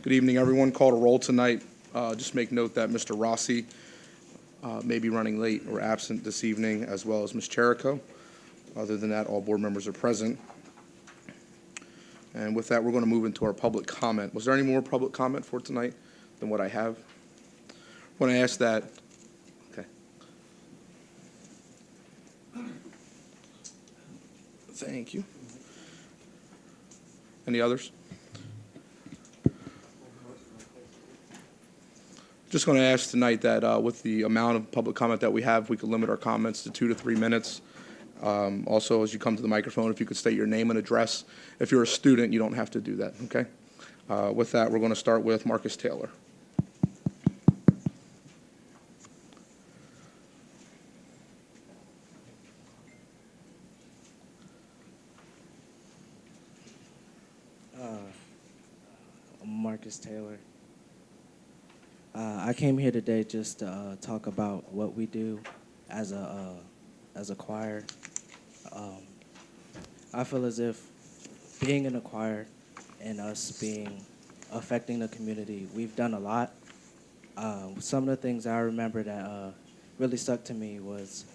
Good evening, everyone. Call to roll tonight. Just make note that Mr. Rossi may be running late or absent this evening, as well as Ms. Cherico. Other than that, all board members are present. And with that, we're going to move into our public comment. Was there any more public comment for tonight than what I have? When I ask that, okay. Thank you. Any others? Just going to ask tonight that with the amount of public comment that we have, we could limit our comments to 2 to 3 minutes. Also, as you come to the microphone, if you could state your name and address. If you're a student, you don't have to do that, okay? With that, we're going to start with Marcus Taylor. I'm Marcus Taylor. I came here today just to talk about what we do as a choir. I feel as if being in a choir and us affecting the community, we've done a lot. Some of the things I remember that really stuck to me was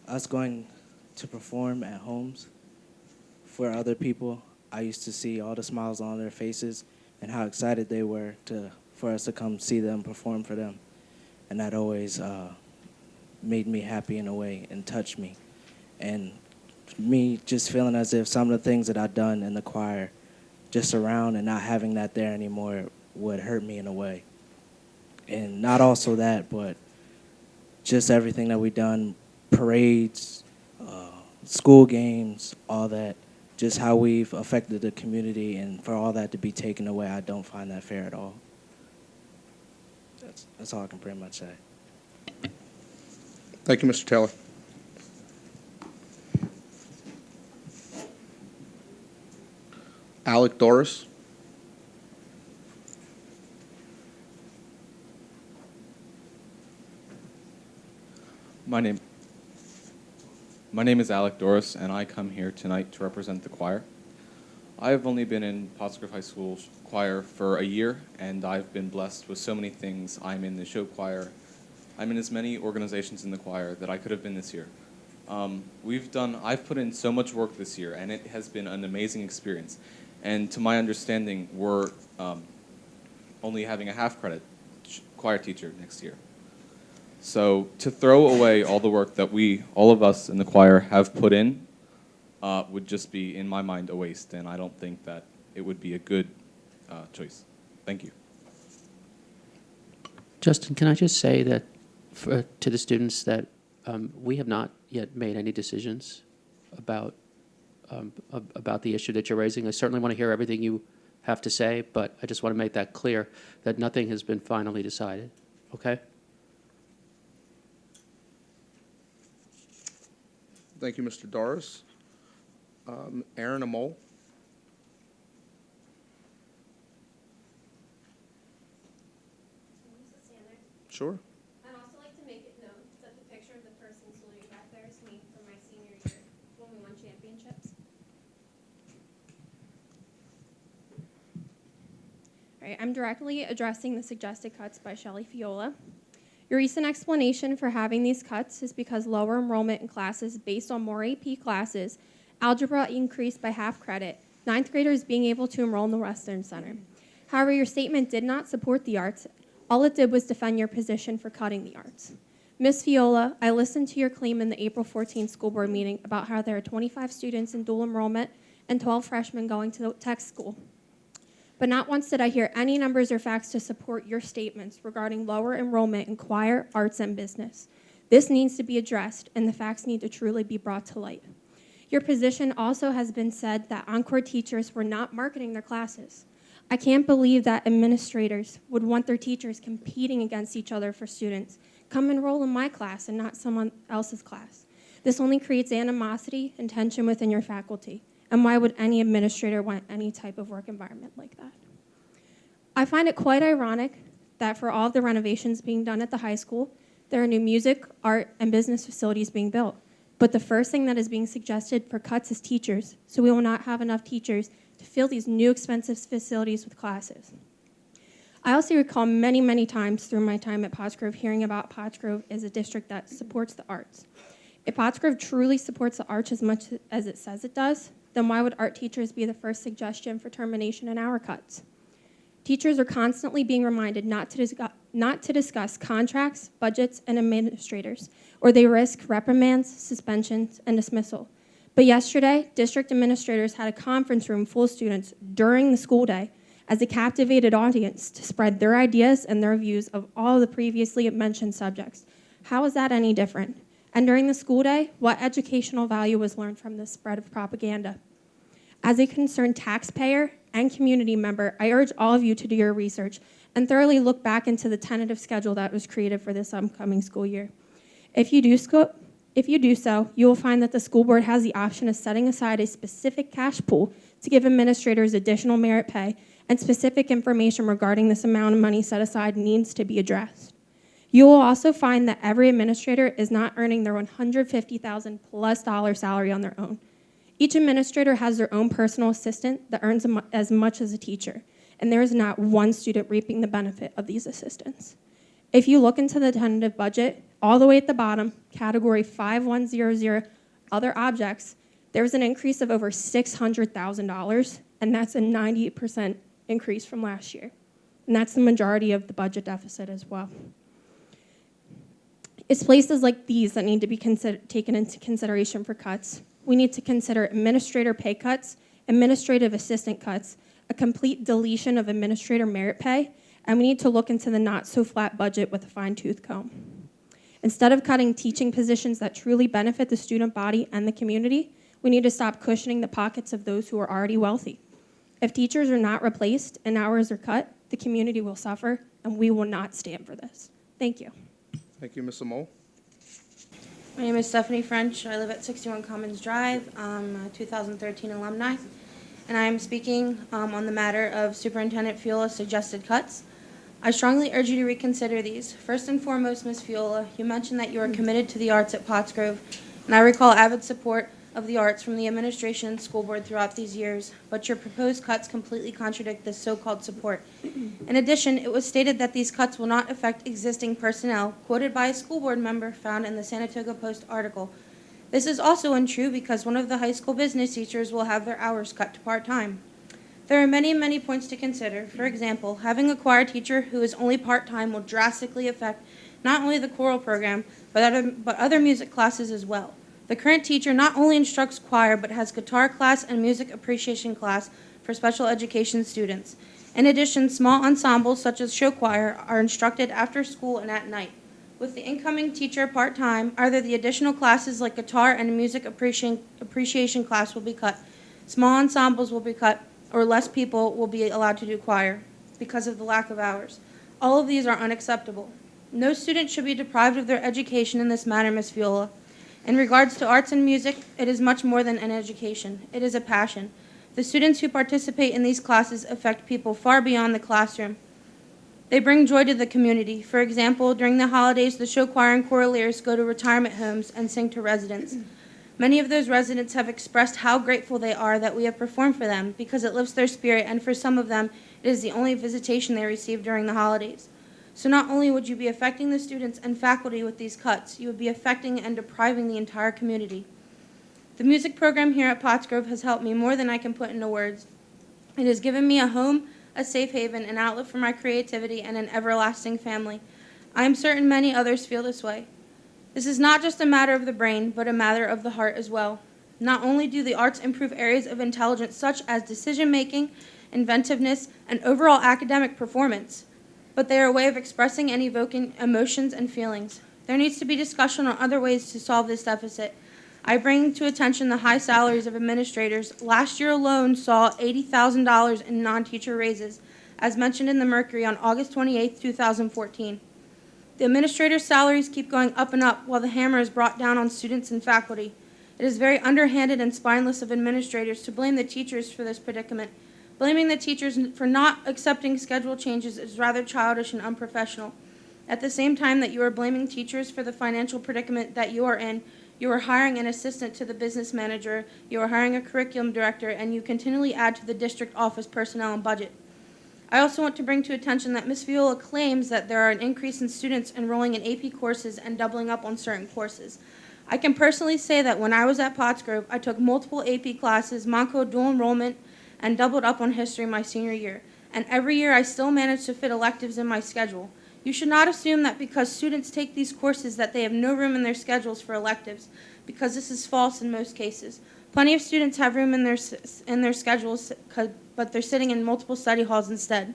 us going to perform at homes for other people. I used to see all the smiles on their faces and how excited they were for us to come see them perform for them. And that always made me happy in a way and touched me. And me just feeling as if some of the things that I've done in the choir, just around and not having that there anymore, would hurt me in a way. And not also that, but just everything that we've done, parades, school games, all that, just how we've affected the community, and for all that to be taken away, I don't find that fair at all. That's all I can pretty much say. Thank you, Mr. Taylor. Alec Doris. My name is Alec Doris, and I come here tonight to represent the choir. I have only been in Pottsgrove High School's choir for a year, and I've been blessed with so many things. I'm in the show choir. I'm in as many organizations in the choir that I could have been this year. I've put in so much work this year, and it has been an amazing experience. And to my understanding, we're only having a half-credit choir teacher next year. So to throw away all the work that all of us in the choir have put in would just be, in my mind, a waste, and I don't think that it would be a good choice. Thank you. Justin, can I just say that to the students that we have not yet made any decisions about the issue that you're raising. I certainly want to hear everything you have to say, but I just want to make that clear that nothing has been finally decided. Okay? Thank you, Mr. Doris. Aaron Amol. Sure. I'd also like to make it known that the picture of the person saluting back there is me from my senior year when we won championships. All right, I'm directly addressing the suggested cuts by Shelley Fiola. Your recent explanation for having these cuts is because lower enrollment in classes based on more AP classes, algebra increased by half credit, 9th graders being able to enroll in the Western Center. However, your statement did not support the arts. All it did was defend your position for cutting the arts. Ms. Fiola, I listened to your claim in the April 14th school board meeting about how there are 25 students in dual enrollment and 12 freshmen going to the tech school. But not once did I hear any numbers or facts to support your statements regarding lower enrollment in choir, arts, and business. This needs to be addressed, and the facts need to truly be brought to light. Your position also has been said that Encore teachers were not marketing their classes. I can't believe that administrators would want their teachers competing against each other for students. Come enroll in my class and not someone else's class. This only creates animosity and tension within your faculty. And why would any administrator want any type of work environment like that? I find it quite ironic that for all of the renovations being done at the high school, there are new music, art, and business facilities being built. But the first thing that is being suggested for cuts is teachers, so we will not have enough teachers to fill these new expensive facilities with classes. I also recall many, many times through my time at Pottsgrove hearing about Pottsgrove as a district that supports the arts. If Pottsgrove truly supports the arts as much as it says it does, then why would art teachers be the first suggestion for termination and hour cuts? Teachers are constantly being reminded not to discuss contracts, budgets, and administrators, or they risk reprimands, suspensions, and dismissal. But yesterday, district administrators had a conference room full of students during the school day as a captivated audience to spread their ideas and their views of all the previously mentioned subjects. How is that any different? And during the school day, what educational value was learned from this spread of propaganda? As a concerned taxpayer and community member, I urge all of you to do your research and thoroughly look back into the tentative schedule that was created for this upcoming school year. If you do so, you will find that the school board has the option of setting aside a specific cash pool to give administrators additional merit pay, and specific information regarding this amount of money set aside needs to be addressed. You will also find that every administrator is not earning their $150,000 plus salary on their own. Each administrator has their own personal assistant that earns as much as a teacher, and there is not one student reaping the benefit of these assistants. If you look into the tentative budget, all the way at the bottom, category 5100, other objects, there's an increase of over $600,000, and that's a 98% increase from last year. And that's the majority of the budget deficit as well. It's places like these that need to be taken into consideration for cuts. We need to consider administrator pay cuts, administrative assistant cuts, a complete deletion of administrator merit pay, and we need to look into the not-so-flat budget with a fine-tooth comb. Instead of cutting teaching positions that truly benefit the student body and the community, we need to stop cushioning the pockets of those who are already wealthy. If teachers are not replaced and hours are cut, the community will suffer, and we will not stand for this. Thank you. Thank you, Ms. Amol. My name is Stephanie French. I live at 61 Commons Drive. I'm a 2013 alumni, and I am speaking on the matter of Superintendent Fiola's suggested cuts. I strongly urge you to reconsider these. First and foremost, Ms. Fiola, you mentioned that you are committed to the arts at Pottsgrove, and I recall avid support of the arts from the administration and school board throughout these years, but your proposed cuts completely contradict this so-called support. In addition, it was stated that these cuts will not affect existing personnel, quoted by a school board member found in the Saratoga Post article. This is also untrue because one of the high school business teachers will have their hours cut to part-time. There are many, many points to consider. For example, having a choir teacher who is only part-time will drastically affect not only the choral program, but other music classes as well. The current teacher not only instructs choir, but has guitar class and music appreciation class for special education students. In addition, small ensembles such as show choir are instructed after school and at night. With the incoming teacher part-time, either the additional classes like guitar and music appreciation class will be cut, small ensembles will be cut, or less people will be allowed to do choir because of the lack of hours. All of these are unacceptable. No student should be deprived of their education in this matter, Ms. Fiola. In regards to arts and music, it is much more than an education. It is a passion. The students who participate in these classes affect people far beyond the classroom. They bring joy to the community. For example, during the holidays, the show choir and choraleers go to retirement homes and sing to residents. Many of those residents have expressed how grateful they are that we have performed for them because it lifts their spirit, and for some of them, it is the only visitation they receive during the holidays. So not only would you be affecting the students and faculty with these cuts, you would be affecting and depriving the entire community. The music program here at Pottsgrove has helped me more than I can put into words. It has given me a home, a safe haven, an outlet for my creativity, and an everlasting family. I am certain many others feel this way. This is not just a matter of the brain, but a matter of the heart as well. Not only do the arts improve areas of intelligence such as decision-making, inventiveness, and overall academic performance, but they are a way of expressing and evoking emotions and feelings. There needs to be discussion on other ways to solve this deficit. I bring to attention the high salaries of administrators. Last year alone saw $80,000 in non-teacher raises, as mentioned in the Mercury on August 28, 2014. The administrators' salaries keep going up and up while the hammer is brought down on students and faculty. It is very underhanded and spineless of administrators to blame the teachers for this predicament. Blaming the teachers for not accepting schedule changes is rather childish and unprofessional. At the same time that you are blaming teachers for the financial predicament that you are in, you are hiring an assistant to the business manager, you are hiring a curriculum director, and you continually add to the district office personnel and budget. I also want to bring to attention that Ms. Viola claims that there are an increase in students enrolling in AP courses and doubling up on certain courses. I can personally say that when I was at Pottsgrove, I took multiple AP classes, Monco dual enrollment, and doubled up on history my senior year. And every year I still managed to fit electives in my schedule. You should not assume that because students take these courses that they have no room in their schedules for electives, because this is false in most cases. Plenty of students have room in their schedules, but they're sitting in multiple study halls instead.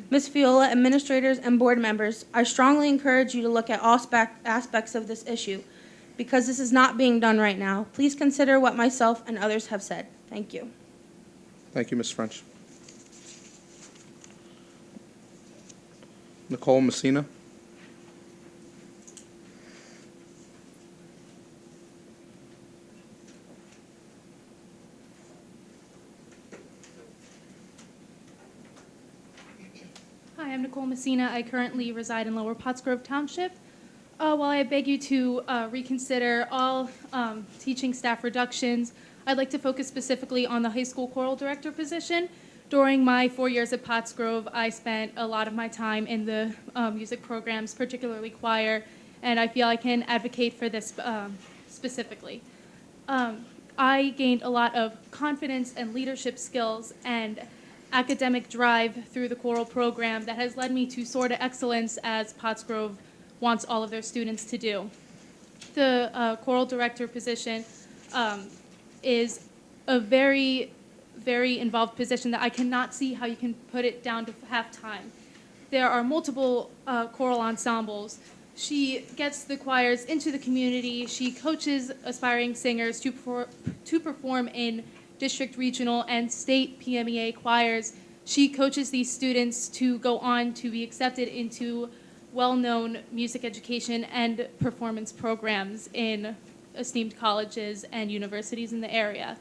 Ms. Viola, administrators, and board members, I strongly encourage you to look at all aspects of this issue, because this is not being done right now. Please consider what myself and others have said. Thank you. Thank you, Ms. French. Nicole Messina. Hi, I'm Nicole Messina. I currently reside in Lower Pottsgrove Township. While I beg you to reconsider all teaching staff reductions, I'd like to focus specifically on the high school choral director position. During my 4 years at Pottsgrove, I spent a lot of my time in the music programs, particularly choir, and I feel I can advocate for this specifically. I gained a lot of confidence and leadership skills and academic drive through the choral program that has led me to soar to excellence as Pottsgrove wants all of their students to do. The choral director position is a very involved position that I cannot see how you can put it down to half-time. There are multiple choral ensembles. She gets the choirs into the community. She coaches aspiring singers to perform in district, regional, and state PMEA choirs. She coaches these students to go on to be accepted into well-known music education and performance programs in esteemed colleges and universities in the area.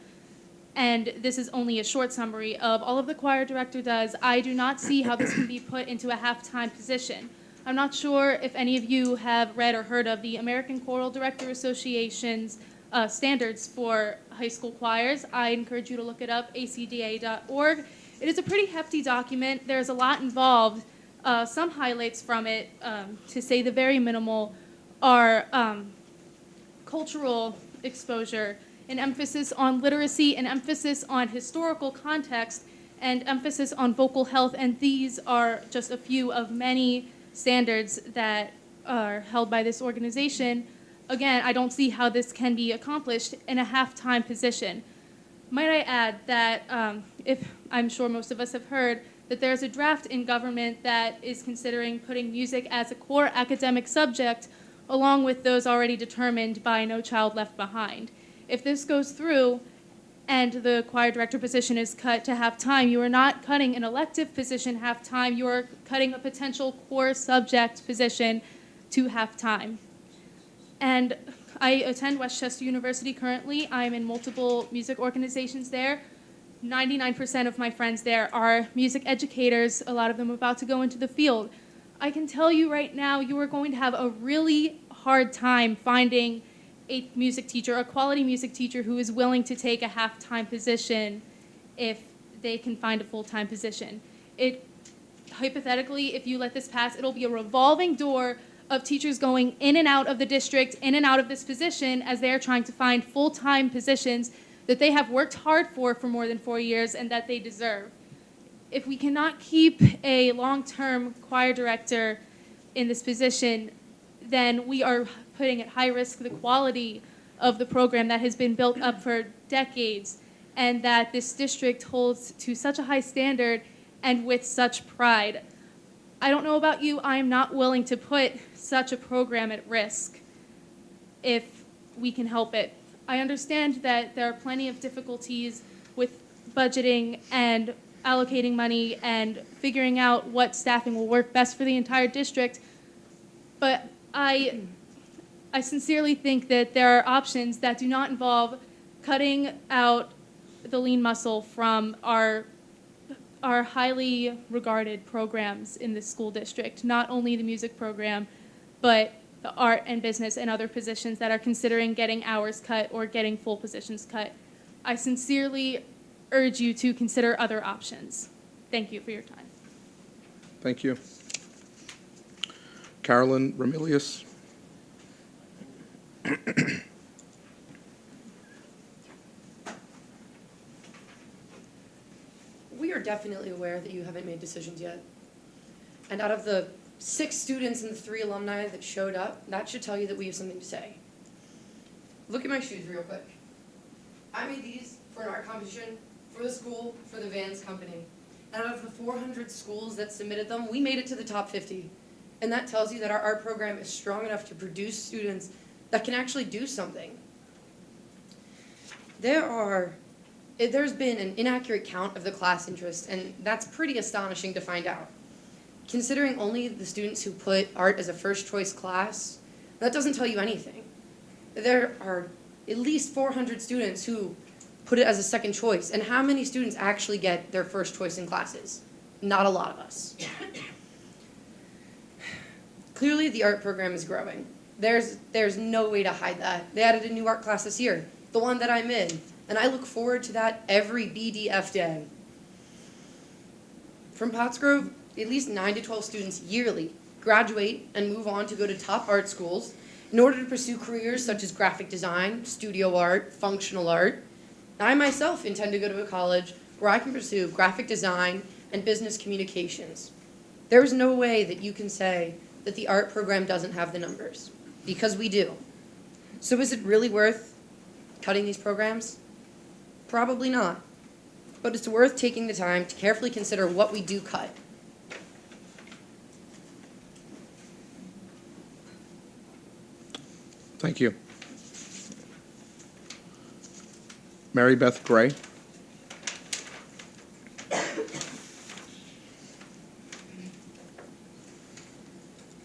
And this is only a short summary of all of the choir director does. I do not see how this can be put into a half-time position. I'm not sure if any of you have read or heard of the American Choral Director Association's standards for high school choirs. I encourage you to look it up, acda.org. It is a pretty hefty document. There's a lot involved. Some highlights from it, to say the very minimal, are cultural exposure, an emphasis on literacy, an emphasis on historical context, and emphasis on vocal health, and these are just a few of many standards that are held by this organization. Again, I don't see how this can be accomplished in a half-time position. Might I add that, if I'm sure most of us have heard, that there's a draft in government that is considering putting music as a core academic subject along with those already determined by No Child Left Behind. If this goes through and the choir director position is cut to half-time, you are not cutting an elective position half-time, you are cutting a potential core subject position to half-time. And I attend Westchester University currently. I'm in multiple music organizations there. 99% of my friends there are music educators, a lot of them about to go into the field. I can tell you right now, you are going to have a really hard time finding a music teacher, a quality music teacher who is willing to take a half-time position if they can find a full-time position. Hypothetically, if you let this pass, it'll be a revolving door of teachers going in and out of the district, in and out of this position as they're trying to find full-time positions that they have worked hard for more than 4 years and that they deserve. If we cannot keep a long-term choir director in this position, then we are putting at high risk the quality of the program that has been built up for decades and that this district holds to such a high standard and with such pride. I don't know about you, I am not willing to put such a program at risk if we can help it. I understand that there are plenty of difficulties with budgeting and allocating money and figuring out what staffing will work best for the entire district, but I sincerely think that there are options that do not involve cutting out the lean muscle from our highly regarded programs in this school district, not only the music program, but the art and business and other positions that are considering getting hours cut or getting full positions cut. I sincerely urge you to consider other options. Thank you for your time. Thank you. Carolyn Ramilius. We are definitely aware that you haven't made decisions yet. And out of the 6 students and the 3 alumni that showed up, that should tell you that we have something to say. Look at my shoes real quick. I made these for an art competition, for the school, for the Vans company. And out of the 400 schools that submitted them, we made it to the top 50. And that tells you that our art program is strong enough to produce students that can actually do something. There's been an inaccurate count of the class interest, and that's pretty astonishing to find out. Considering only the students who put art as a first choice class, that doesn't tell you anything. There are at least 400 students who put it as a second choice, and how many students actually get their first choice in classes? Not a lot of us. Clearly, the art program is growing. There's no way to hide that. They added a new art class this year, the one that I'm in, and I look forward to that every BDF day. From Pottsgrove, at least 9 to 12 students yearly graduate and move on to go to top art schools in order to pursue careers such as graphic design, studio art, functional art. I myself intend to go to a college where I can pursue graphic design and business communications. There is no way that you can say that the art program doesn't have the numbers, because we do. So is it really worth cutting these programs? Probably not. But it's worth taking the time to carefully consider what we do cut. Thank you. Mary Beth Gray.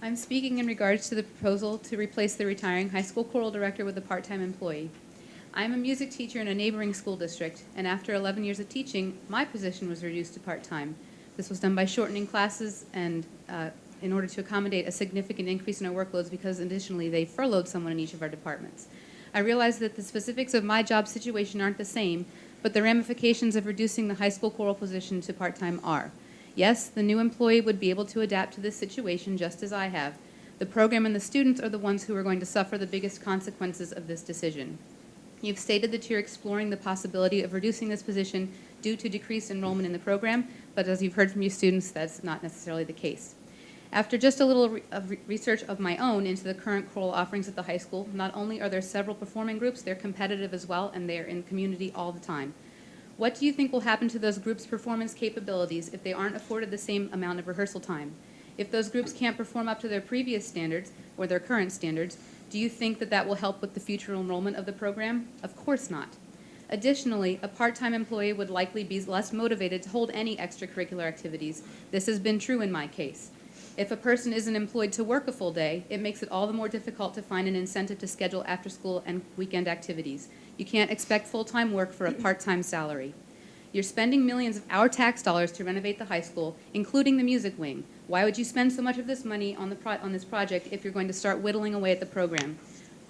I'm speaking in regards to the proposal to replace the retiring high school choral director with a part-time employee. I'm a music teacher in a neighboring school district, and after 11 years of teaching, my position was reduced to part-time. This was done by shortening classes and in order to accommodate a significant increase in our workloads, because additionally they furloughed someone in each of our departments. I realize that the specifics of my job situation aren't the same, but the ramifications of reducing the high school choral position to part-time are. Yes, the new employee would be able to adapt to this situation just as I have. The program and the students are the ones who are going to suffer the biggest consequences of this decision. You've stated that you're exploring the possibility of reducing this position due to decreased enrollment in the program, but as you've heard from your students, that's not necessarily the case. After just a little research of my own into the current choral offerings at the high school, not only are there several performing groups, they're competitive as well, and they're in community all the time. What do you think will happen to those groups' performance capabilities if they aren't afforded the same amount of rehearsal time? If those groups can't perform up to their previous standards or their current standards, do you think that that will help with the future enrollment of the program? Of course not. Additionally, a part-time employee would likely be less motivated to hold any extracurricular activities. This has been true in my case. If a person isn't employed to work a full day, it makes it all the more difficult to find an incentive to schedule after-school and weekend activities. You can't expect full-time work for a part-time salary. You're spending millions of our tax dollars to renovate the high school, including the music wing. Why would you spend so much of this money on this project if you're going to start whittling away at the program?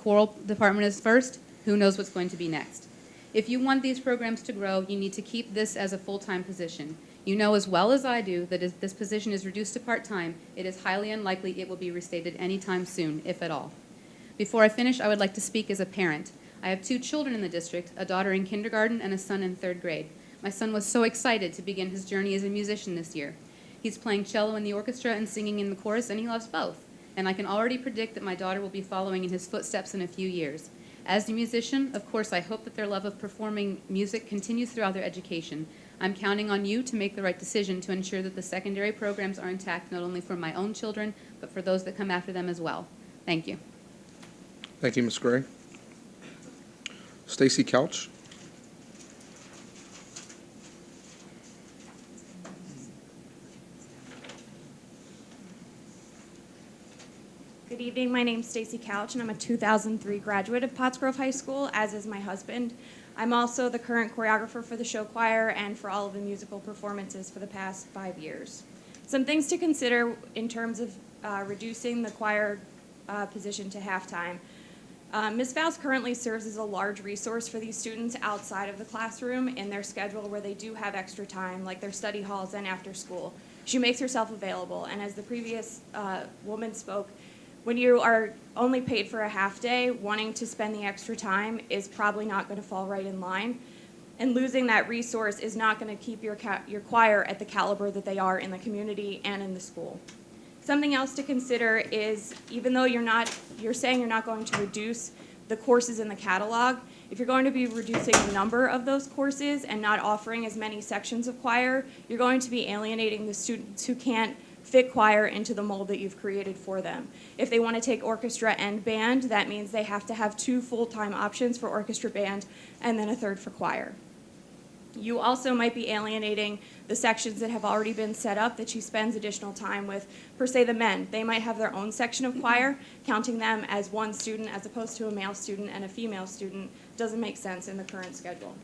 Choral department is first. Who knows what's going to be next? If you want these programs to grow, you need to keep this as a full-time position. You know as well as I do that if this position is reduced to part-time, it is highly unlikely it will be restated anytime soon, if at all. Before I finish, I would like to speak as a parent. I have 2 children in the district, a daughter in kindergarten and a son in 3rd grade. My son was so excited to begin his journey as a musician this year. He's playing cello in the orchestra and singing in the chorus, and he loves both. And I can already predict that my daughter will be following in his footsteps in a few years. As a musician, of course, I hope that their love of performing music continues throughout their education. I'm counting on you to make the right decision to ensure that the secondary programs are intact not only for my own children, but for those that come after them as well. Thank you. Thank you, Ms. Gray. Stacy Couch. Good evening, my name's Stacy Couch, and I'm a 2003 graduate of Pottsgrove High School, as is my husband. I'm also the current choreographer for the show choir and for all of the musical performances for the past 5 years. Some things to consider in terms of reducing the choir position to halftime. Ms. Faust currently serves as a large resource for these students outside of the classroom in their schedule where they do have extra time, like their study halls and after school. She makes herself available, and as the previous woman spoke, when you are only paid for a half day, wanting to spend the extra time is probably not going to fall right in line. And losing that resource is not going to keep your choir at the caliber that they are in the community and in the school. Something else to consider is, even though you're saying you're not going to reduce the courses in the catalog, if you're going to be reducing the number of those courses and not offering as many sections of choir, you're going to be alienating the students who can't fit choir into the mold that you've created for them. If they want to take orchestra and band, that means they have to have 2 full-time options for orchestra band and then a third for choir. You also might be alienating the sections that have already been set up that she spends additional time with. Per se, the men, they might have their own section of choir. Counting them as one student as opposed to a male student and a female student doesn't make sense in the current schedule.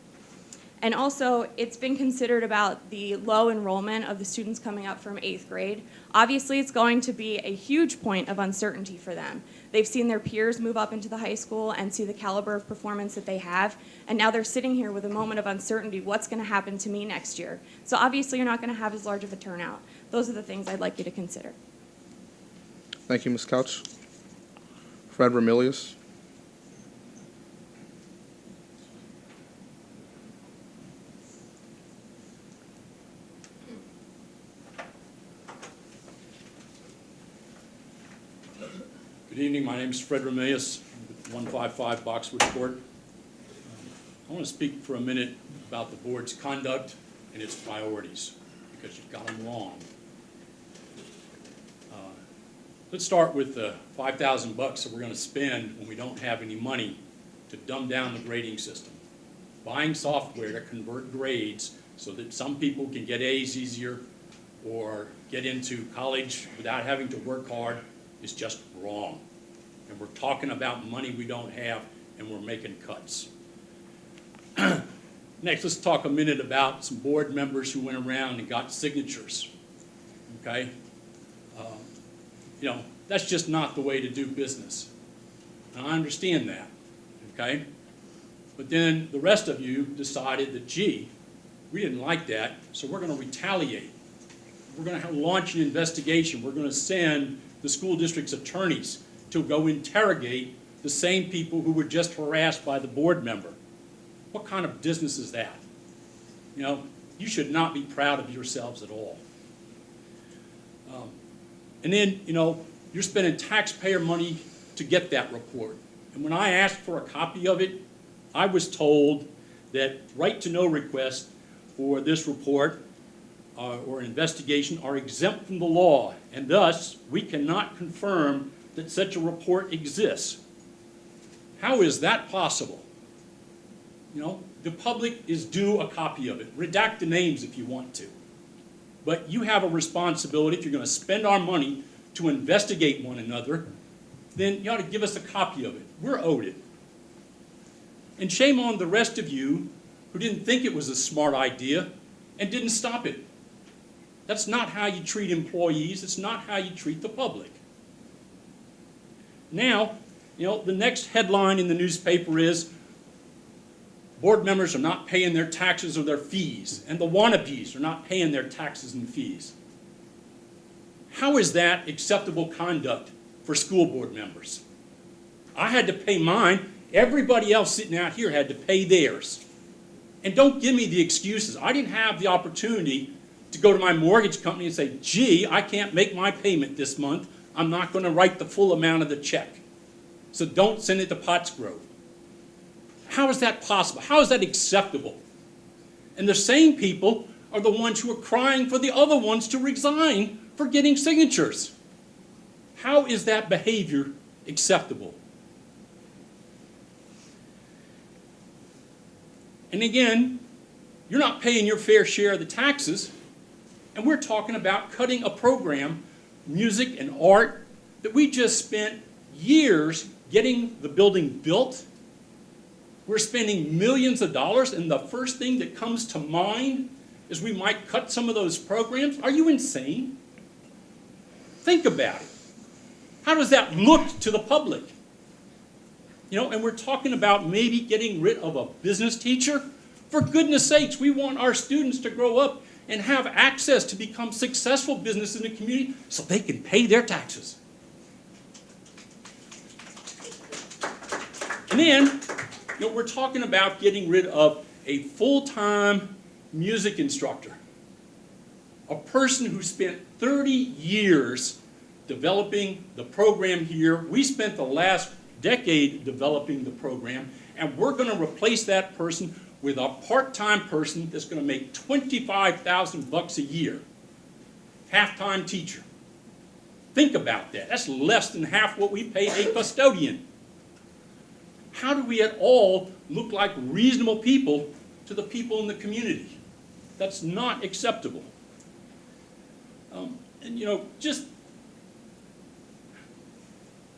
And also, it's been considered about the low enrollment of the students coming up from 8th grade. Obviously, it's going to be a huge point of uncertainty for them. They've seen their peers move up into the high school and see the caliber of performance that they have, and now they're sitting here with a moment of uncertainty. What's going to happen to me next year? So obviously, you're not going to have as large of a turnout. Those are the things I'd like you to consider. Thank you, Ms. Couch. Fred Ramilius. Good evening. My name is Fred Ramilius with 155 Boxwood Court. I want to speak for a minute about the board's conduct and its priorities, because you've got them wrong. Let's start with the $5,000 that we're going to spend when we don't have any money to dumb down the grading system. Buying software to convert grades so that some people can get A's easier or get into college without having to work hard is just wrong. And we're talking about money we don't have, and we're making cuts. Next, let's talk a minute about some board members who went around and got signatures, okay? That's just not the way to do business. And I understand that, okay? But then the rest of you decided that, gee, we didn't like that, so we're going to retaliate. We're going to launch an investigation. We're going to send the school district's attorneys to go interrogate the same people who were just harassed by the board member. What kind of business is that? You should not be proud of yourselves at all. And then, you're spending taxpayer money to get that report. And when I asked for a copy of it, I was told that right-to-know requests for this report or investigation are exempt from the law, and thus we cannot confirm that such a report exists. How is that possible? The public is due a copy of it. Redact the names if you want to. But you have a responsibility. If you're going to spend our money to investigate one another, then you ought to give us a copy of it. We're owed it. And shame on the rest of you who didn't think it was a smart idea and didn't stop it. That's not how you treat employees. It's not how you treat the public. Now, the next headline in the newspaper is board members are not paying their taxes or their fees, and the wannabes are not paying their taxes and fees. How is that acceptable conduct for school board members? I had to pay mine. Everybody else sitting out here had to pay theirs. And don't give me the excuses. I didn't have the opportunity to go to my mortgage company and say, gee, I can't make my payment this month. I'm not going to write the full amount of the check. So don't send it to Pottsgrove. How is that possible? How is that acceptable? And the same people are the ones who are crying for the other ones to resign for getting signatures. How is that behavior acceptable? And again, you're not paying your fair share of the taxes, and we're talking about cutting a program, music and art, that we just spent years getting the building built. We're spending millions of dollars, and the first thing that comes to mind is we might cut some of those programs. Are you insane? Think about it. How does that look to the public? And we're talking about maybe getting rid of a business teacher. For goodness sakes, we want our students to grow up and have access to become successful businesses in the community so they can pay their taxes. And then, we're talking about getting rid of a full-time music instructor, a person who spent 30 years developing the program here. We spent the last decade developing the program, and we're going to replace that person with a part-time person that's going to make $25,000 a year, half-time teacher. Think about that. That's less than half what we pay a custodian. How do we at all look like reasonable people to the people in the community? That's not acceptable.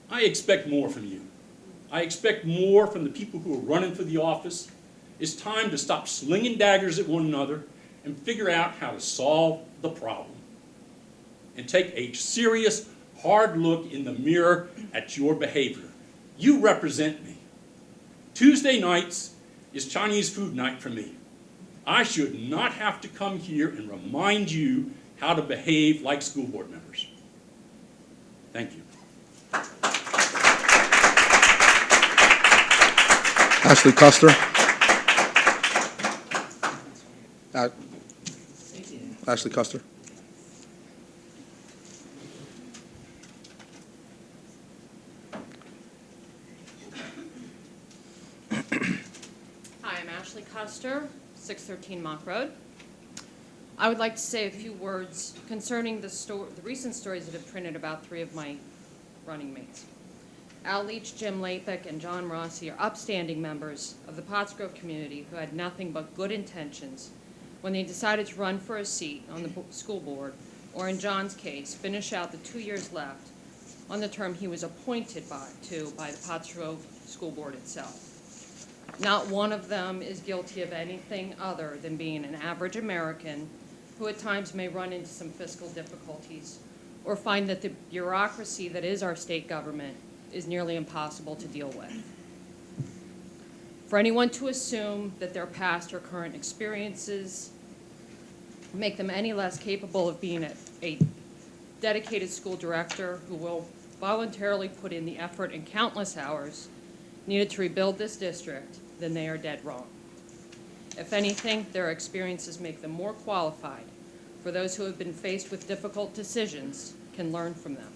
I expect more from you. I expect more from the people who are running for the office. It's time to stop slinging daggers at one another and figure out how to solve the problem. And take a serious, hard look in the mirror at your behavior. You represent me. Tuesday nights is Chinese food night for me. I should not have to come here and remind you how to behave like school board members. Thank you. Ashley Custer. Ashley Custer. Hi, I'm Ashley Custer, 613 Mock Road. I would like to say a few words concerning the recent stories that have printed about 3 of my running mates. Al Leach, Jim Lapik, and John Rossi are upstanding members of the Pottsgrove community who had nothing but good intentions when they decided to run for a seat on the school board, or in John's case, finish out the 2 years left on the term he was appointed by the Pottsgrove School Board itself. Not one of them is guilty of anything other than being an average American who at times may run into some fiscal difficulties or find that the bureaucracy that is our state government is nearly impossible to deal with. For anyone to assume that their past or current experiences make them any less capable of being a dedicated school director who will voluntarily put in the effort and countless hours needed to rebuild this district, then they are dead wrong. If anything, their experiences make them more qualified for those who have been faced with difficult decisions can learn from them.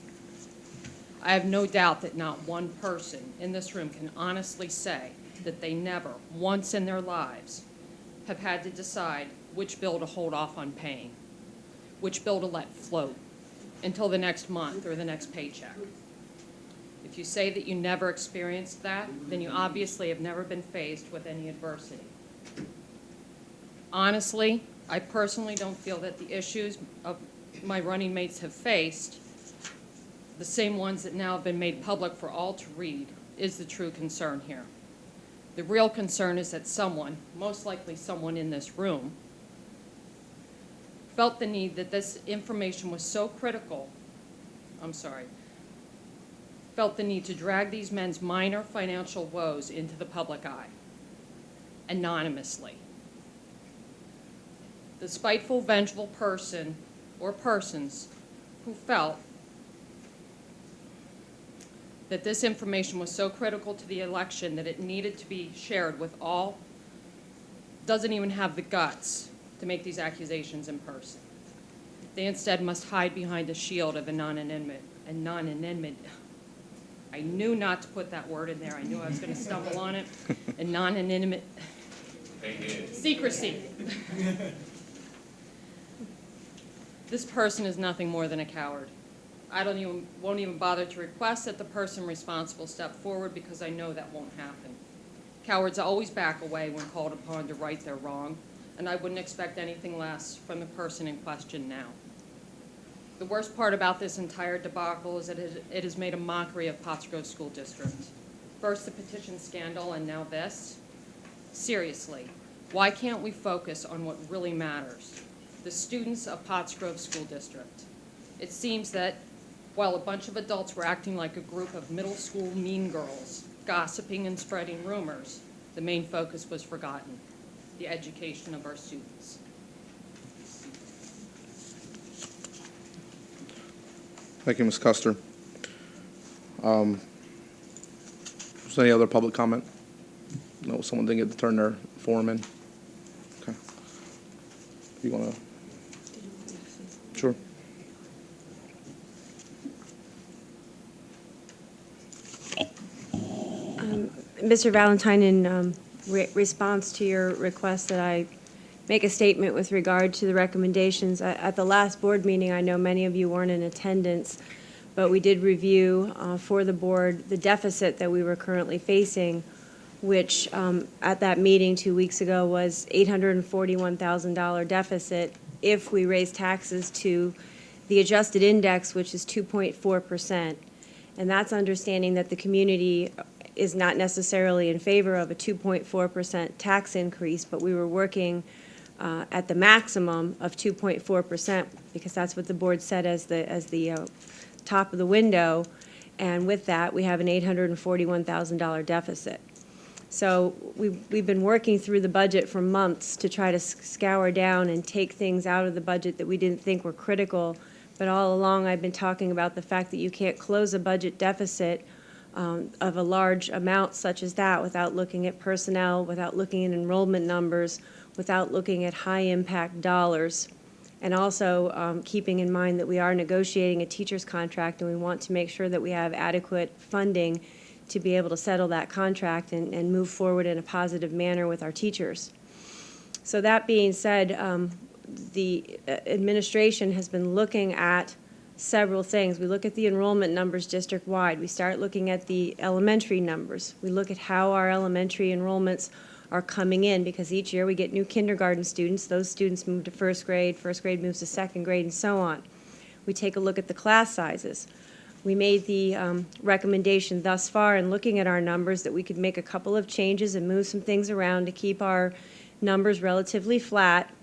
I have no doubt that not one person in this room can honestly say that they never, once in their lives, have had to decide which bill to hold off on paying, which bill to let float until the next month or the next paycheck. If you say that you never experienced that, then you obviously have never been faced with any adversity. Honestly, I personally don't feel that the issues of my running mates have faced, the same ones that now have been made public for all to read, is the true concern here. The real concern is that someone, most likely someone in this room, felt the need that this information was so critical, felt the need to drag these men's minor financial woes into the public eye, anonymously. The spiteful, vengeful person or persons who felt that this information was so critical to the election that it needed to be shared with all, doesn't even have the guts to make these accusations in person. They instead must hide behind a shield of anonymity. I knew not to put that word in there. I knew I was going to stumble on it. Anonymity. Secrecy. This person is nothing more than a coward. I won't even bother to request that the person responsible step forward because I know that won't happen. Cowards always back away when called upon to right their wrong, and I wouldn't expect anything less from the person in question now. The worst part about this entire debacle is that it has made a mockery of Pottsgrove School District. First the petition scandal and now this. Seriously, why can't we focus on what really matters? The students of Pottsgrove School District. It seems that while a bunch of adults were acting like a group of middle school mean girls, gossiping and spreading rumors, the main focus was forgotten, the education of our students. Thank you, Ms. Custer. Is there any other public comment? No, someone didn't get to turn their form in. Okay. You want to? Sure. Mr. Valentine, in response to your request that I make a statement with regard to the recommendations, at the last board meeting, I know many of you weren't in attendance, but we did review for the board the deficit that we were currently facing, which at that meeting 2 weeks ago was $841,000 deficit if we raise taxes to the adjusted index, which is 2.4%. And that's understanding that the community is not necessarily in favor of a 2.4% tax increase, but we were working at the maximum of 2.4% because that's what the board set as the top of the window. And with that, we have an $841,000 deficit. So we've been working through the budget for months to try to scour down and take things out of the budget that we didn't think were critical. But all along, I've been talking about the fact that you can't close a budget deficit of a large amount such as that without looking at personnel, without looking at enrollment numbers, without looking at high-impact dollars, and also keeping in mind that we are negotiating a teacher's contract and we want to make sure that we have adequate funding to be able to settle that contract and move forward in a positive manner with our teachers. So that being said, the administration has been looking at several things. We look at the enrollment numbers district-wide. We start looking at the elementary numbers. We look at how our elementary enrollments are coming in because each year we get new kindergarten students. Those students move to first grade moves to second grade, and so on. We take a look at the class sizes. We made the recommendation thus far in looking at our numbers that we could make a couple of changes and move some things around to keep our numbers relatively flat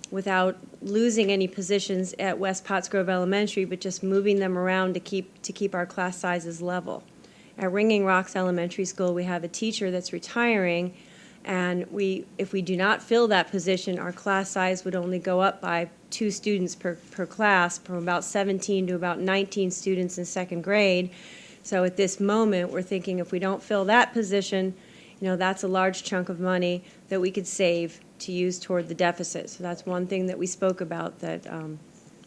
without losing any positions at West Pottsgrove Elementary, but just moving them around to keep our class sizes level. At Ringing Rocks Elementary School, we have a teacher that's retiring, and if we do not fill that position, our class size would only go up by 2 students per class, from about 17 to about 19 students in second grade. So at this moment, we're thinking if we don't fill that position, that's a large chunk of money that we could save to use toward the deficit. So that's one thing that we spoke about that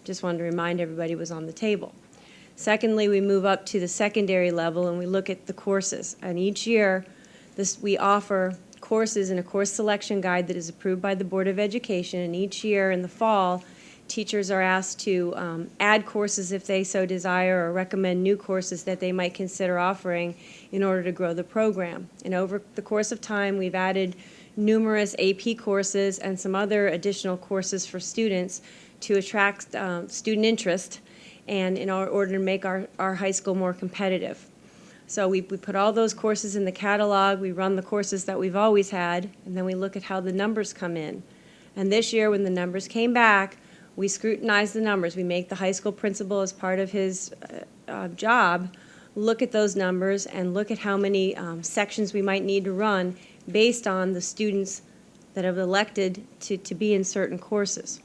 just wanted to remind everybody was on the table. Secondly, we move up to the secondary level and we look at the courses. And each year, we offer courses in a course selection guide that is approved by the Board of Education. And each year in the fall, teachers are asked to add courses if they so desire or recommend new courses that they might consider offering in order to grow the program. And over the course of time, we've added numerous AP courses and some other additional courses for students to attract student interest and in order to make our high school more competitive. So we put all those courses in the catalog, we run the courses that we've always had, and then we look at how the numbers come in. And this year when the numbers came back, we scrutinize the numbers. We make the high school principal, as part of his job, look at those numbers and look at how many sections we might need to run based on the students that have elected to be in certain courses.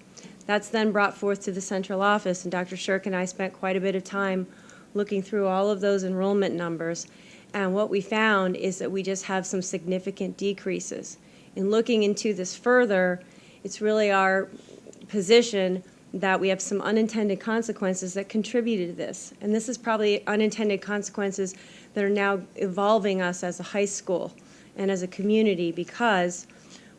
That's then brought forth to the central office, and Dr. Shirk and I spent quite a bit of time looking through all of those enrollment numbers. And what we found is that we just have some significant decreases. In looking into this further, it's really our position that we have some unintended consequences that contributed to this. And this is probably unintended consequences that are now evolving us as a high school and as a community, because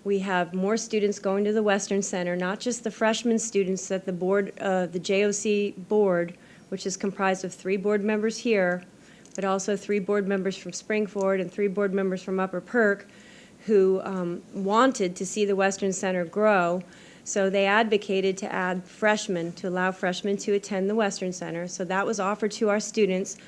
we have more students going to the Western Center, not just the freshman students that the board, the JOC board, which is comprised of 3 board members here, but also 3 board members from Springford and 3 board members from Upper Perk, who wanted to see the Western Center grow. So they advocated to add freshmen, to allow freshmen to attend the Western Center. So that was offered to our students.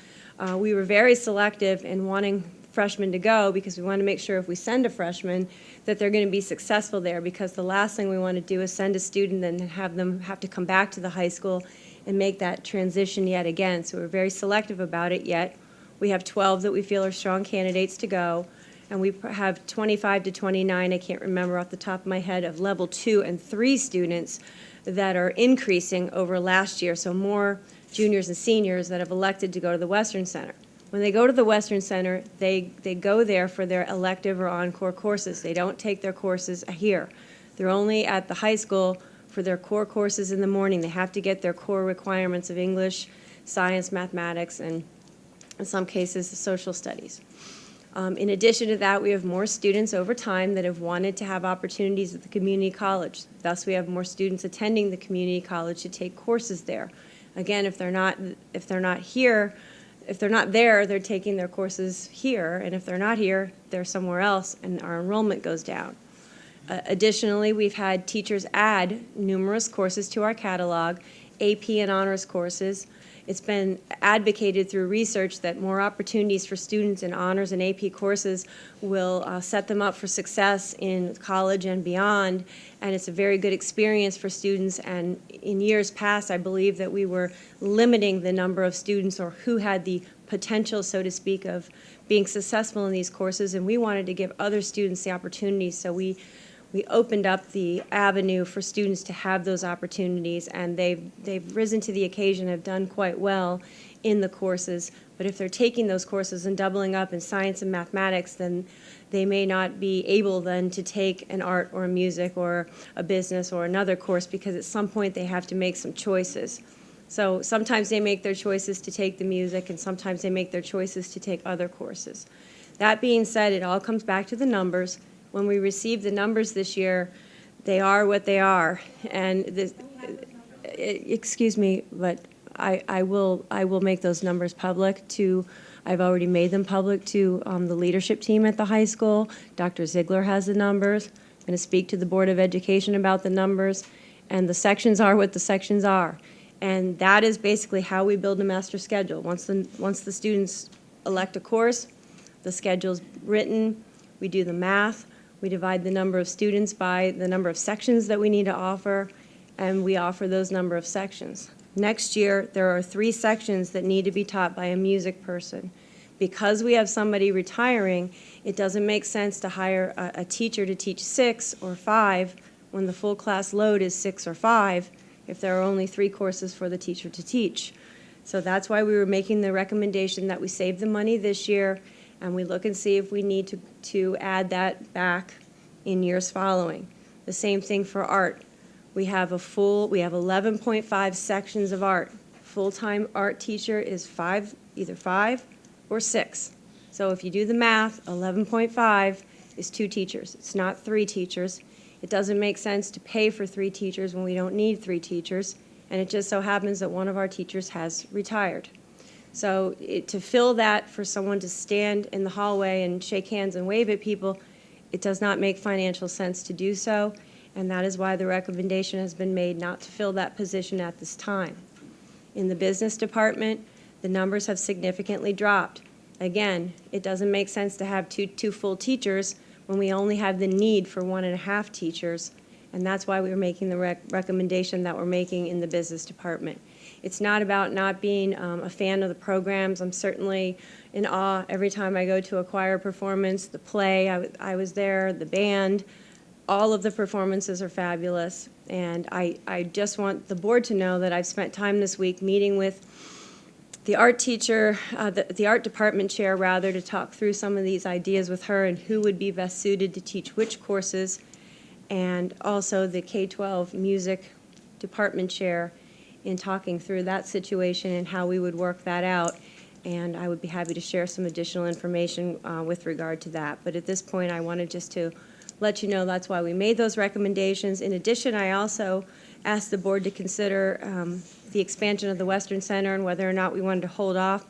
We were very selective in wanting freshmen to go because we want to make sure if we send a freshman that they're going to be successful there, because the last thing we want to do is send a student and have them have to come back to the high school and make that transition yet again. So we're very selective about it, yet we have 12 that we feel are strong candidates to go, and we have 25 to 29, I can't remember off the top of my head, of level 2 and 3 students that are increasing over last year, so more juniors and seniors that have elected to go to the Western Center. When they go to the Western Center, they go there for their elective or encore courses. They don't take their courses here. They're only at the high school for their core courses in the morning. They have to get their core requirements of English, science, mathematics, and in some cases, social studies. In addition to that, we have more students over time that have wanted to have opportunities at the community college. Thus, we have more students attending the community college to take courses there. Again, if they're not here, if they're not there, they're taking their courses here, and if they're not here, they're somewhere else, and our enrollment goes down. Additionally, we've had teachers add numerous courses to our catalog, AP and honors courses. It's been advocated through research that more opportunities for students in honors and AP courses will set them up for success in college and beyond, and it's a very good experience for students. And in years past, I believe that we were limiting the number of students or who had the potential, so to speak, of being successful in these courses, and we wanted to give other students the opportunities, so we opened up the avenue for students to have those opportunities, and they've risen to the occasion, have done quite well in the courses. But if they're taking those courses and doubling up in science and mathematics, then they may not be able then to take an art or a music or a business or another course, because at some point they have to make some choices. So sometimes they make their choices to take the music, and sometimes they make their choices to take other courses. That being said, it all comes back to the numbers. When we received the numbers this year, they are what they are. And this, excuse me, but I will make those numbers public to, I've already made them public to the leadership team at the high school. Dr. Ziegler has the numbers. I'm going to speak to the Board of Education about the numbers. And the sections are what the sections are. And that is basically how we build a master schedule. Once the students elect a course, the schedule's written, we do the math, we divide the number of students by the number of sections that we need to offer, and we offer those number of sections. Next year, there are 3 sections that need to be taught by a music person. Because we have somebody retiring, it doesn't make sense to hire a teacher to teach 6 or 5 when the full class load is 6 or 5, if there are only 3 courses for the teacher to teach. So that's why we were making the recommendation that we save the money this year, and we look and see if we need to add that back in years following. The same thing for art. We have 11.5 sections of art. Full-time art teacher is either 5 or 6. So if you do the math, 11.5 is 2 teachers. It's not 3 teachers. It doesn't make sense to pay for 3 teachers when we don't need 3 teachers, and it just so happens that one of our teachers has retired. So to fill that for someone to stand in the hallway and shake hands and wave at people, it does not make financial sense to do so, and that is why the recommendation has been made not to fill that position at this time. In the business department, the numbers have significantly dropped. Again, it doesn't make sense to have two full teachers when we only have the need for 1.5 teachers, and that's why we're making the recommendation that we're making in the business department. It's not about not being a fan of the programs. I'm certainly in awe every time I go to a choir performance, the play, I was there, the band. All of the performances are fabulous, and I just want the board to know that I've spent time this week meeting with the art teacher, the art department chair, rather, to talk through some of these ideas with her and who would be best suited to teach which courses, and also the K-12 music department chair in talking through that situation and how we would work that out. And I would be happy to share some additional information with regard to that. But at this point, I wanted just to let you know that's why we made those recommendations. In addition, I also asked the board to consider the expansion of the Western Center and whether or not we wanted to hold off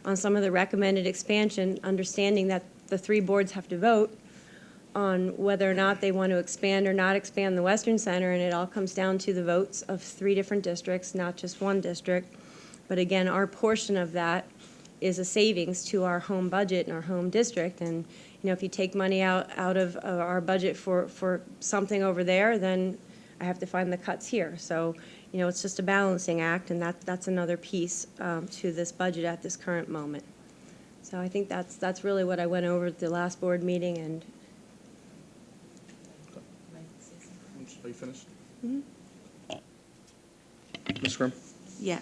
on some of the recommended expansion, understanding that the 3 boards have to vote on whether or not they want to expand or not expand the Western Center, and it all comes down to the votes of 3 different districts, not just 1 district. But again, our portion of that is a savings to our home budget and our home district, and if you take money out of our budget for something over there, then I have to find the cuts here. So it's just a balancing act, and that's another piece to this budget at this current moment. So I think that's really what I went over at the last board meeting. And Are you finished? Mm-hmm. Ms. Grimm? Yeah,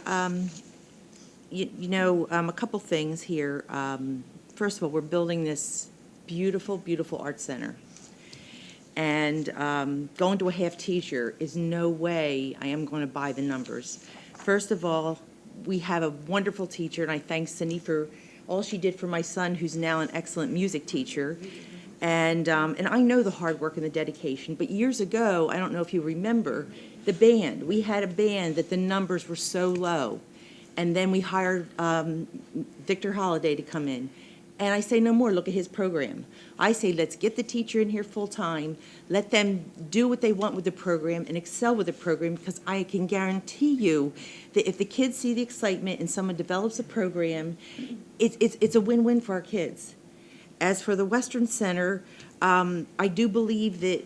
a couple things here. First of all, we're building this beautiful, beautiful art center. And going to a half teacher is no way I am going to buy the numbers. First of all, we have a wonderful teacher, and I thank Cindy for all she did for my son, who's now an excellent music teacher. And I know the hard work and the dedication, but years ago, I don't know if you remember, the band. We had a band that the numbers were so low. And then we hired Victor Holliday to come in. And I say no more, look at his program. I say let's get the teacher in here full-time, let them do what they want with the program and excel with the program, because I can guarantee you that if the kids see the excitement and someone develops a program, it's a win-win for our kids. As for the Western Center, I do believe that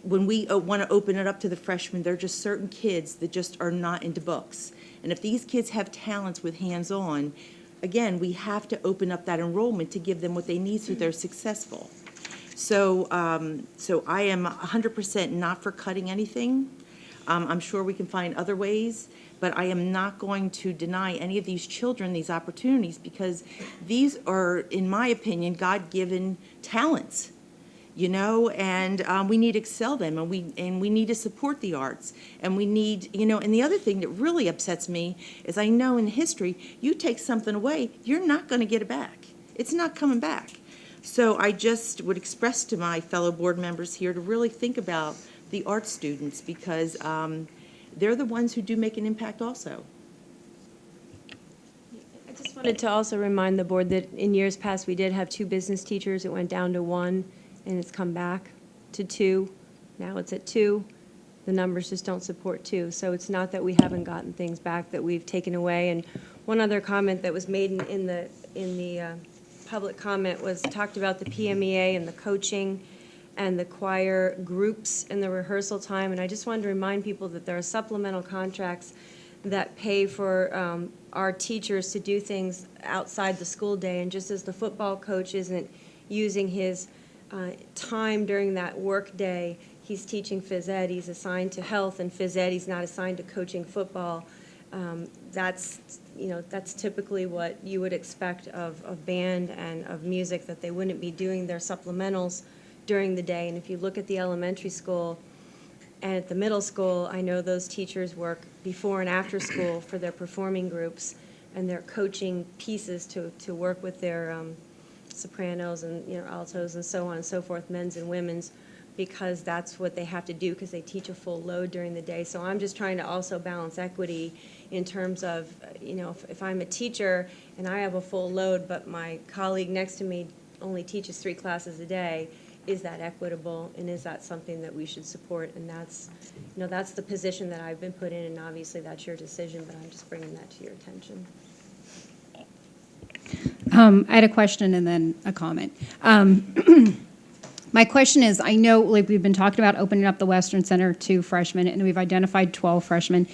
when we want to open it up to the freshmen, there are just certain kids that just are not into books. And if these kids have talents with hands-on, again, we have to open up that enrollment to give them what they need so they're successful. So I am 100% not for cutting anything. I'm sure we can find other ways, but I am not going to deny any of these children these opportunities, because these are, in my opinion, God-given talents. And we need to excel them, and we need to support the arts, and we need, and the other thing that really upsets me is I know in history, you take something away, you're not going to get it back. It's not coming back. So I just would express to my fellow board members here to really think about the art students, because they're the ones who do make an impact also. I just wanted to also remind the board that in years past, we did have 2 business teachers. It went down to 1. And it's come back to 2. Now it's at 2. The numbers just don't support 2. So it's not that we haven't gotten things back that we've taken away. And one other comment that was made in the public comment was talked about the PMEA and the coaching and the choir groups and the rehearsal time. And I just wanted to remind people that there are supplemental contracts that pay for our teachers to do things outside the school day. And just as the football coach isn't using his time during that work day, he's teaching phys ed, he's assigned to health and phys ed, he's not assigned to coaching football. That's typically what you would expect of band and of music, that they wouldn't be doing their supplementals during the day. And if you look at the elementary school and at the middle school, I know those teachers work before and after school for their performing groups and their coaching pieces to work with their sopranos and altos and so on and so forth, men's and women's, because that's what they have to do because they teach a full load during the day. So I'm just trying to also balance equity in terms of, if I'm a teacher and I have a full load, but my colleague next to me only teaches 3 classes a day, is that equitable, and is that something that we should support? And that's, that's the position that I've been put in, and obviously that's your decision, but I'm just bringing that to your attention. I had a question and then a comment. My question is, I know we've been talking about opening up the Western Center to freshmen, and we've identified 12 freshmen.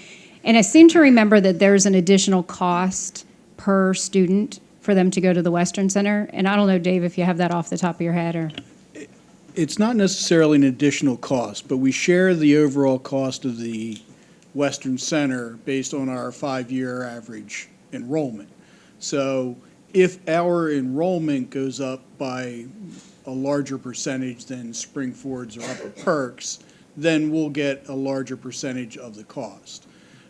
And I seem to remember that there's an additional cost per student for them to go to the Western Center. And I don't know, Dave, if you have that off the top of your head or... It's not necessarily an additional cost, but we share the overall cost of the Western Center based on our 5-year average enrollment. So if our enrollment goes up by a larger percentage than Springford's or Upper Perks, then we'll get a larger percentage of the cost.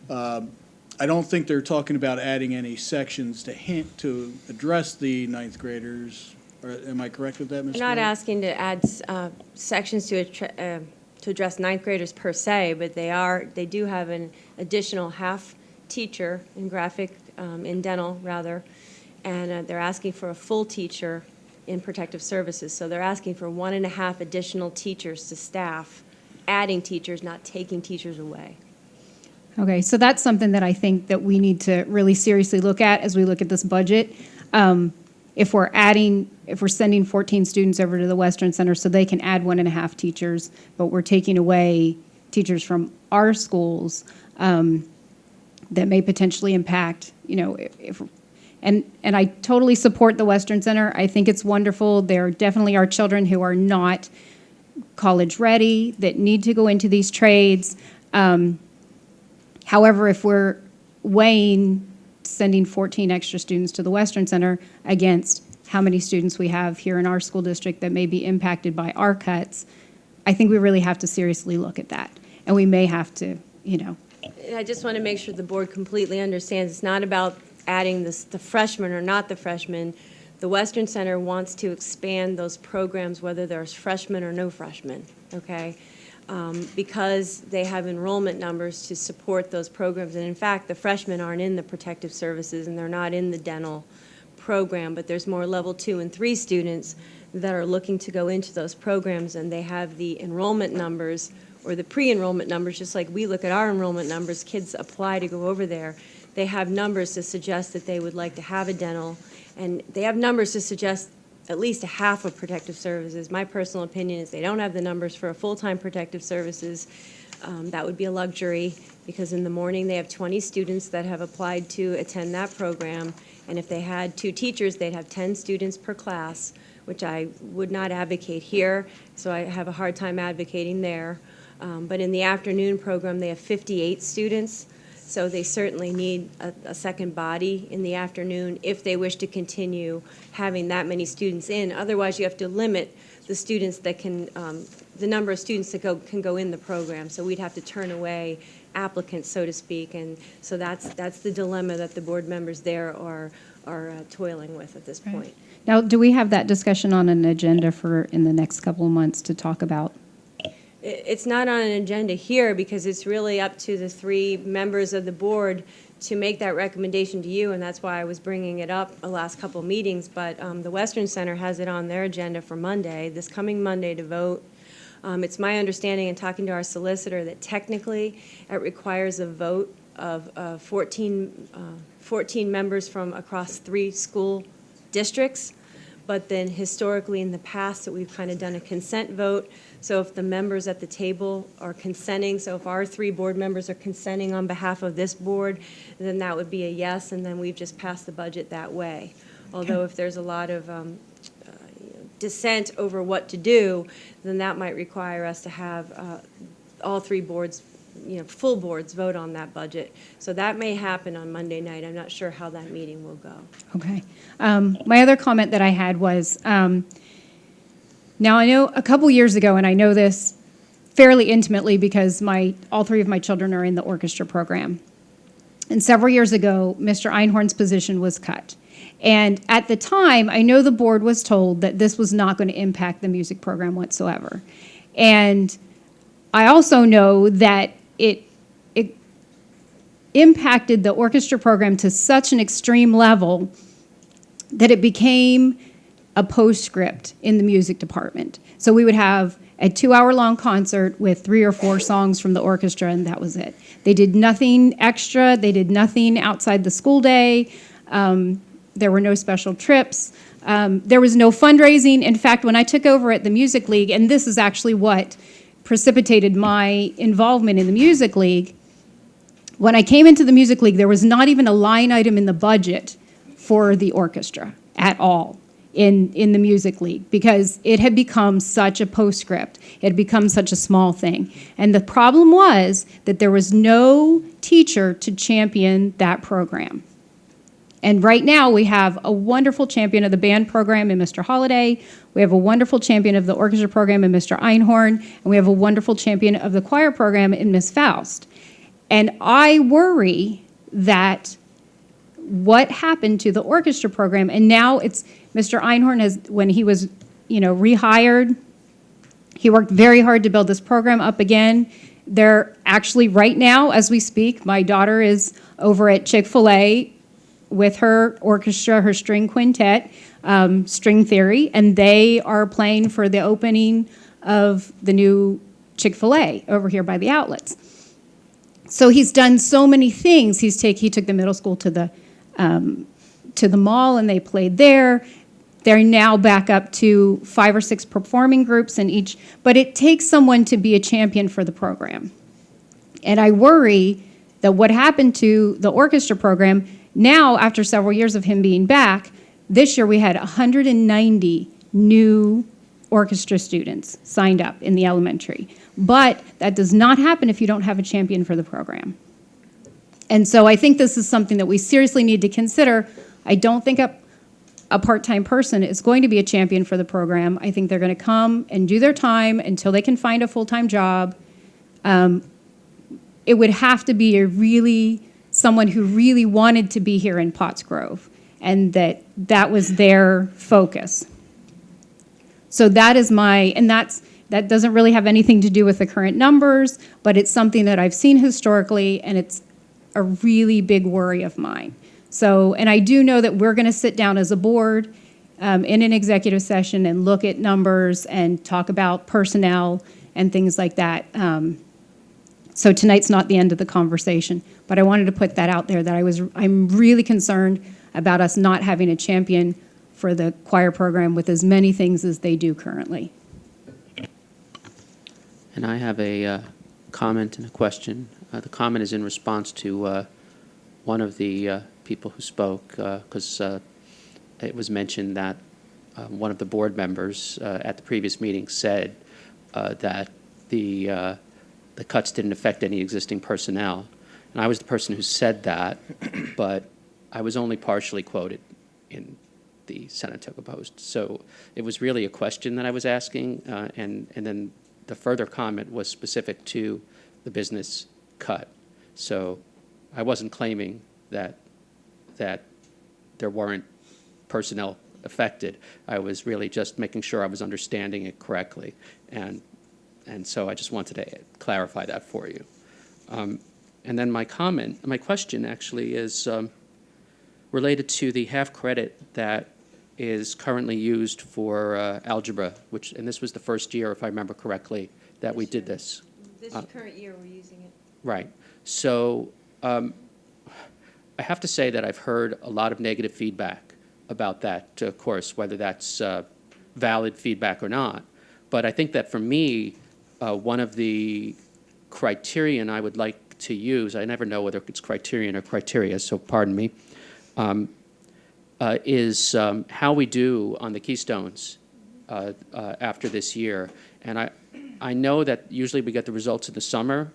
I don't think they're talking about adding any sections to address the 9th graders. Or am I correct with that, Ms. We're not Green? asking to add sections to address 9th graders per se, but they do have an additional half teacher in graphic, in dental rather, and they're asking for a full teacher in protective services. So they're asking for 1.5 additional teachers to staff, adding teachers, not taking teachers away. Okay, so that's something that I think that we need to really seriously look at as we look at this budget. If we're sending 14 students over to the Western Center so they can add 1.5 teachers, but we're taking away teachers from our schools, that may potentially impact, and I totally support the Western Center. I think it's wonderful. There definitely are children who are not college ready that need to go into these trades. However, if we're weighing sending 14 extra students to the Western Center against how many students we have here in our school district that may be impacted by our cuts, I think we really have to seriously look at that. And we may have to, And I just want to make sure the board completely understands, it's not about adding the freshmen or not the freshmen. The Western Center wants to expand those programs, whether there's freshmen or no freshmen, okay? Because they have enrollment numbers to support those programs. And in fact, the freshmen aren't in the protective services and they're not in the dental program, but there's more level 2 and 3 students that are looking to go into those programs, and they have the enrollment numbers or the pre-enrollment numbers, just like we look at our enrollment numbers, kids apply to go over there. They have numbers to suggest that they would like to have a dental, and they have numbers to suggest at least a half of protective services. My personal opinion is they don't have the numbers for a full-time protective services. That would be a luxury, because in the morning they have 20 students that have applied to attend that program, and if they had 2 teachers, they'd have 10 students per class, which I would not advocate here, so I have a hard time advocating there. But in the afternoon program, they have 58 students, so they certainly need a second body in the afternoon if they wish to continue having that many students in. Otherwise, you have to limit the students that can, the number of students that can go in the program. So we'd have to turn away applicants, so to speak, and so that's the dilemma that the board members there are toiling with at this point. Now, do we have that discussion on an agenda for in the next couple of months to talk about? It's not on an agenda here because it's really up to the 3 members of the board to make that recommendation to you, and that's why I was bringing it up the last couple meetings. But the Western Center has it on their agenda for Monday, this coming Monday, to vote. It's my understanding, in talking to our solicitor, that technically it requires a vote of 14 members from across 3 school districts. But then historically in the past that we've kind of done a consent vote. So if the members at the table are consenting, so if our 3 board members are consenting on behalf of this board, then that would be a yes, and then we've just passed the budget that way. Although if there's a lot of dissent over what to do, then that might require us to have all 3 boards, full boards vote on that budget. So that may happen on Monday night. I'm not sure how that meeting will go. Okay. My other comment that I had was, now I know a couple years ago, and I know this fairly intimately because all 3 of my children are in the orchestra program. And several years ago, Mr. Einhorn's position was cut. And at the time, I know the board was told that this was not going to impact the music program whatsoever. And I also know that it impacted the orchestra program to such an extreme level that it became a postscript in the music department. So we would have a 2-hour-long concert with 3 or 4 songs from the orchestra, and that was it. They did nothing extra. They did nothing outside the school day. There were no special trips. There was no fundraising. In fact, when I took over at the Music League, and this is actually what precipitated my involvement in the Music League, when I came into the Music League, there was not even a line item in the budget for the orchestra at all in the Music League, because it had become such a postscript. It had become such a small thing. And the problem was that there was no teacher to champion that program. And right now, we have a wonderful champion of the band program in Mr. Holliday. We have a wonderful champion of the orchestra program in Mr. Einhorn. And we have a wonderful champion of the choir program in Ms. Faust. And I worry that what happened to the orchestra program, and now it's Mr. Einhorn has, when he was, rehired, he worked very hard to build this program up again. They're actually, right now, as we speak, my daughter is over at Chick-fil-A with her orchestra, her string quintet, String Theory, and they are playing for the opening of the new Chick-fil-A over here by the outlets. So he's done so many things. He took the middle school to the mall, and they played there. They're now back up to 5 or 6 performing groups in each, but it takes someone to be a champion for the program. And I worry that what happened to the orchestra program, now after several years of him being back, this year we had 190 new orchestra students signed up in the elementary. But that does not happen if you don't have a champion for the program. And so I think this is something that we seriously need to consider. I don't think a part-time person is going to be a champion for the program. I think they're going to come and do their time until they can find a full-time job. It would have to be someone who really wanted to be here in Pottsgrove, and that was their focus. So that is that doesn't really have anything to do with the current numbers, but it's something that I've seen historically, and it's a really big worry of mine. So, and I do know that we're going to sit down as a board in an executive session and look at numbers and talk about personnel and things like that. So tonight's not the end of the conversation, but I wanted to put that out there that I'm really concerned about us not having a champion for the choir program with as many things as they do currently. And I have a comment and a question. The comment is in response to one of the people who spoke, because it was mentioned that one of the board members at the previous meeting said that the cuts didn't affect any existing personnel. And I was the person who said that, but I was only partially quoted in the Saratoga Post. So it was really a question that I was asking, and then the further comment was specific to the business cut. So I wasn't claiming that there weren't personnel affected. I was really just making sure I was understanding it correctly. And so I just wanted to clarify that for you. And then my question actually is related to the half credit that is currently used for algebra, and this was the first year, if I remember correctly, that we did this. This current year, we're using it. Right. So I have to say that I've heard a lot of negative feedback about that course, whether that's valid feedback or not. But I think that for me, one of the criterion I would like to use, I never know whether it's criterion or criteria, so pardon me, is how we do on the Keystones after this year. And I know that usually we get the results in the summer,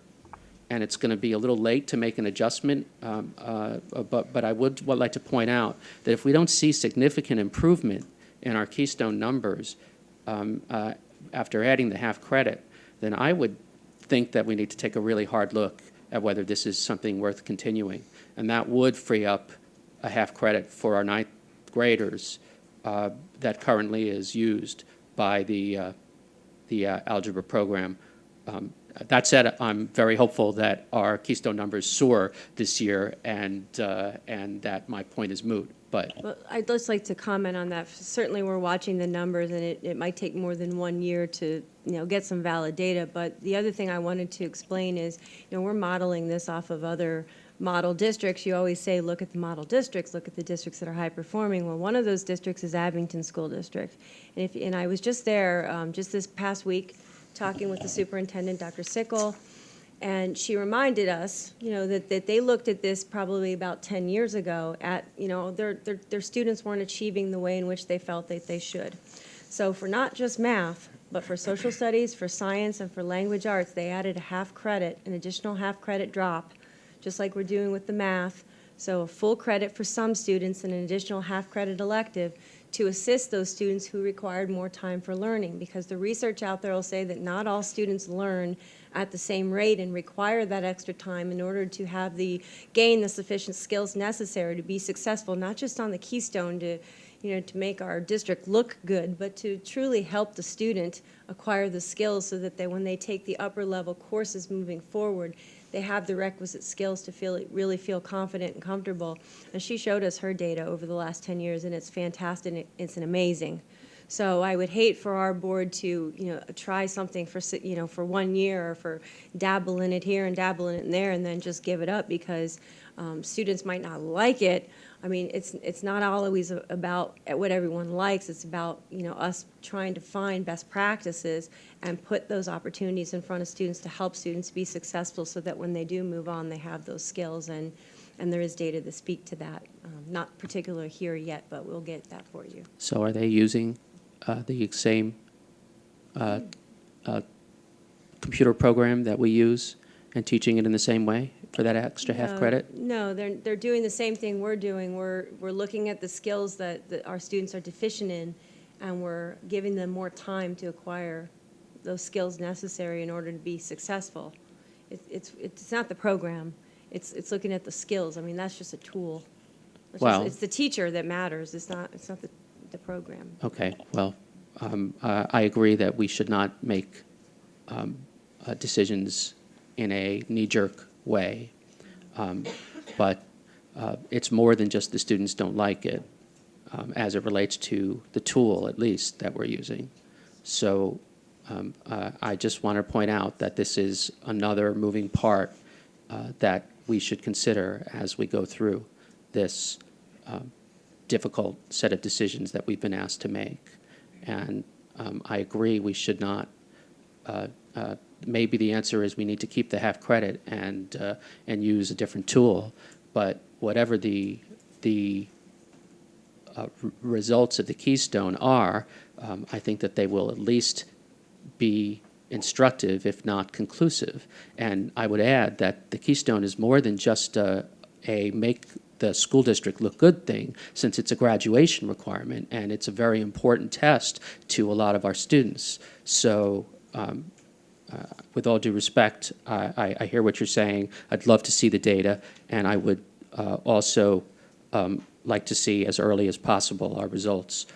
and it's going to be a little late to make an adjustment, but I would like to point out that if we don't see significant improvement in our Keystone numbers after adding the half credit, then I would think that we need to take a really hard look at whether this is something worth continuing. And that would free up a half credit for our ninth graders that currently is used by the algebra program. That said, I'm very hopeful that our Keystone numbers soar this year, and that my point is moot. Well, I'd just like to comment on that. Certainly, we're watching the numbers, and it might take more than 1 year to get some valid data. But the other thing I wanted to explain is, we're modeling this off of other model districts. You always say, look at the model districts, look at the districts that are high performing. Well, one of those districts is Abington School District, and I was just there just this past week, talking with the superintendent, Dr. Sickle. And she reminded us, that they looked at this probably about 10 years ago at, their students weren't achieving the way in which they felt that they should. So for not just math, but for social studies, for science, and for language arts, they added a half credit, an additional half credit drop, just like we're doing with the math. So a full credit for some students and an additional half credit elective to assist those students who required more time for learning, because the research out there will say that not all students learn at the same rate and require that extra time in order to gain the sufficient skills necessary to be successful, not just on the Keystone to make our district look good, but to truly help the student acquire the skills so that when they take the upper level courses moving forward, they have the requisite skills to really feel confident and comfortable. And she showed us her data over the last 10 years, and it's fantastic. It's amazing. So I would hate for our board to, try something for 1 year, or for dabble in it here and dabble in it there, and then just give it up because students might not like it. I mean, it's not always about what everyone likes. It's about us trying to find best practices and put those opportunities in front of students to help students be successful, so that when they do move on, they have those skills, and there is data to speak to that. Not particular here yet, but we'll get that for you. So are they using the same computer program that we use and teaching it in the same way for that extra half credit? No, they're doing the same thing we're doing. We're looking at the skills that our students are deficient in, and we're giving them more time to acquire those skills necessary in order to be successful. It's not the program. It's looking at the skills. I mean, that's just a tool. It's the teacher that matters. It's not the program. Okay, well, I agree that we should not make decisions in a knee-jerk way, but it's more than just the students don't like it, as it relates to the tool, at least, that we're using. So I just want to point out that this is another moving part that we should consider as we go through this difficult set of decisions that we've been asked to make. And I agree we should not, maybe the answer is we need to keep the half credit and use a different tool, but whatever the results of the Keystone are, I think that they will at least be instructive, if not conclusive. And I would add that the Keystone is more than just a make the school district look good thing, since it's a graduation requirement and it's a very important test to a lot of our students. So with all due respect, I hear what you're saying. I'd love to see the data, and I would also like to see as early as possible our results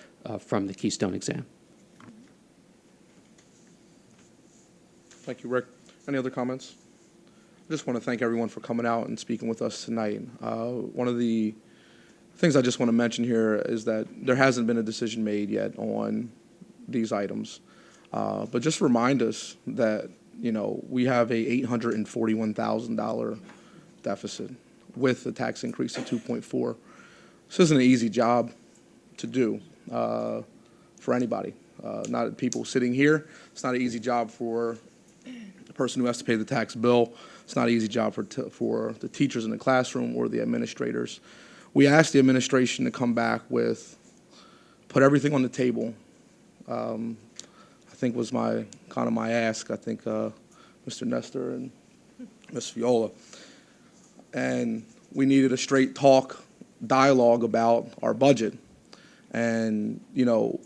from the Keystone exam. Thank you, Rick. Any other comments? I just want to thank everyone for coming out and speaking with us tonight. One of the things I just want to mention here is that there hasn't been a decision made yet on these items. But just remind us that, you know, we have a $841,000 deficit with the tax increase of 2.4. This isn't an easy job to do for anybody. Not people sitting here. It's not an easy job for the person who has to pay the tax bill. It's not an easy job for the teachers in the classroom or the administrators. We asked the administration to come back with, put everything on the table. I think was my ask. I think Mr. Nestor and Ms. Viola. And we needed a straight talk, dialogue about our budget. And, you know,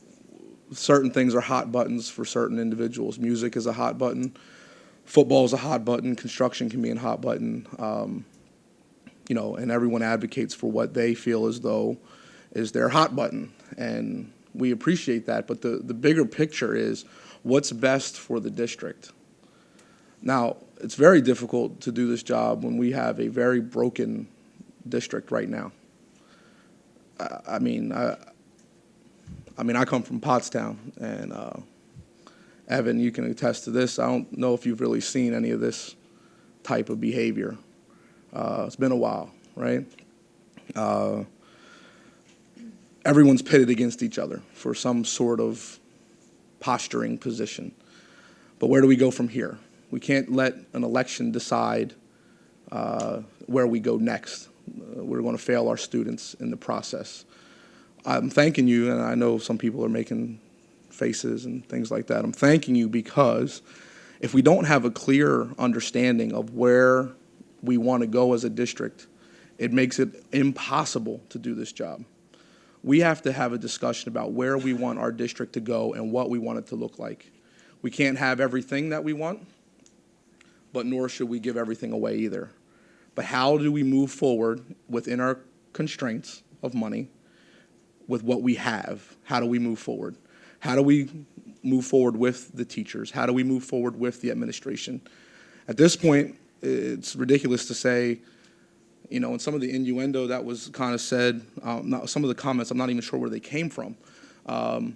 certain things are hot buttons for certain individuals. Music is a hot button. Football is a hot button. Construction can be a hot button. You know, and everyone advocates for what they feel as though is their hot button. And we appreciate that. But the bigger picture is what's best for the district. Now, it's very difficult to do this job when we have a very broken district right now. I mean, I come from Pottstown, and Evan, you can attest to this. I don't know if you've really seen any of this type of behavior. It's been a while, right? Everyone's pitted against each other for some sort of posturing position. But where do we go from here? We can't let an election decide where we go next. We're going to fail our students in the process. I'm thanking you, and I know some people are making faces and things like that. I'm thanking you because if we don't have a clear understanding of where we want to go as a district, it makes it impossible to do this job. We have to have a discussion about where we want our district to go and what we want it to look like. We can't have everything that we want, but nor should we give everything away either. But how do we move forward within our constraints of money with what we have? How do we move forward? How do we move forward with the teachers? How do we move forward with the administration? At this point, it's ridiculous to say, you know, and some of the innuendo that was kind of said, some of the comments, I'm not even sure where they came from. You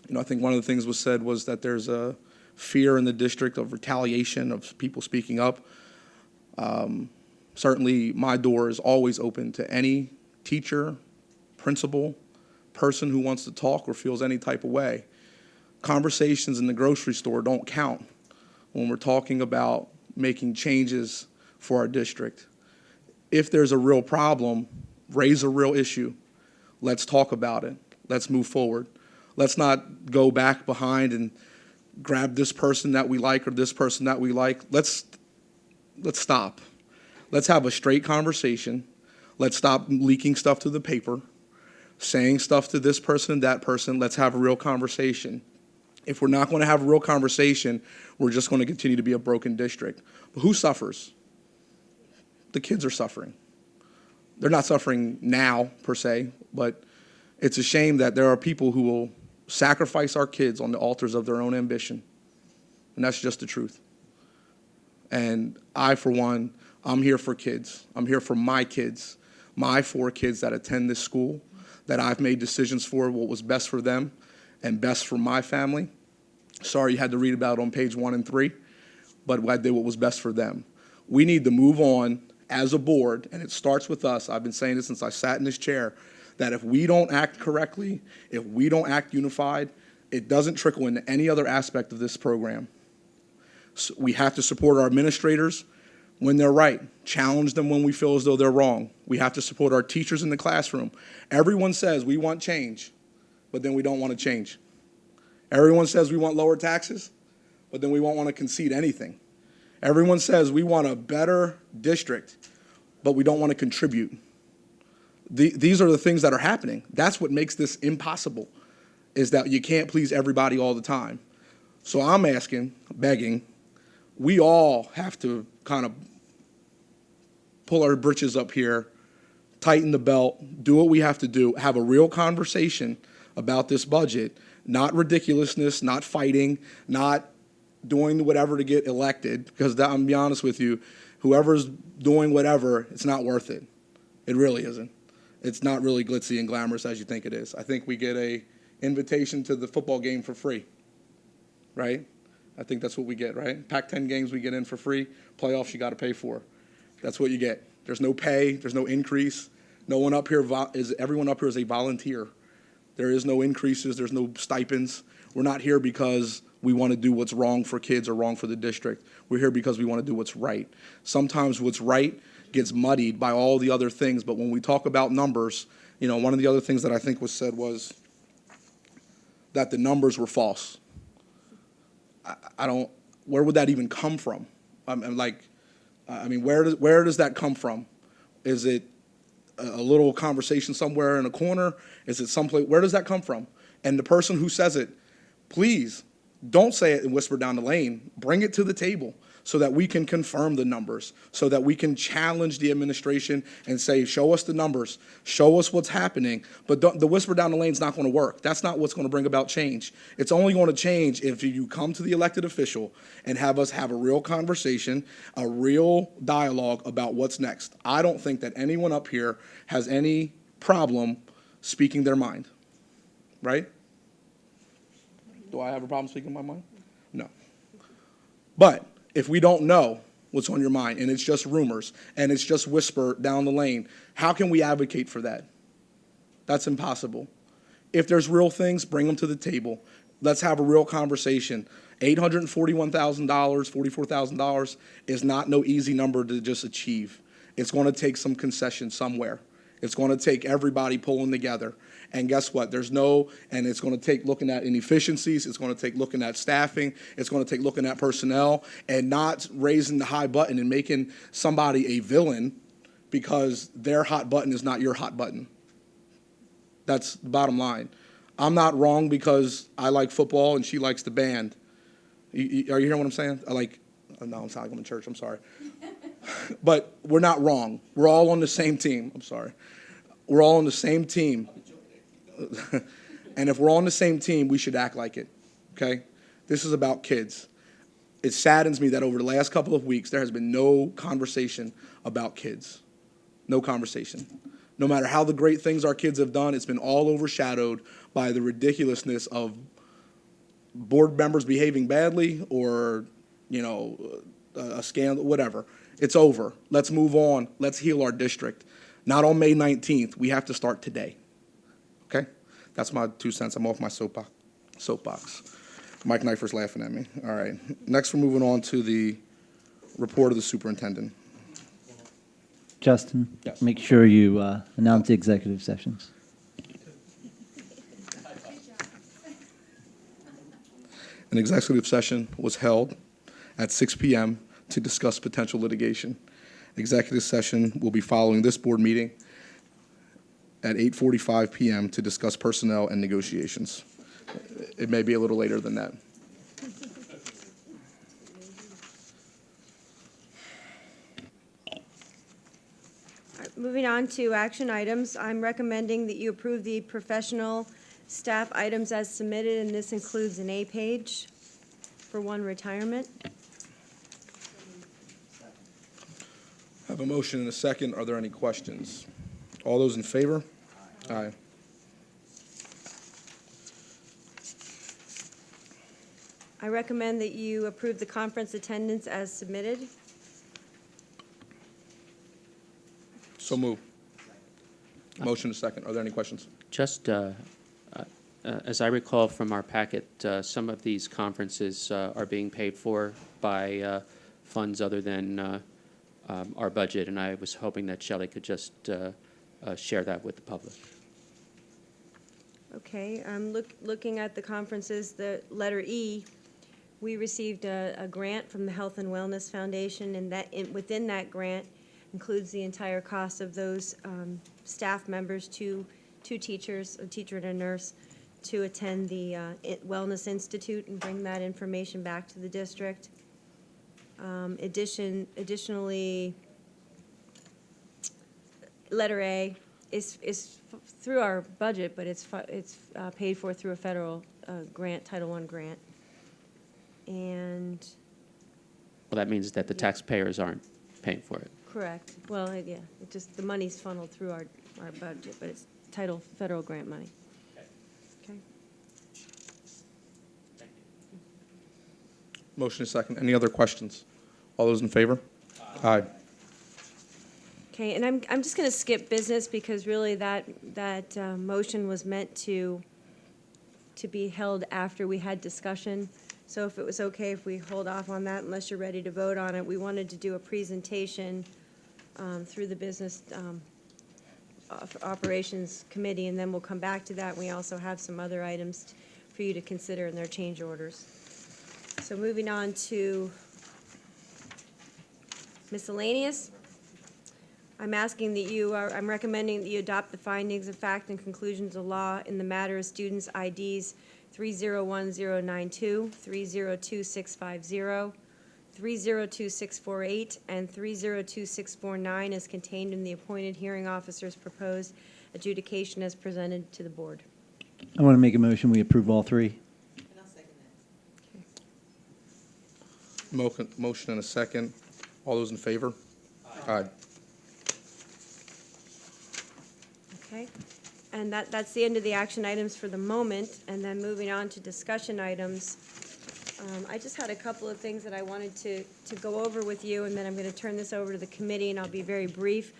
know, I think one of the things was said was that there's a fear in the district of retaliation, of people speaking up. Certainly, my door is always open to any teacher, principal, person who wants to talk or feels any type of way. Conversations in the grocery store don't count when we're talking about making changes for our district. If there's a real problem, raise a real issue. Let's talk about it. Let's move forward. Let's not go back behind and grab this person that we like or this person that we like. Let's let's stop. Let's have a straight conversation. Let's stop leaking stuff to the paper, saying stuff to this person and that person. Let's have a real conversation. If we're not going to have a real conversation, we're just going to continue to be a broken district. But who suffers? The kids are suffering. They're not suffering now, per se, but it's a shame that there are people who will sacrifice our kids on the altars of their own ambition. And that's just the truth. And I, for one, I'm here for kids. I'm here for my kids, my 4 kids that attend this school, that I've made decisions for what was best for them and best for my family. Sorry you had to read about it on page 1 and 3, but I did what was best for them. We need to move on as a board, and it starts with us. I've been saying this since I sat in this chair, that if we don't act correctly, if we don't act unified, it doesn't trickle into any other aspect of this program. So we have to support our administrators when they're right, challenge them when we feel as though they're wrong. We have to support our teachers in the classroom. Everyone says we want change, but then we don't want to change. Everyone says we want lower taxes, but then we won't want to concede anything. Everyone says we want a better district, but we don't want to contribute. These are the things that are happening. That's what makes this impossible, is that you can't please everybody all the time. So I'm asking, begging, we all have to kind of pull our britches up here, tighten the belt, do what we have to do, have a real conversation about this budget, not ridiculousness, not fighting, not doing whatever to get elected, because that, I'm going to be honest with you, whoever's doing whatever, it's not worth it. It really isn't. It's not really glitzy and glamorous as you think it is. I think we get a invitation to the football game for free, right? I think that's what we get, right? Pac-10 games we get in for free. Playoffs you got to pay for. That's what you get. There's no pay. There's no increase. No one up here everyone up here is a volunteer. There is no increases. There's no stipends. We're not here because we want to do what's wrong for kids or wrong for the district. We're here because we want to do what's right. Sometimes what's right gets muddied by all the other things, but when we talk about numbers, you know, one of the other things that I think was said was that the numbers were false. I don't, where would that even come from? Where does that come from? Is it a little conversation somewhere in a corner? Is it someplace, where does that come from? And the person who says it, please don't say it and whisper down the lane. Bring it to the table so that we can confirm the numbers, so that we can challenge the administration and say, show us the numbers, show us what's happening. But the whisper down the lane is not going to work. That's not what's going to bring about change. It's only going to change if you come to the elected official and have us have a real conversation, a real dialogue about what's next. I don't think that anyone up here has any problem speaking their mind, right? Do I have a problem speaking my mind? No. But if we don't know what's on your mind and it's just rumors and it's just whisper down the lane, how can we advocate for that? That's impossible. If there's real things, bring them to the table. Let's have a real conversation. $841,000, $44,000 is not no easy number to just achieve. It's going to take some concession somewhere. It's going to take everybody pulling together. And guess what? It's going to take looking at inefficiencies. It's going to take looking at staffing. It's going to take looking at personnel and not raising the high button and making somebody a villain because their hot button is not your hot button. That's the bottom line. I'm not wrong because I like football and she likes the band. Are you hearing what I'm saying? No, I'm sounding like I'm in church. I'm sorry. But we're not wrong. We're all on the same team. I'm sorry. We're all on the same team. And if we're all on the same team, we should act like it, okay? This is about kids. It saddens me that over the last couple of weeks, there has been no conversation about kids. No conversation. No matter how the great things our kids have done, it's been all overshadowed by the ridiculousness of board members behaving badly or, a scandal, whatever. It's over. Let's move on. Let's heal our district. Not on May 19th. We have to start today. Okay? That's my 2 cents. I'm off my soapbox. Mike Knifer's laughing at me. All right. Next, we're moving on to the report of the superintendent. Justin, yes. Make sure you announce the executive sessions. An executive session was held at 6 p.m. to discuss potential litigation. Executive session will be following this board meeting at 8:45 p.m. to discuss personnel and negotiations. It may be a little later than that. Moving on to action items, I'm recommending that you approve the professional staff items as submitted, and this includes an A page for one retirement. I have a motion and a second. Are there any questions? All those in favor? Aye. I recommend that you approve the conference attendance as submitted. So move. Motion and a second. Are there any questions? Just as I recall from our packet, some of these conferences are being paid for by funds other than our budget, and I was hoping that Shelley could just share that with the public. Okay, looking at the conferences, the letter E, we received a grant from the Health and Wellness Foundation, and within that grant includes the entire cost of those staff members, two teachers, a teacher and a nurse, to attend the Wellness Institute and bring that information back to the district. Additionally, letter A is through our budget, but it's paid for through a federal grant, Title I grant. And Well, that means that the taxpayers aren't paying for it. correct. Well, yeah, it just, the money's funneled through our budget, but it's federal grant money. Okay. Motion is second. Any other questions? All those in favor? Aye. Okay, and I'm just going to skip business because really that motion was meant to be held after we had discussion. So if it was okay if we hold off on that unless you're ready to vote on it, we wanted to do a presentation through the Business Operations Committee, and then we'll come back to that. We also have some other items for you to consider in their change orders. So moving on to miscellaneous. I'm recommending that you adopt the findings of fact and conclusions of law in the matter of students' IDs 301092, 302650, 302648, and 302649 as contained in the appointed hearing officer's proposed adjudication as presented to the board. I want to make a motion, we approve all three. Motion and a second. All those in favor? Aye. Okay, and that's the end of the action items for the moment, and then moving on to discussion items. I just had a couple of things that I wanted to go over with you, and then I'm going to turn this over to the committee, and I'll be very brief.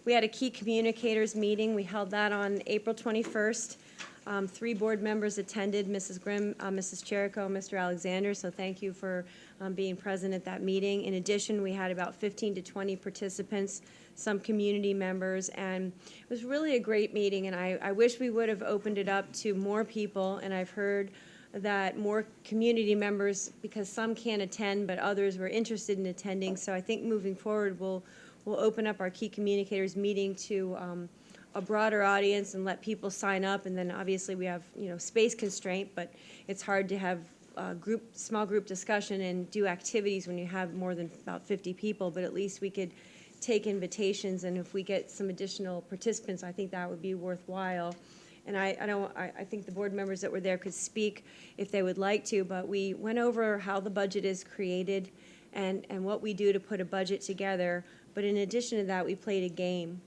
We had a key communicators meeting. We held that on April 21st. 3 board members attended, Mrs. Grimm, Mrs. Cherico, and Mr. Alexander, so thank you for being present at that meeting. In addition, we had about 15 to 20 participants, some community members, and it was really a great meeting, and I wish we would have opened it up to more people, and I've heard that more community members, because some can't attend, but others were interested in attending, so I think moving forward, we'll open up our key communicators meeting to a broader audience and let people sign up, and then obviously we have, space constraint, but it's hard to have small group discussion and do activities when you have more than about 50 people, but at least we could take invitations, and if we get some additional participants, I think that would be worthwhile. And I think the board members that were there could speak if they would like to, but we went over how the budget is created and what we do to put a budget together. But in addition to that, we played a game.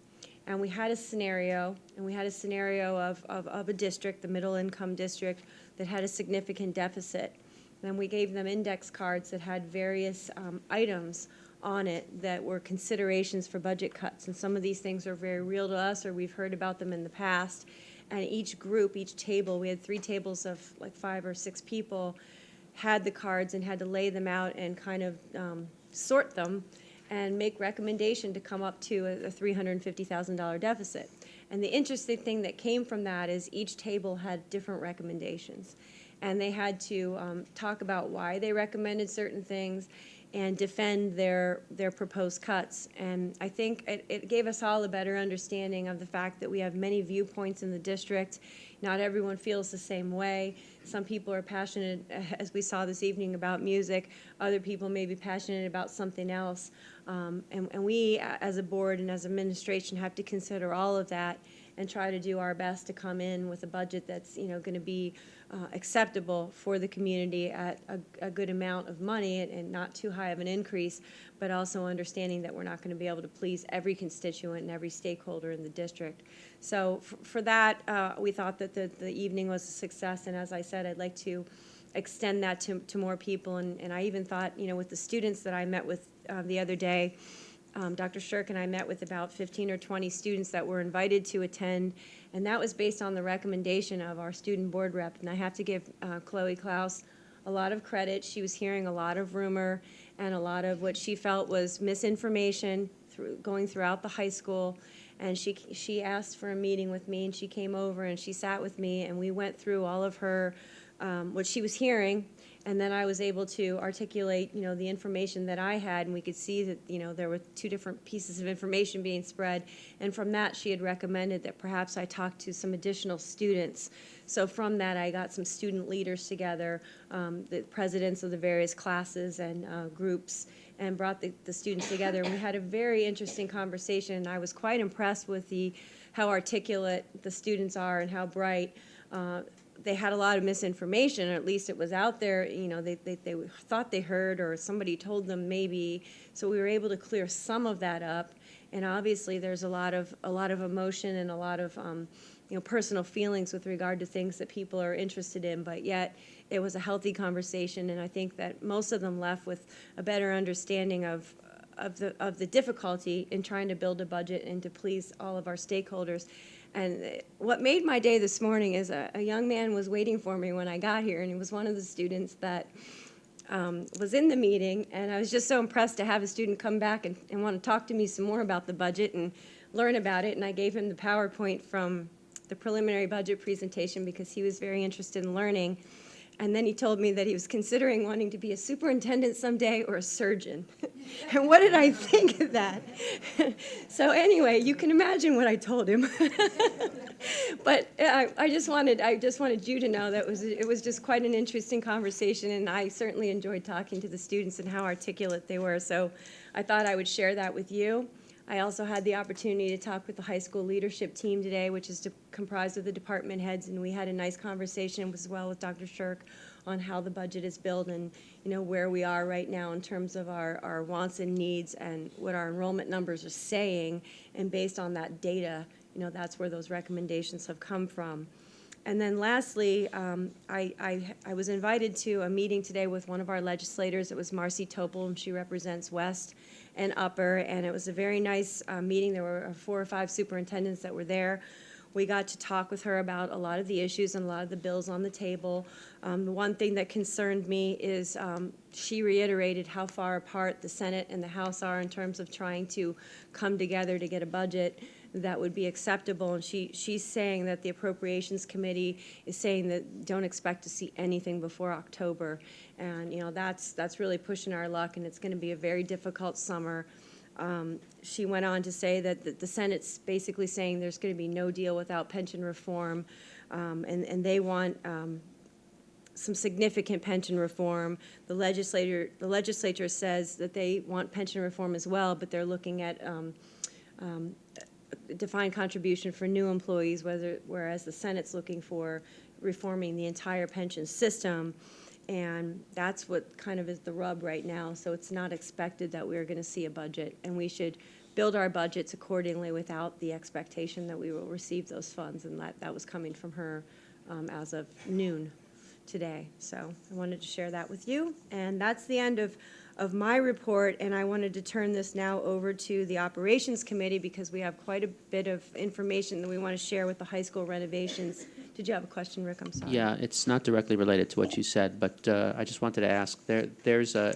And we had a scenario, of a district, the middle income district, that had a significant deficit. And we gave them index cards that had various items on it that were considerations for budget cuts. And some of these things are very real to us, or we've heard about them in the past. And each group, each table, we had 3 tables of like 5 or 6 people, had the cards and had to lay them out and kind of sort them and make recommendation to come up to a $350,000 deficit. And the interesting thing that came from that is each table had different recommendations. And they had to talk about why they recommended certain things and defend their proposed cuts. And I think it gave us all a better understanding of the fact that we have many viewpoints in the district. Not everyone feels the same way. Some people are passionate, as we saw this evening, about music. Other people may be passionate about something else. And we, as a board and as administration, have to consider all of that and try to do our best to come in with a budget that's, going to be acceptable for the community at a good amount of money and not too high of an increase, but also understanding that we're not going to be able to please every constituent and every stakeholder in the district. So for that, we thought that the evening was a success, and as I said, I'd like to extend that to more people, and I even thought, with the students that I met with the other day, Dr. Shirk and I met with about 15 or 20 students that were invited to attend, and that was based on the recommendation of our student board rep. And I have to give Chloe Klaus a lot of credit. She was hearing a lot of rumor and a lot of what she felt was misinformation going throughout the high school. And she asked for a meeting with me, and she came over and she sat with me, and we went through all of her what she was hearing, and then I was able to articulate, the information that I had, and we could see that, there were two different pieces of information being spread, and from that she had recommended that perhaps I talk to some additional students. So from that I got some student leaders together, the presidents of the various classes and groups, and brought the students together, and we had a very interesting conversation, and I was quite impressed with how articulate the students are and how bright. They had a lot of misinformation, or at least it was out there, they thought they heard, or somebody told them maybe. So we were able to clear some of that up, and obviously there's a lot of emotion and a lot of personal feelings with regard to things that people are interested in, but yet it was a healthy conversation, and I think that most of them left with a better understanding of the difficulty in trying to build a budget and to please all of our stakeholders. And what made my day this morning is a young man was waiting for me when I got here, and he was one of the students that was in the meeting, and I was just so impressed to have a student come back and want to talk to me some more about the budget and learn about it, and I gave him the PowerPoint from the preliminary budget presentation because he was very interested in learning. And then he told me that he was considering wanting to be a superintendent someday or a surgeon. And what did I think of that? So anyway, you can imagine what I told him. But I just wanted you to know that it was just quite an interesting conversation, and I certainly enjoyed talking to the students and how articulate they were. So I thought I would share that with you. I also had the opportunity to talk with the high school leadership team today, which is comprised of the department heads, and we had a nice conversation as well with Dr. Shirk on how the budget is built and where we are right now in terms of our wants and needs and what our enrollment numbers are saying, and based on that data, that's where those recommendations have come from. And then lastly, I was invited to a meeting today with one of our legislators. It was Marcy Topol, and she represents West and Upper, and it was a very nice meeting. There were 4 or 5 superintendents that were there. We got to talk with her about a lot of the issues and a lot of the bills on the table. The one thing that concerned me is she reiterated how far apart the Senate and the House are in terms of trying to come together to get a budget that would be acceptable, and she's saying that the Appropriations Committee is saying that don't expect to see anything before October, and that's really pushing our luck, and it's going to be a very difficult summer. She went on to say that the Senate's basically saying there's going to be no deal without pension reform, and they want some significant pension reform. The legislature says that they want pension reform as well, but they're looking at defined contribution for new employees, whereas the Senate's looking for reforming the entire pension system. And that's what kind of is the rub right now. So it's not expected that we're going to see a budget, and we should build our budgets accordingly without the expectation that we will receive those funds, and that was coming from her as of noon today. So I wanted to share that with you, and that's the end of my report, and I wanted to turn this now over to the Operations Committee because we have quite a bit of information that we want to share with the high school renovations. Did you have a question, Rick? I'm sorry. Yeah, it's not directly related to what you said, but I just wanted to ask, there's an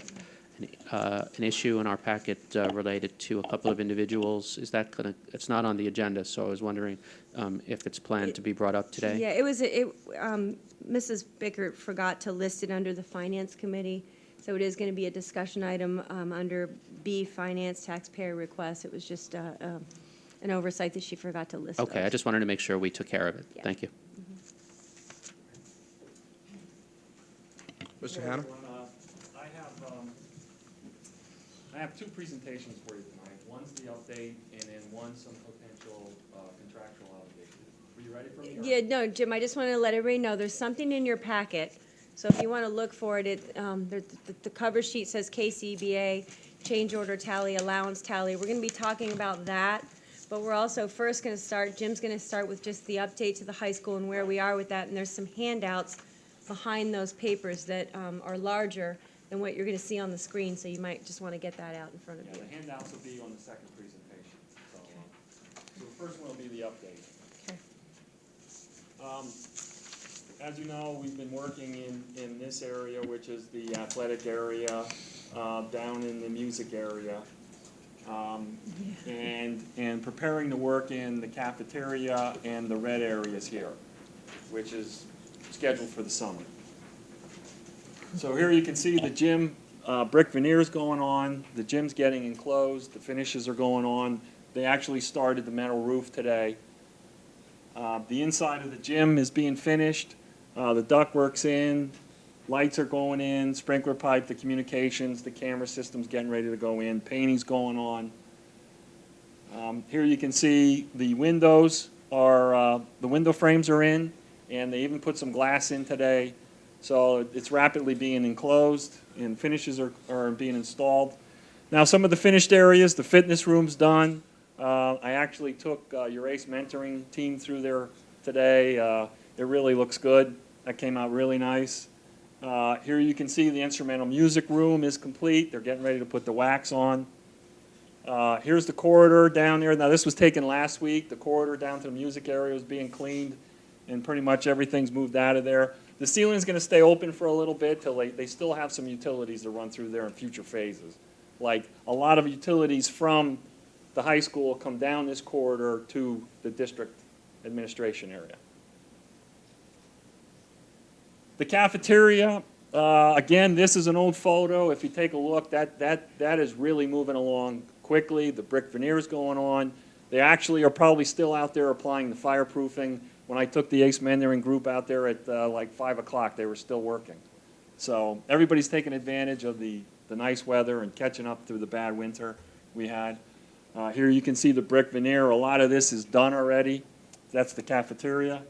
issue in our packet related to a couple of individuals. Is that going to, it's not on the agenda, so I was wondering if it's planned to be brought up today? Yeah, Mrs. Bickert forgot to list it under the Finance Committee. So it is going to be a discussion item under B, Finance Taxpayer Requests. It was just an oversight that she forgot to list Okay, I those. just wanted to make sure we took care of it. Yeah. Thank you. Mr. Hannah? I have two presentations for you tonight. One's the update, and then one's some potential contractual obligations. Are you ready for me? Yeah, no, Jim, I just want to let everybody know, there's something in your packet. So if you want to look for it, the cover sheet says KCBA, change order tally, allowance tally. We're going to be talking about that, but we're also first going to start, Jim's going to start with just the update to the high school and where we are with that. And there's some handouts behind those papers that are larger than what you're going to see on the screen, so you might just want to get that out in front of you. The handouts will be on the second presentation. So the first one will be the update. Okay. As you know, we've been working in this area, which is the athletic area, down in the music area, and preparing to work in the cafeteria and the red areas here, which is scheduled for the summer. So here you can see the gym brick veneers going on. The gym's getting enclosed. The finishes are going on. They actually started the metal roof today. The inside of the gym is being finished. The ductwork's in. Lights are going in. Sprinkler pipe, the communications, the camera system's getting ready to go in. Painting's going on. Here you can see the windows are, the window frames are in, and they even put some glass in today. So it's rapidly being enclosed, and finishes are being installed. Now, some of the finished areas, the fitness room's done. I actually took your ACE mentoring team through there today. It really looks good. That came out really nice. Here you can see the instrumental music room is complete. They're getting ready to put the wax on. Here's the corridor down there. Now, this was taken last week. The corridor down to the music area was being cleaned, and pretty much everything's moved out of there. The ceiling's going to stay open for a little bit till they still have some utilities to run through there in future phases. Like a lot of utilities from the high school come down this corridor to the district administration area. The cafeteria, again, this is an old photo. If you take a look, that is really moving along quickly. The brick veneer is going on. They actually are probably still out there applying the fireproofing. When I took the ACE mentoring group out there at like 5 o'clock, they were still working. So everybody's taking advantage of the nice weather and catching up through the bad winter we had. Here you can see the brick veneer. A lot of this is done already. That's the cafeteria.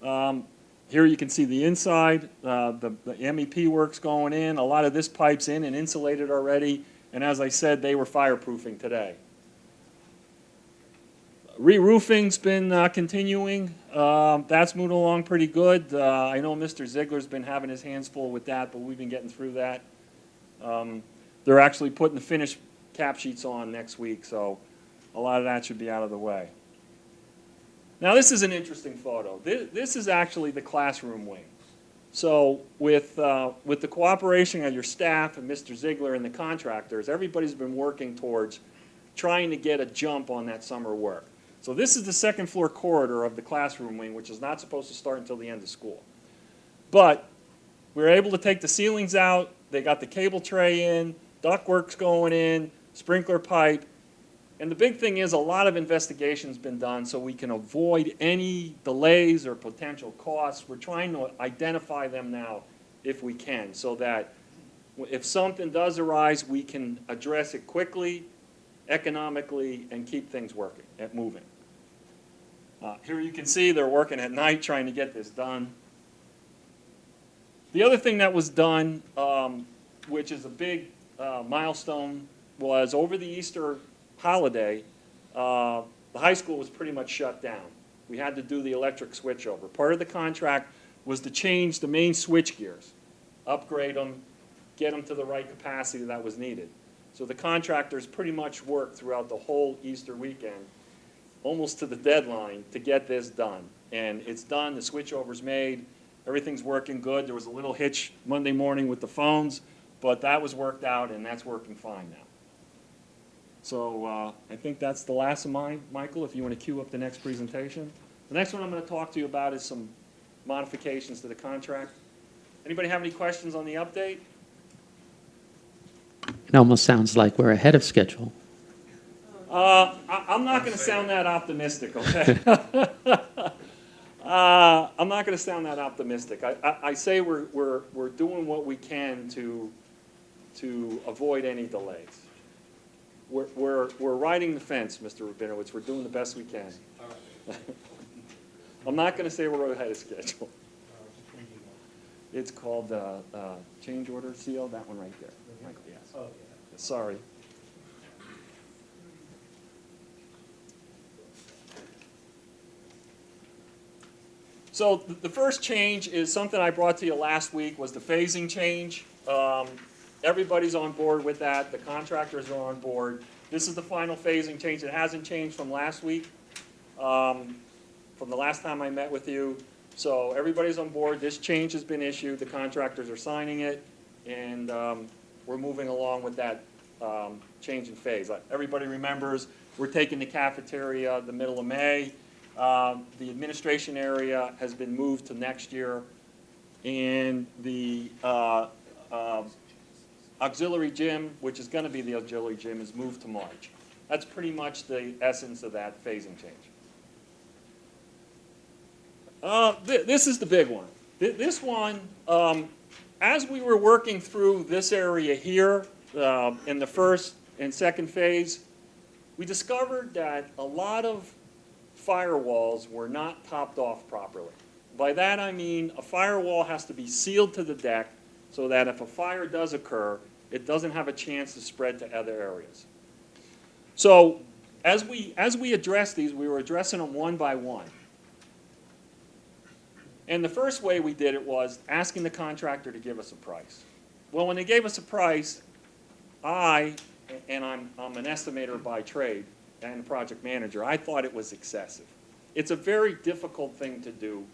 Here you can see the inside. The MEP work's going in. A lot of this pipe's in and insulated already. And as I said, they were fireproofing today. Re-roofing's been continuing. That's moving along pretty good. I know Mr. Ziegler's been having his hands full with that, but we've been getting through that. They're actually putting the finished cap sheets on next week, so a lot of that should be out of the way. Now, this is an interesting photo. This is actually the classroom wing. So with the cooperation of your staff and Mr. Ziegler and the contractors, everybody's been working towards trying to get a jump on that summer work. So this is the second floor corridor of the classroom wing, which is not supposed to start until the end of school. But we were able to take the ceilings out. They got the cable tray in, ductwork's going in, sprinkler pipe. And the big thing is a lot of investigation's been done so we can avoid any delays or potential costs. We're trying to identify them now if we can, so that if something does arise, we can address it quickly, economically, and keep things working and moving. Here you can see they're working at night trying to get this done. The other thing that was done, which is a big milestone, was over the Easter holiday, the high school was pretty much shut down. We had to do the electric switchover. Part of the contract was to change the main switch gears, upgrade them, get them to the right capacity that was needed. So the contractors pretty much worked throughout the whole Easter weekend, almost to the deadline, to get this done. And it's done, the switchover's made, everything's working good. There was a little hitch Monday morning with the phones, but that was worked out and that's working fine now. So I think that's the last of mine, Michael, if you want to cue up the next presentation. The next one I'm going to talk to you about is some modifications to the contract. Anybody have any questions on the update? It almost sounds like we're ahead of schedule. I'm not going to sound that optimistic, okay? I'm not going to sound that optimistic. I say we're doing what we can to avoid any delays. We're riding the fence, Mr. Rabinowitz. We're doing the best we can. I'm not going to say we're ahead of schedule. It's called change order seal, that one right there. Michael, yes. Oh, yeah. Sorry. So the first change is something I brought to you last week, was the phasing change. Everybody's on board with that. The contractors are on board. This is the final phasing change. It hasn't changed from last week, from the last time I met with you. So everybody's on board. This change has been issued. The contractors are signing it, and we're moving along with that change in phase. Everybody remembers we're taking the cafeteria the middle of May. The administration area has been moved to next year, and the auxiliary gym, which is going to be the auxiliary gym, is moved to March. That's pretty much the essence of that phasing change. This is the big one. This one, as we were working through this area here in the first and second phase, we discovered that a lot of firewalls were not topped off properly. By that I mean a firewall has to be sealed to the deck so that if a fire does occur, it doesn't have a chance to spread to other areas. So as we addressed these, we were addressing them one by one. And the first way we did it was asking the contractor to give us a price. Well, when they gave us a price, I'm an estimator by trade and a project manager, I thought it was excessive. It's a very difficult thing to do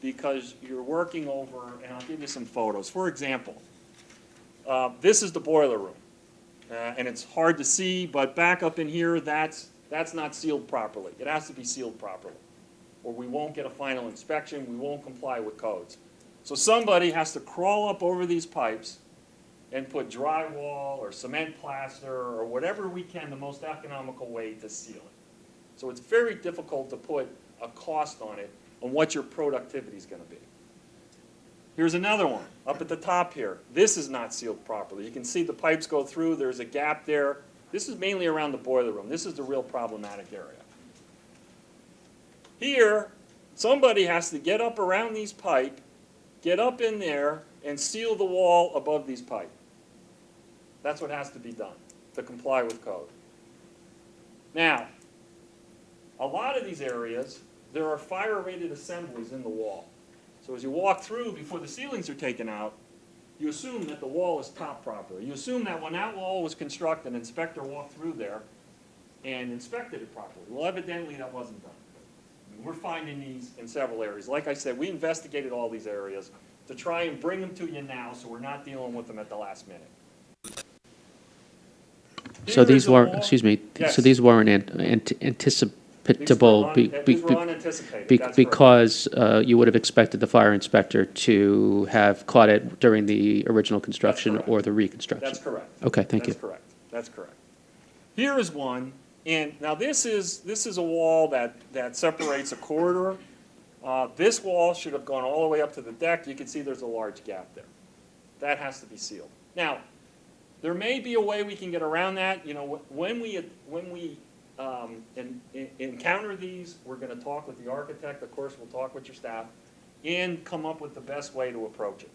because you're working over, and I'll give you some photos. For example, this is the boiler room. And it's hard to see, but back up in here, that's not sealed properly. It has to be sealed properly, or we won't get a final inspection, we won't comply with codes. So somebody has to crawl up over these pipes and put drywall or cement plaster or whatever we can, the most economical way to seal it. So it's very difficult to put a cost on it, on what your productivity is going to be. Here's another one, up at the top here. This is not sealed properly. You can see the pipes go through, there's a gap there. This is mainly around the boiler room. This is the real problematic area. Here, somebody has to get up around these pipes, get up in there, and seal the wall above these pipes. That's what has to be done to comply with code. Now, a lot of these areas, there are fire-rated assemblies in the wall. So as you walk through, before the ceilings are taken out, you assume that the wall is topped properly. You assume that when that wall was constructed, an inspector walked through there and inspected it properly. Well, evidently that wasn't done. We're finding these in several areas. Like I said, we investigated all these areas to try and bring them to you now so we're not dealing with them at the last minute. So these were, excuse me, Yes. so these weren't anticipatable These were unanticipated. That's because you would have expected the fire inspector to have caught it during the original construction or the reconstruction? That's correct. Okay, thank you. That's correct. That's correct. Here is one, and now this is a wall that separates a corridor. This wall should have gone all the way up to the deck. You can see there's a large gap there. That has to be sealed. Now, there may be a way we can get around that. You know, when we encounter these, we're going to talk with the architect. Of course, we'll talk with your staff and come up with the best way to approach it.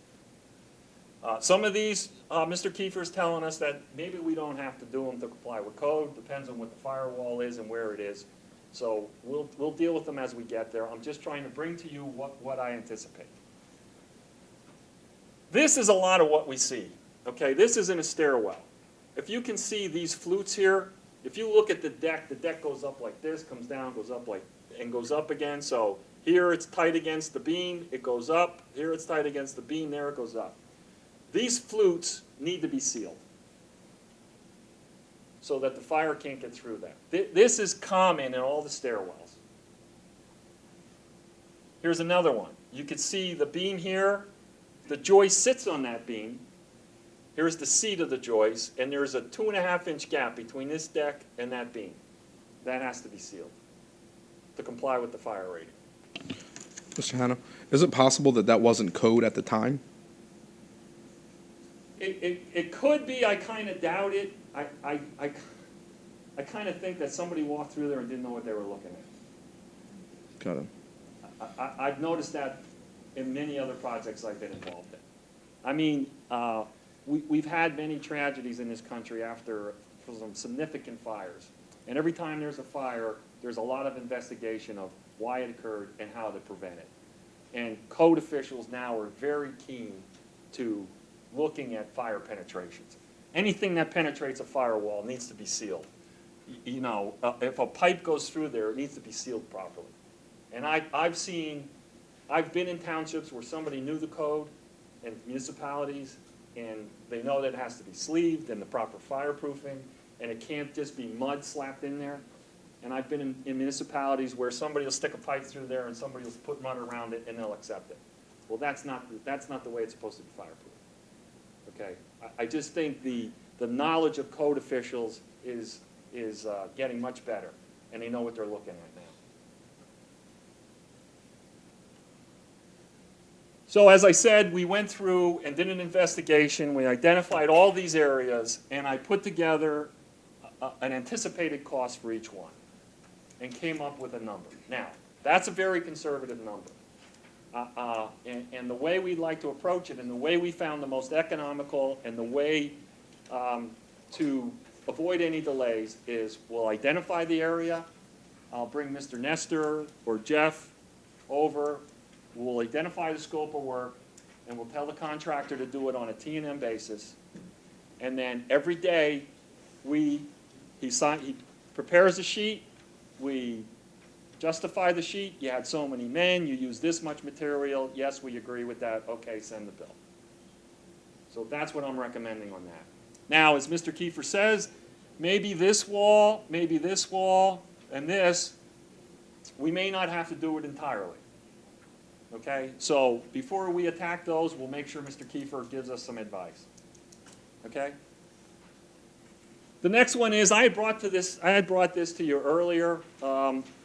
Some of these, Mr. Kiefer is telling us that maybe we don't have to do them to comply with code. Depends on what the firewall is and where it is. So we'll deal with them as we get there. I'm just trying to bring to you what I anticipate. This is a lot of what we see. Okay, this is in a stairwell. If you can see these flutes here, if you look at the deck goes up like this, comes down, goes up like, and goes up again. So here it's tight against the beam, it goes up. Here it's tight against the beam, there it goes up. These flutes need to be sealed so that the fire can't get through that. This is common in all the stairwells. Here's another one. You can see the beam here. The joist sits on that beam. Here's the seat of the joist, and there's a 2.5-inch gap between this deck and that beam. That has to be sealed to comply with the fire rating. Mr. Hanna, is it possible that that wasn't code at the time? It could be. I kind of doubt it. I kind of think that somebody walked through there and didn't know what they were looking at. Got it. I've noticed that in many other projects I've been involved in. I mean, we've had many tragedies in this country after some significant fires. And every time there's a fire, there's a lot of investigation of why it occurred and how to prevent it. And code officials now are very keen to looking at fire penetrations. Anything that penetrates a firewall needs to be sealed. You know, if a pipe goes through there, it needs to be sealed properly. And I've been in townships where somebody knew the code, and municipalities, and they know that it has to be sleeved and the proper fireproofing, and it can't just be mud slapped in there. And I've been in municipalities where somebody will stick a pipe through there and somebody will put mud around it and they'll accept it. Well, that's not the way it's supposed to be fireproof. Okay, I just think the knowledge of code officials is getting much better, and they know what they're looking at now. So as I said, we went through and did an investigation. We identified all these areas, and I put together an anticipated cost for each one and came up with a number. Now, that's a very conservative number. And the way we'd like to approach it and the way we found the most economical and the way to avoid any delays is we'll identify the area. I'll bring Mr. Nestor or Jeff over. We'll identify the scope of work, and we'll tell the contractor to do it on a T&M basis. And then every day, he prepares a sheet. We justify the sheet. You had so many men. You used this much material. Yes, we agree with that. Okay, send the bill. So that's what I'm recommending on that. Now, as Mr. Kiefer says, maybe this wall, and this, we may not have to do it entirely. Okay, so before we attack those, we'll make sure Mr. Kiefer gives us some advice. Okay? The next one is, I had brought this to you earlier.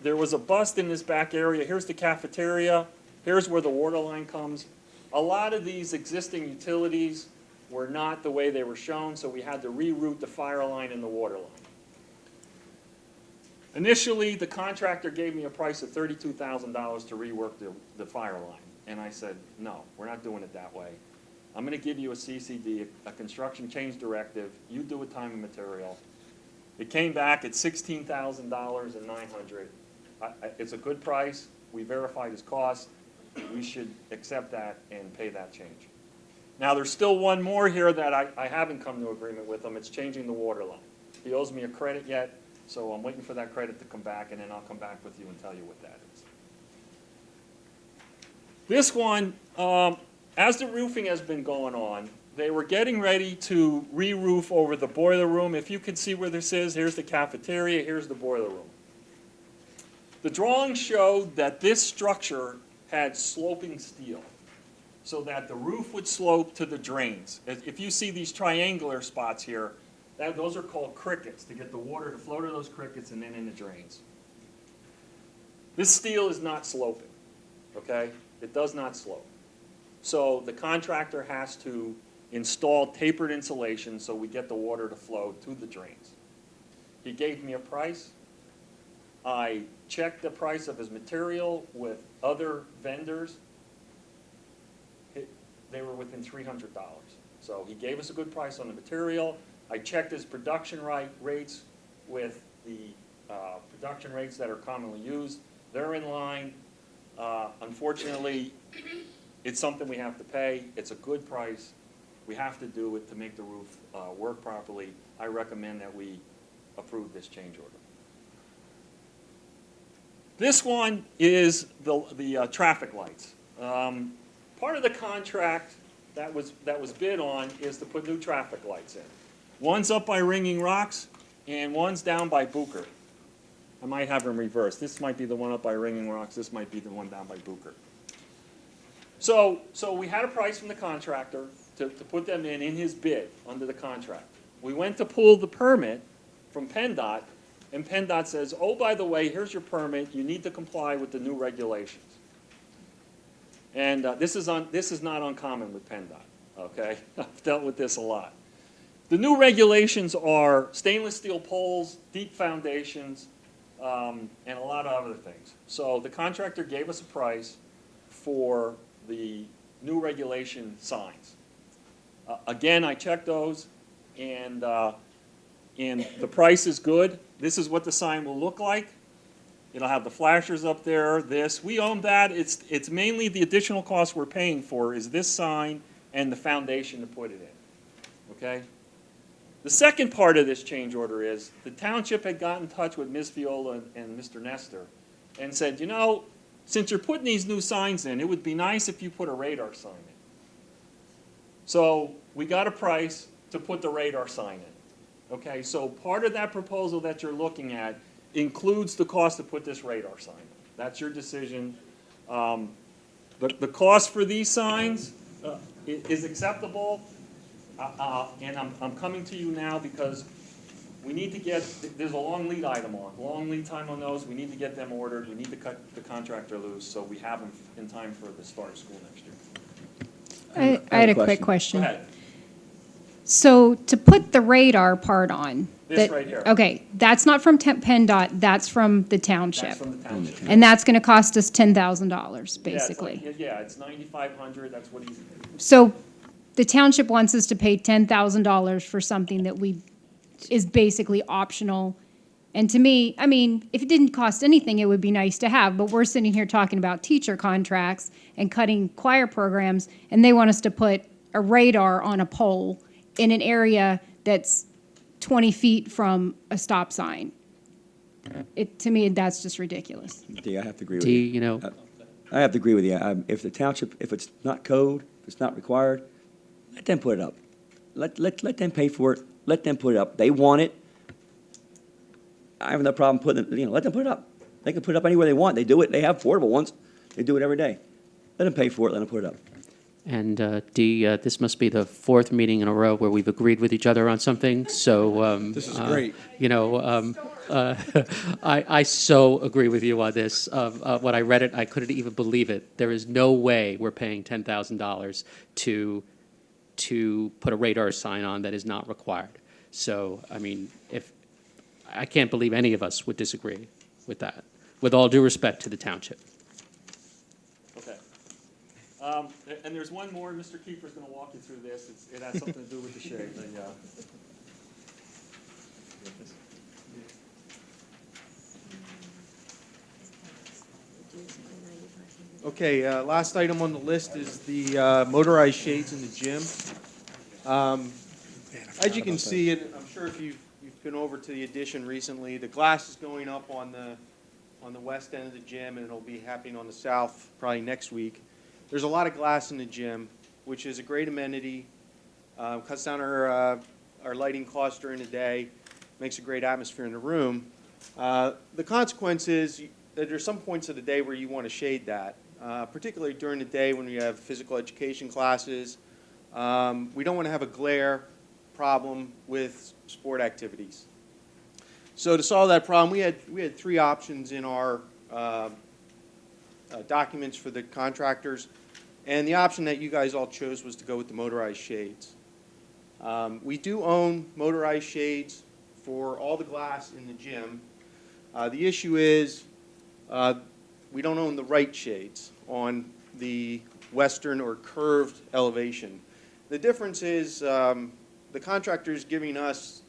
There was a bust in this back area. Here's the cafeteria. Here's where the water line comes. A lot of these existing utilities were not the way they were shown, so we had to reroute the fire line and the water line. Initially, the contractor gave me a price of $32,000 to rework the fire line. And I said, no, we're not doing it that way. I'm going to give you a CCD, a construction change directive. You do a time and material. It came back at $16,900. It's a good price. We verified his cost. We should accept that and pay that change. Now, there's still one more here that I haven't come to agreement with him. It's changing the water line. He owes me a credit yet. So I'm waiting for that credit to come back, and then I'll come back with you and tell you what that is. This one, as the roofing has been going on, they were getting ready to re-roof over the boiler room. If you can see where this is, here's the cafeteria, here's the boiler room. The drawing showed that this structure had sloping steel so that the roof would slope to the drains. If you see these triangular spots here, those are called crickets, to get the water to flow to those crickets and then in the drains. This steel is not sloping, okay? It does not slope. So the contractor has to install tapered insulation so we get the water to flow to the drains. He gave me a price. I checked the price of his material with other vendors. They were within $300. So he gave us a good price on the material. I checked his production rates with the production rates that are commonly used. They're in line. Unfortunately, it's something we have to pay. It's a good price. We have to do it to make the roof work properly. I recommend that we approve this change order. This one is the traffic lights. Part of the contract that was bid on is to put new traffic lights in. One's up by Ringing Rocks, and one's down by Booker. I might have them reversed. This might be the one up by Ringing Rocks. This might be the one down by Booker. So we had a price from the contractor to put them in his bid under the contract. We went to pull the permit from PennDOT, and PennDOT says, oh, by the way, here's your permit. You need to comply with the new regulations. And this is not uncommon with PennDOT, okay? I've dealt with this a lot. The new regulations are stainless steel poles, deep foundations, and a lot of other things. So the contractor gave us a price for the new regulation signs. Again, I checked those, and the price is good. This is what the sign will look like. It'll have the flashers up there, this. We own that. It's mainly the additional cost we're paying for is this sign and the foundation to put it in, okay? The second part of this change order is the township had gotten in touch with Ms. Viola and Mr. Nestor and said, you know, since you're putting these new signs in, it would be nice if you put a radar sign in. So we got a price to put the radar sign in. Okay, so part of that proposal that you're looking at includes the cost to put this radar sign in. That's your decision. The cost for these signs is acceptable. And I'm coming to you now because we need to get, there's a long lead item on, long lead time on those. We need to get them ordered. We need to cut the contractor loose so we have them in time for the start of school next year. I had a quick question. Go ahead. So to put the radar part on. This right here. Okay, that's not from PennDOT, that's from the township. That's from the township. And that's going to cost us $10,000, basically. Yeah, it's $9,500. That's what he's. So the township wants us to pay $10,000 for something that is basically optional. And to me, I mean, if it didn't cost anything, it would be nice to have, but we're sitting here talking about teacher contracts and cutting choir programs, and they want us to put a radar on a pole in an area that's 20 feet from a stop sign. To me, that's just ridiculous. D, I have to agree with D, you. you know. I have to agree with you. If the township, if it's not code, if it's not required, let them put it up. Let them pay for it. Let them put it up. They want it. I have no problem putting it, let them put it up. They can put it up anywhere they want. They do it. They have portable ones. They do it every day. Let them pay for it. Let them put it up. And D, this must be the fourth meeting in a row where we've agreed with each other on something. So This is great. I so agree with you on this. When I read it, I couldn't even believe it. There is no way we're paying $10,000 to put a radar sign on that is not required. So I mean, I can't believe any of us would disagree with that. With all due respect to the township. Okay. And there's one more. Mr. Keeper's going to walk you through this. It has something to do with the shade. Okay, last item on the list is the motorized shades in the gym. As you can see, and I'm sure if you've been over to the addition recently, the glass is going up on the west end of the gym, and it'll be happening on the south probably next week. There's a lot of glass in the gym, which is a great amenity, cuts down our lighting costs during the day, makes a great atmosphere in the room. The consequence is that there's some points of the day where you want to shade that, particularly during the day when we have physical education classes. We don't want to have a glare problem with sport activities. So to solve that problem, we had three options in our documents for the contractors, and the option that you guys all chose was to go with the motorized shades. We do own motorized shades for all the glass in the gym. The issue is we don't own the right shades on the western or curved elevation. The difference is the contractor is giving us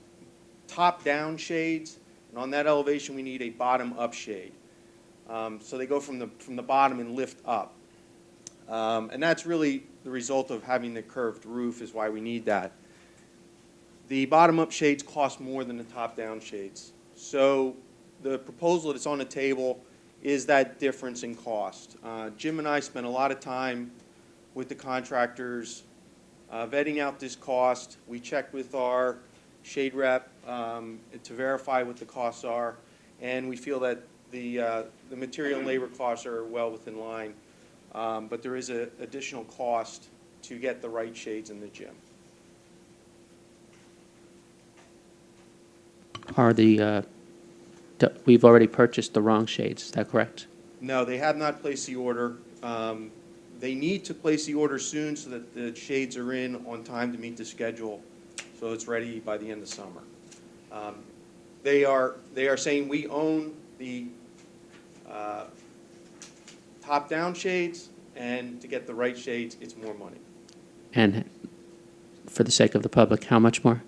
top-down shades, and on that elevation we need a bottom-up shade. So they go from the bottom and lift up. And that's really the result of having the curved roof is why we need that. The bottom-up shades cost more than the top-down shades. So the proposal that's on the table is that difference in cost. Jim and I spent a lot of time with the contractors vetting out this cost. We checked with our shade rep to verify what the costs are, and we feel that the material and labor costs are well within line. but there is an additional cost to get the right shades in the gym. Are we've already purchased the wrong shades, is that correct? No, they have not placed the order. They need to place the order soon so that the shades are in on time to meet the schedule, so it's ready by the end of summer. They are saying we own the top-down shades, and to get the right shades, it's more money. And for the sake of the public, how much more?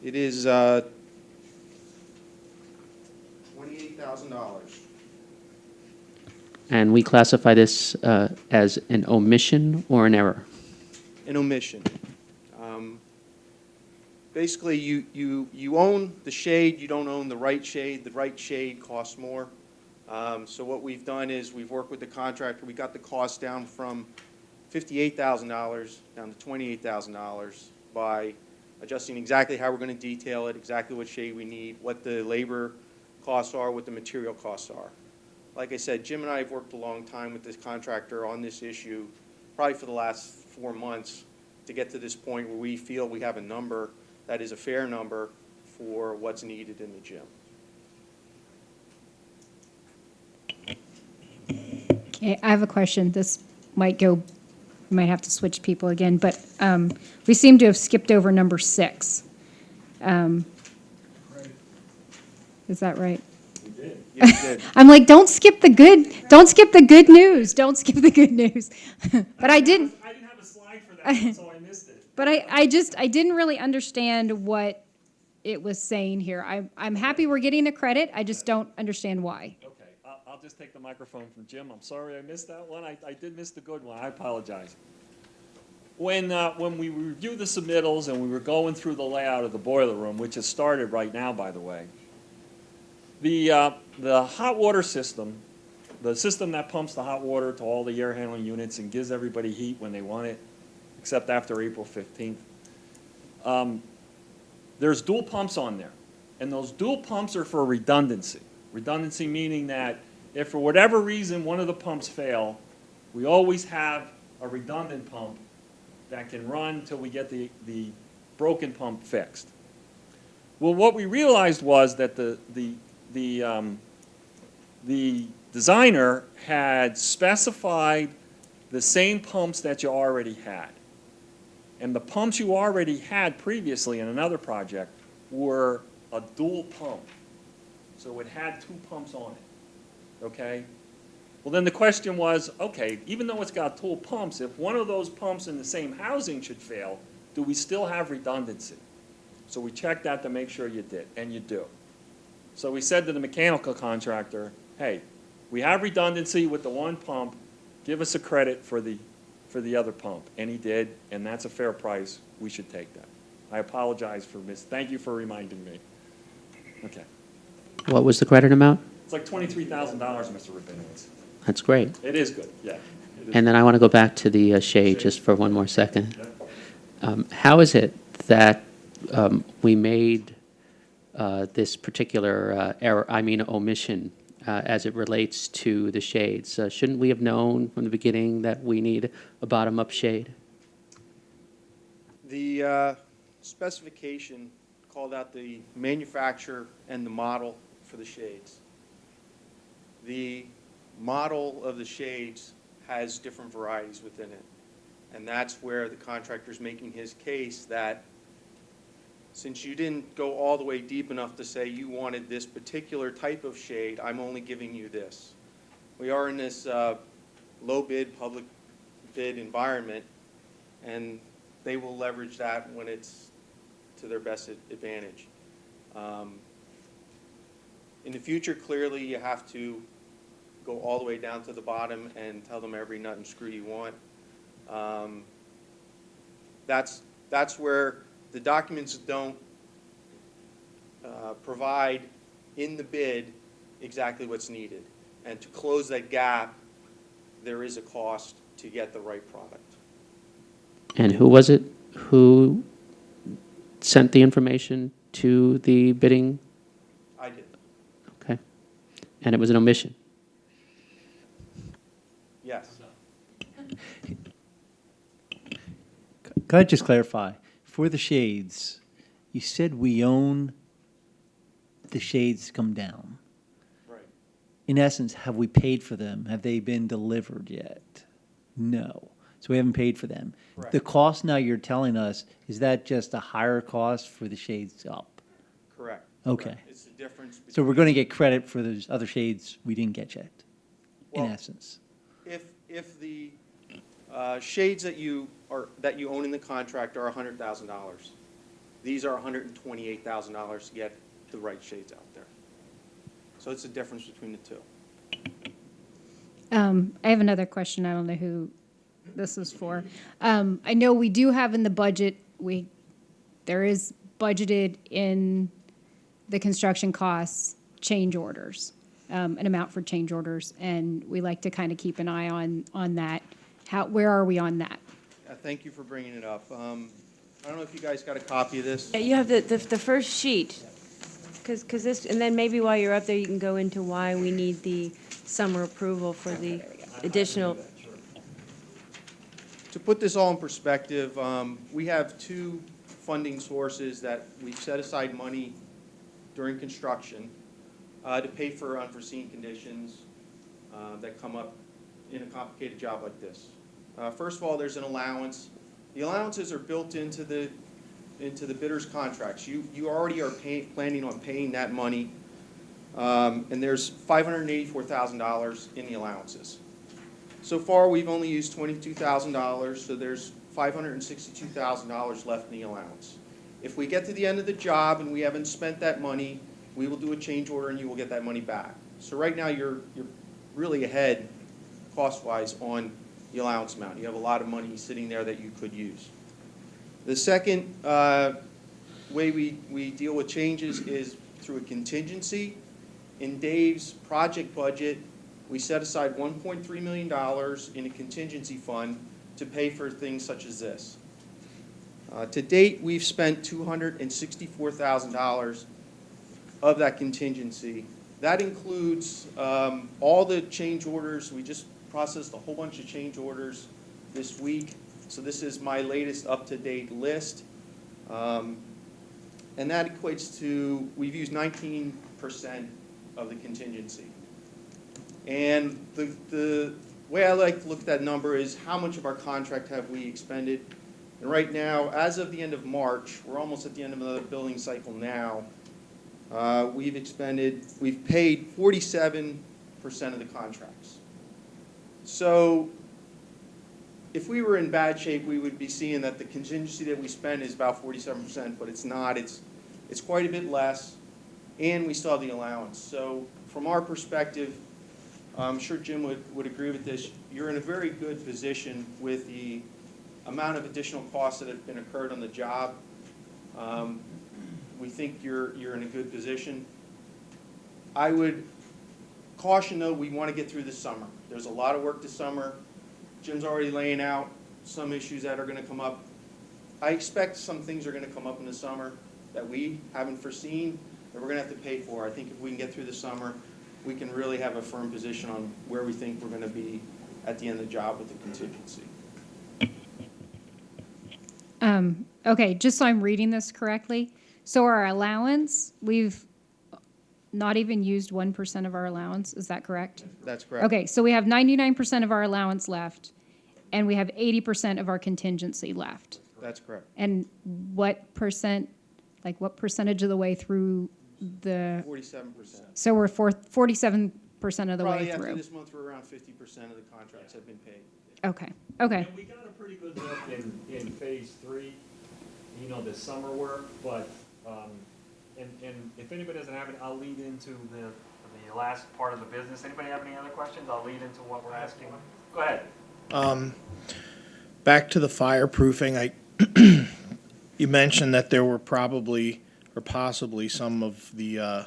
It is $28,000. And we classify this as an omission or an error? An omission. Basically, you own the shade, you don't own the right shade. The right shade costs more. So what we've done is we've worked with the contractor. We got the cost down from $58,000 down to $28,000 by adjusting exactly how we're going to detail it, exactly what shade we need, what the labor costs are, what the material costs are. Like I said, Jim and I have worked a long time with this contractor on this issue, probably for the last 4 months, to get to this point where we feel we have a number that is a fair number for what's needed in the gym. Okay, I have a question. This might go, we might have to switch people again, but we seem to have skipped over number 6. Is that right? We did. Yeah, we did. I'm like, don't skip the good news. Don't skip the good news. But I didn't. I didn't have a slide for that, so I missed it. But I didn't really understand what it was saying here. I'm happy we're getting the credit. I just don't understand why. Okay, I'll just take the microphone from Jim. I'm sorry I missed that one. I did miss the good one. I apologize. When we reviewed the submittals and we were going through the layout of the boiler room, which has started right now, by the way, the hot water system, the system that pumps the hot water to all the air handling units and gives everybody heat when they want it, except after April 15th, there's dual pumps on there. And those dual pumps are for redundancy. Redundancy meaning that if for whatever reason one of the pumps fail, we always have a redundant pump that can run until we get the broken pump fixed. Well, what we realized was that the designer had specified the same pumps that you already had. And the pumps you already had previously in another project were a dual pump. So it had 2 pumps on it, okay? Well, then the question was, okay, even though it's got dual pumps, if one of those pumps in the same housing should fail, do we still have redundancy? So we checked that to make sure you did, and you do. So we said to the mechanical contractor, hey, we have redundancy with the one pump, give us a credit for the other pump. And he did, and that's a fair price. We should take that. I apologize for thank you for reminding me. Okay. What was the credit amount? It's like $23,000, Mr. Rabinowitz. That's great. It is good, yeah. And then I want to go back to the shade just for one more second. How is it that we made this particular omission as it relates to the shades? Shouldn't we have known from the beginning that we need a bottom-up shade? The specification called out the manufacturer and the model for the shades. The model of the shades has different varieties within it. And that's where the contractor's making his case that since you didn't go all the way deep enough to say you wanted this particular type of shade, I'm only giving you this. We are in this low bid, public bid environment, and they will leverage that when it's to their best advantage. In the future, clearly, you have to go all the way down to the bottom and tell them every nut and screw you want. That's where the documents don't provide in the bid exactly what's needed. And to close that gap, there is a cost to get the right product. And who was it who sent the information to the bidding? I did. Okay. And it was an omission? Could I just clarify? For the shades, you said we own the shades to come down. Right. In essence, have we paid for them? Have they been delivered yet? No. So we haven't paid for them. Correct. The cost now you're telling us, is that just a higher cost for the shades up? Correct. Okay. Correct. It's the difference between. So we're going to get credit for those other shades we didn't get yet, in Well, essence. If the shades that you own in the contract are $100,000, these are $128,000 to get the right shades out there. So it's the difference between the two. I have another question. I don't know who this is for. I know we do have in the budget, there is budgeted in the construction costs change orders, an amount for change orders, and we like to kind of keep an eye on that. Where are we on that? Thank you for bringing it up. I don't know if you guys got a copy of this. Yeah, you have the first sheet, because this, and then maybe while you're up there, you can go into why we need the summer approval for the additional. To put this all in perspective, we have two funding sources that we've set aside money during construction to pay for unforeseen conditions that come up in a complicated job like this. First of all, there's an allowance. The allowances are built into the bidder's contracts. You already are planning on paying that money, and there's $584,000 in the allowances. So far, we've only used $22,000, so there's $562,000 left in the allowance. If we get to the end of the job and we haven't spent that money, we will do a change order and you will get that money back. So right now, you're really ahead cost-wise on the allowance amount. You have a lot of money sitting there that you could use. The second way we deal with changes is through a contingency. In Dave's project budget, we set aside $1.3 million in a contingency fund to pay for things such as this. To date, we've spent $264,000 of that contingency. That includes all the change orders. We just processed a whole bunch of change orders this week. So this is my latest up-to-date list. And that equates to, we've used 19% of the contingency. And the way I like to look at that number is how much of our contract have we expended. And right now, as of the end of March, we're almost at the end of another billing cycle now, we've paid 47% of the contracts. So if we were in bad shape, we would be seeing that the contingency that we spend is about 47%, but it's not. It's quite a bit less, and we still have the allowance. So from our perspective, I'm sure Jim would agree with this, you're in a very good position with the amount of additional costs that have been incurred on the job. We think you're in a good position. I would caution, though, we want to get through the summer. There's a lot of work this summer. Jim's already laying out some issues that are going to come up. I expect some things are going to come up in the summer that we haven't foreseen that we're going to have to pay for. I think if we can get through the summer, we can really have a firm position on where we think we're going to be at the end of the job with the contingency. Okay, just so I'm reading this correctly. So our allowance, we've not even used 1% of our allowance, is that correct? That's correct. Okay, so we have 99% of our allowance left, and we have 80% of our contingency left. That's correct. And what percentage of the way through the? 47%. So we're 47% of the Probably way after through. this month, we're around 50% of the contracts have been paid. Okay, okay. And we got a pretty good look in phase 3, the summer work, but, and if anybody doesn't have it, I'll lead into the last part of the business. Anybody have any other questions? I'll lead into what we're asking. Go ahead. Back to the fireproofing, you mentioned that there were probably or possibly some of the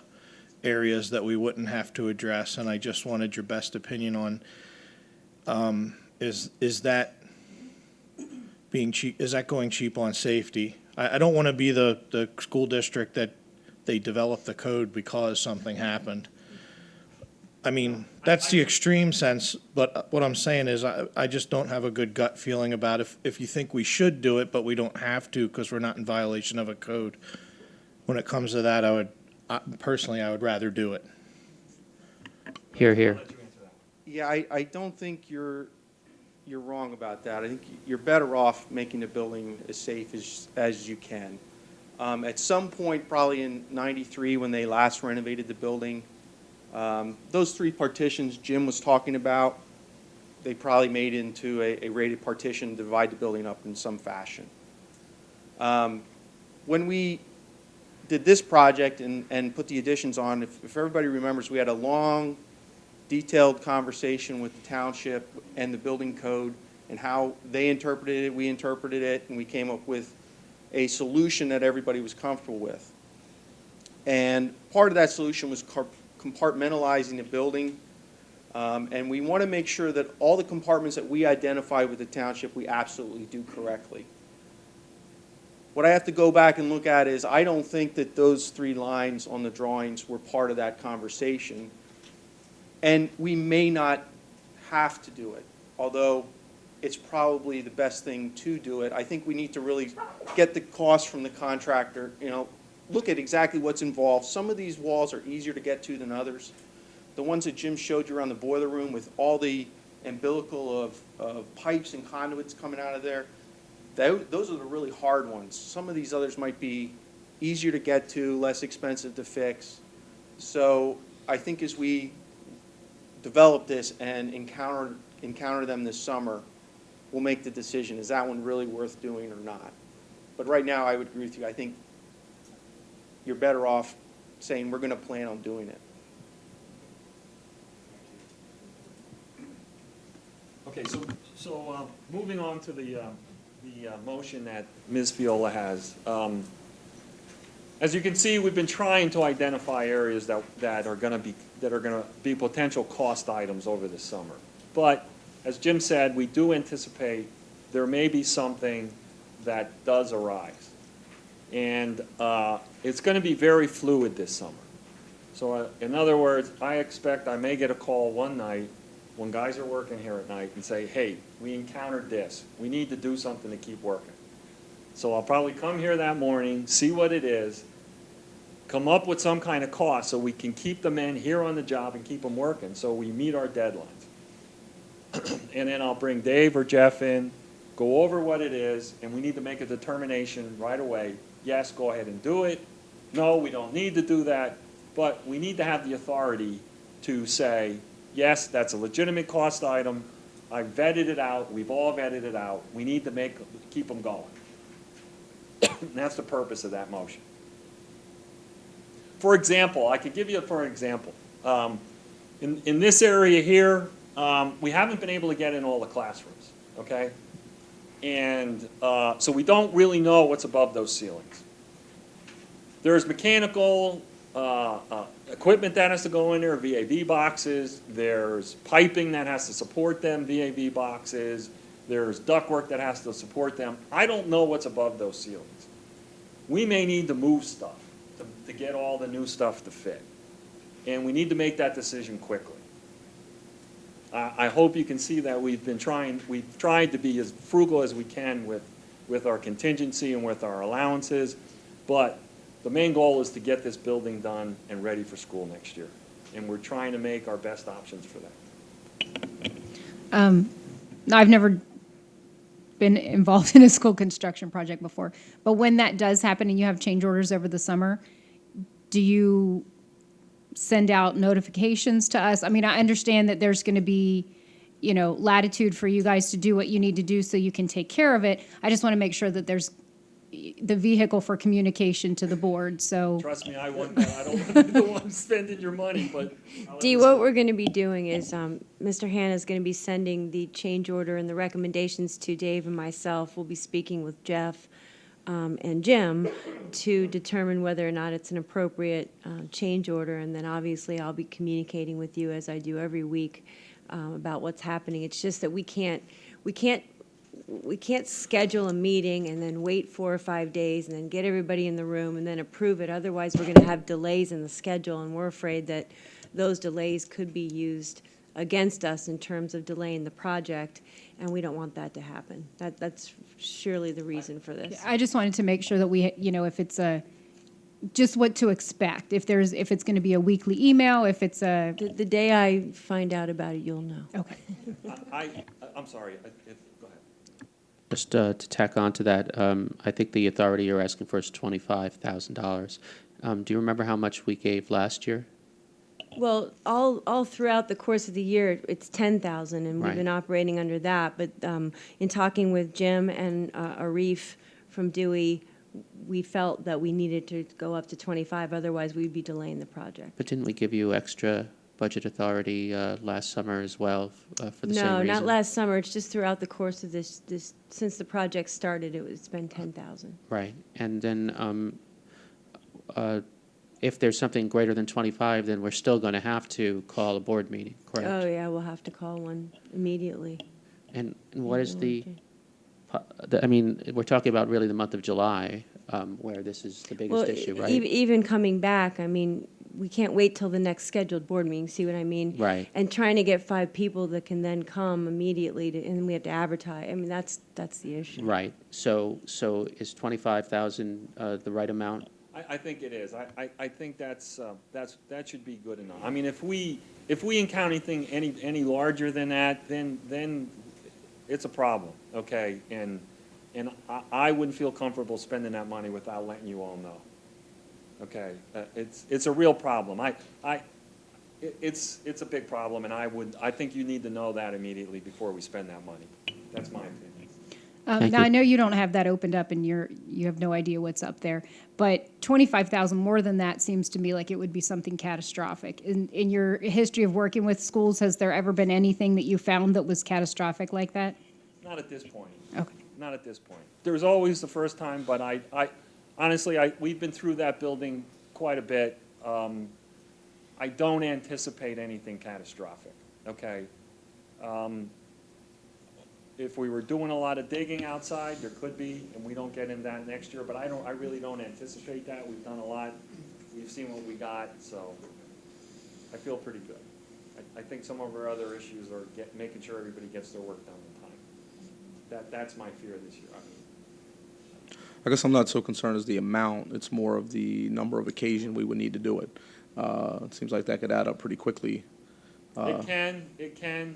areas that we wouldn't have to address, and I just wanted your best opinion on, is that being cheap? Is that going cheap on safety? I don't want to be the school district that they developed the code because something happened. I mean, that's the extreme sense, but what I'm saying is I just don't have a good gut feeling about if you think we should do it, but we don't have to because we're not in violation of a code. When it comes to that, personally, I would rather do it. Hear, hear. Yeah, I don't think you're wrong about that. I think you're better off making the building as safe as you can. At some point, probably in '93, when they last renovated the building, those 3 partitions Jim was talking about, they probably made into a rated partition to divide the building up in some fashion. When we did this project and put the additions on, if everybody remembers, we had a long, detailed conversation with the township and the building code and how they interpreted it, we interpreted it, and we came up with a solution that everybody was comfortable with. And part of that solution was compartmentalizing the building, and we want to make sure that all the compartments that we identify with the township, we absolutely do correctly. What I have to go back and look at is I don't think that those 3 lines on the drawings were part of that conversation, and we may not have to do it, although it's probably the best thing to do it. I think we need to really get the cost from the contractor, look at exactly what's involved. Some of these walls are easier to get to than others. The ones that Jim showed you around the boiler room with all the umbilical of pipes and conduits coming out of there, those are the really hard ones. Some of these others might be easier to get to, less expensive to fix. So I think as we develop this and encounter them this summer, we'll make the decision, is that one really worth doing or not? But right now, I would agree with you. I think you're better off saying we're going to plan on doing it. Okay, so moving on to the motion that Ms. Viola has. As you can see, we've been trying to identify areas that are going to be potential cost items over the summer. But as Jim said, we do anticipate there may be something that does arise. And it's going to be very fluid this summer. So in other words, I expect I may get a call one night when guys are working here at night and say, hey, we encountered this. We need to do something to keep working. So I'll probably come here that morning, see what it is, come up with some kind of cost so we can keep the men here on the job and keep them working so we meet our deadlines. And then I'll bring Dave or Jeff in, go over what it is, and we need to make a determination right away. Yes, go ahead and do it. No, we don't need to do that. But we need to have the authority to say, yes, that's a legitimate cost item. I vetted it out. We've all vetted it out. We need to keep them going. And that's the purpose of that motion. For example, I could give you for an example. In this area here, we haven't been able to get in all the classrooms, okay? And so we don't really know what's above those ceilings. There's mechanical equipment that has to go in there, VAV boxes. There's piping that has to support them, VAV boxes. There's ductwork that has to support them. I don't know what's above those ceilings. We may need to move stuff to get all the new stuff to fit. And we need to make that decision quickly. I hope you can see that we've tried to be as frugal as we can with our contingency and with our allowances, but the main goal is to get this building done and ready for school next year. And we're trying to make our best options for that. I've never been involved in a school construction project before, but when that does happen and you have change orders over the summer, do you send out notifications to us? I mean, I understand that there's going to be, latitude for you guys to do what you need to do so you can take care of it. I just want to make sure that there's the vehicle for communication to the board, so. Trust me, I want that. I don't want to be the one spending your money, but. Dee, what we're going to be doing is Mr. Hanna is going to be sending the change order and the recommendations to Dave and myself. We'll be speaking with Jeff and Jim to determine whether or not it's an appropriate change order, and then obviously I'll be communicating with you as I do every week about what's happening. It's just that we can't schedule a meeting and then wait 4 or 5 days and then get everybody in the room and then approve it. Otherwise, we're going to have delays in the schedule, and we're afraid that those delays could be used against us in terms of delaying the project, and we don't want that to happen. That's surely the reason for this. I just wanted to make sure that we, if it's just what to expect. If it's going to be a weekly email, if it's a... The day I find out about it, you'll know. Okay. I'm sorry, go ahead. Just to tack on to that, I think the authority you're asking for is $25,000. Do you remember how much we gave last year? Well, all throughout the course of the year, it's 10,000, and we've Right. been operating under that. But in talking with Jim and Arif from Dewey, we felt that we needed to go up to 25, otherwise we'd be delaying the project. But didn't we give you extra budget authority last summer as well for the same No, reason? not last summer. It's just throughout the course of this since the project started, it's been 10,000. Right. And then if there's something greater than 25, then we're still going to have to call a board meeting, correct? Oh, yeah, we'll have to call one immediately. And what is I mean, we're talking about really the month of July, where this is the biggest issue, right? Even coming back, I mean, we can't wait till the next scheduled board meeting, see what I mean? Right. And trying to get 5 people that can then come immediately, and then we have to advertise. I mean, that's the issue. Right. So is 25,000 the right amount? I think it is. I think that should be good enough. I mean, if we encounter anything any larger than that, then it's a problem, okay? And I wouldn't feel comfortable spending that money without letting you all know. Okay, it's a real problem. It's a big problem, and I think you need to know that immediately before we spend that money. That's my opinion. Now, I know you don't have that opened up, and you have no idea what's up there, but 25,000 more than that seems to me like it would be something catastrophic. In your history of working with schools, has there ever been anything that you found that was catastrophic like that? Not at this point. Okay. Not at this point. There's always the first time, but honestly, we've been through that building quite a bit. I don't anticipate anything catastrophic, okay? If we were doing a lot of digging outside, there could be, and we don't get into that next year, but I really don't anticipate that. We've done a lot. We've seen what we got, so I feel pretty good. I think some of our other issues are making sure everybody gets their work done in time. That's my fear this year. I guess I'm not so concerned as the amount. It's more of the number of occasions we would need to do it. It seems like that could add up pretty quickly. It can.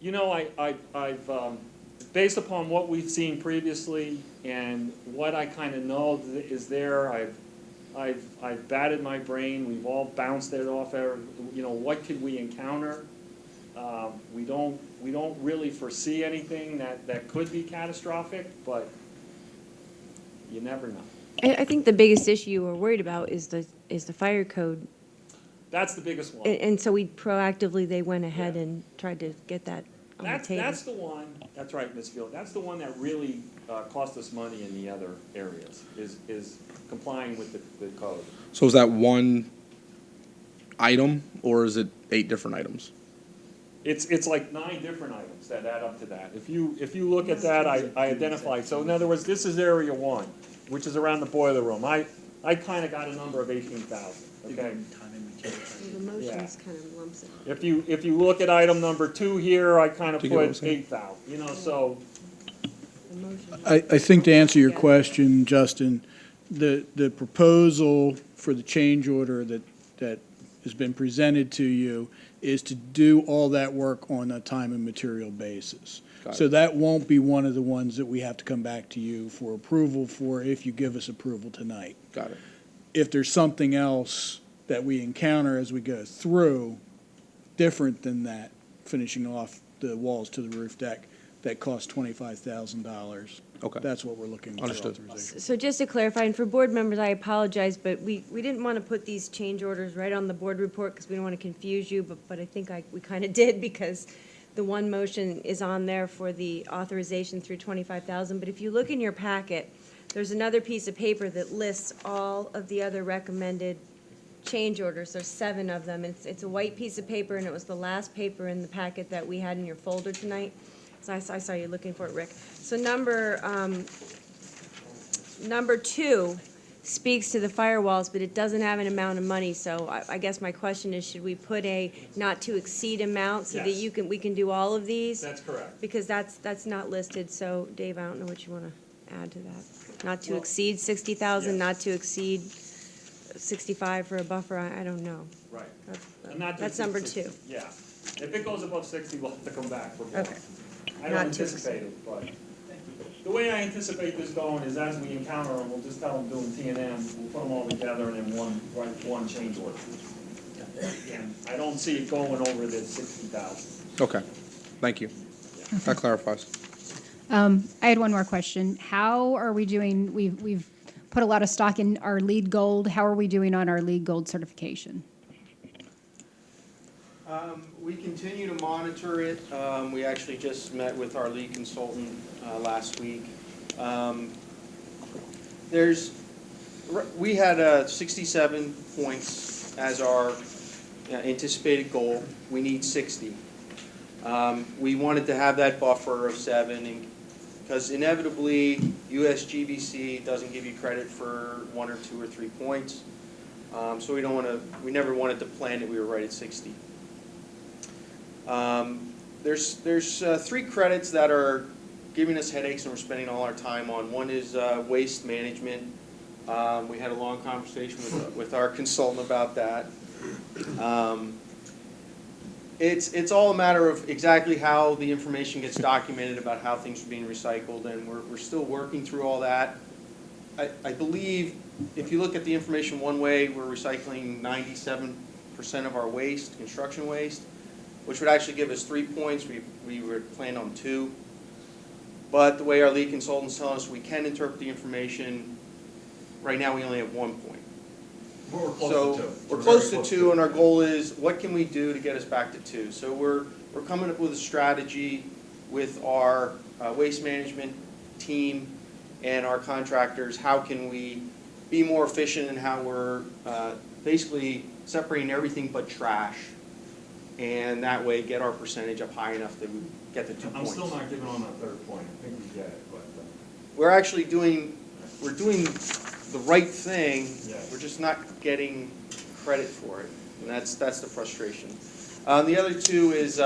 You know, I've based upon what we've seen previously and what I kind of know is there, I've batted my brain. We've all bounced it off. You know, what could we encounter? We don't really foresee anything that could be catastrophic, but you never know. I think the biggest issue we're worried about is the fire code. That's the biggest one. And so they went ahead and tried to get that on the table. That's the one. That's right, Ms. Field. That's the one that really cost us money in the other areas. Is complying with the code. So is that one item, or is it 8 different items? It's like 9 different items that add up to that. If you look at that, I identified. So in other words, this is area 1, which is around the boiler room. I kind of got a number of 18,000. Okay. The motion's kind of lumps it. If you look at item number 2 here, I kind of put 8,000. You know, so. I think to answer your question, Justin, the proposal for the change order that has been presented to you is to do all that work on a time and material basis. So that won't be one of the ones that we have to come back to you for approval for if you give us approval tonight. Got it. If there's something else that we encounter as we go through, different than that, finishing off the walls to the roof deck, that costs $25,000. Okay. That's what we're looking for Understood. authorization. So just to clarify, and for board members, I apologize, but we didn't want to put these change orders right on the board report because we don't want to confuse you, but I think we kind of did because the one motion is on there for the authorization through 25,000. But if you look in your packet, there's another piece of paper that lists all of the other recommended change orders. There's 7 of them. It's a white piece of paper, and it was the last paper in the packet that we had in your folder tonight. So I saw you looking for it, Rick. So number 2 speaks to the firewalls, but it doesn't have an amount of money. So I guess my question is, should we put a not to exceed amount so that Yes. we can do all of these? That's correct. Because that's not listed. So Dave, I don't know what you want to add to that. Not to Well, exceed 60,000, yes. not to exceed 65 for a buffer. I don't know. Right. That's- And not to That's exceed number 60. two. Yeah. If it goes above 60, we'll have to come back for more. Okay. I don't Not to anticipate it, but the way I anticipate this going is as we encounter them, we'll just tell them doing T&M, we'll put them all together and then write one change order. And I don't see it going over the 60,000. Okay, thank you. That clarifies. I had one more question. How are we doing? We've put a lot of stock in our LEED Gold. How are we doing on our LEED Gold certification? We continue to monitor it. We actually just met with our lead consultant last week. We had 67 points as our anticipated goal. We need 60. We wanted to have that buffer of 7 because inevitably USGBC doesn't give you credit for 1 or 2 or 3 points. So we never wanted to plan that we were right at 60. There's 3 credits that are giving us headaches and we're spending all our time on. One is waste management. We had a long conversation with our consultant about that. It's all a matter of exactly how the information gets documented about how things are being recycled, and we're still working through all that. I believe if you look at the information one way, we're recycling 97% of our waste, construction waste, which would actually give us 3 points. We were planned on 2. But the way our lead consultants tell us we can interpret the information, right now we only have 1 point. We're close So to 2. we're close to 2, and our goal is what can we do to get us back to 2? So we're coming up with a strategy with our waste management team and our contractors. How can we be more efficient in how we're basically separating everything but trash, and that way get our percentage up high enough that we get the 2 I'm points. still not giving on that 3rd point. I think we get it, but. We're actually doing the right thing. Yes. We're just not getting credit for it, and that's the frustration. The other 2 is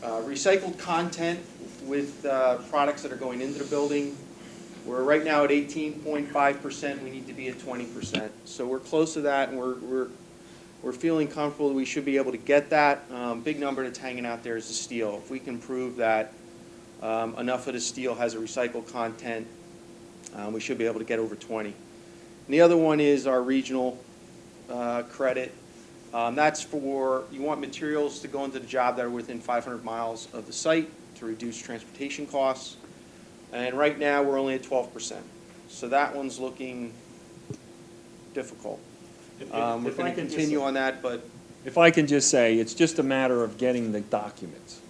recycled content with products that are going into the building. We're right now at 18.5%. We need to be at 20%. So we're close to that, and we're feeling comfortable that we should be able to get that. Big number that's hanging out there is the steel. If we can prove that enough of the steel has a recycled content, we should be able to get over 20. And the other one is our regional credit. That's for, you want materials to go into the job that are within 500 miles of the site to reduce transportation costs. And right now, we're only at 12%. So that one's looking difficult. We're going to continue on that, but If I can just say, it's just a matter of getting the documents.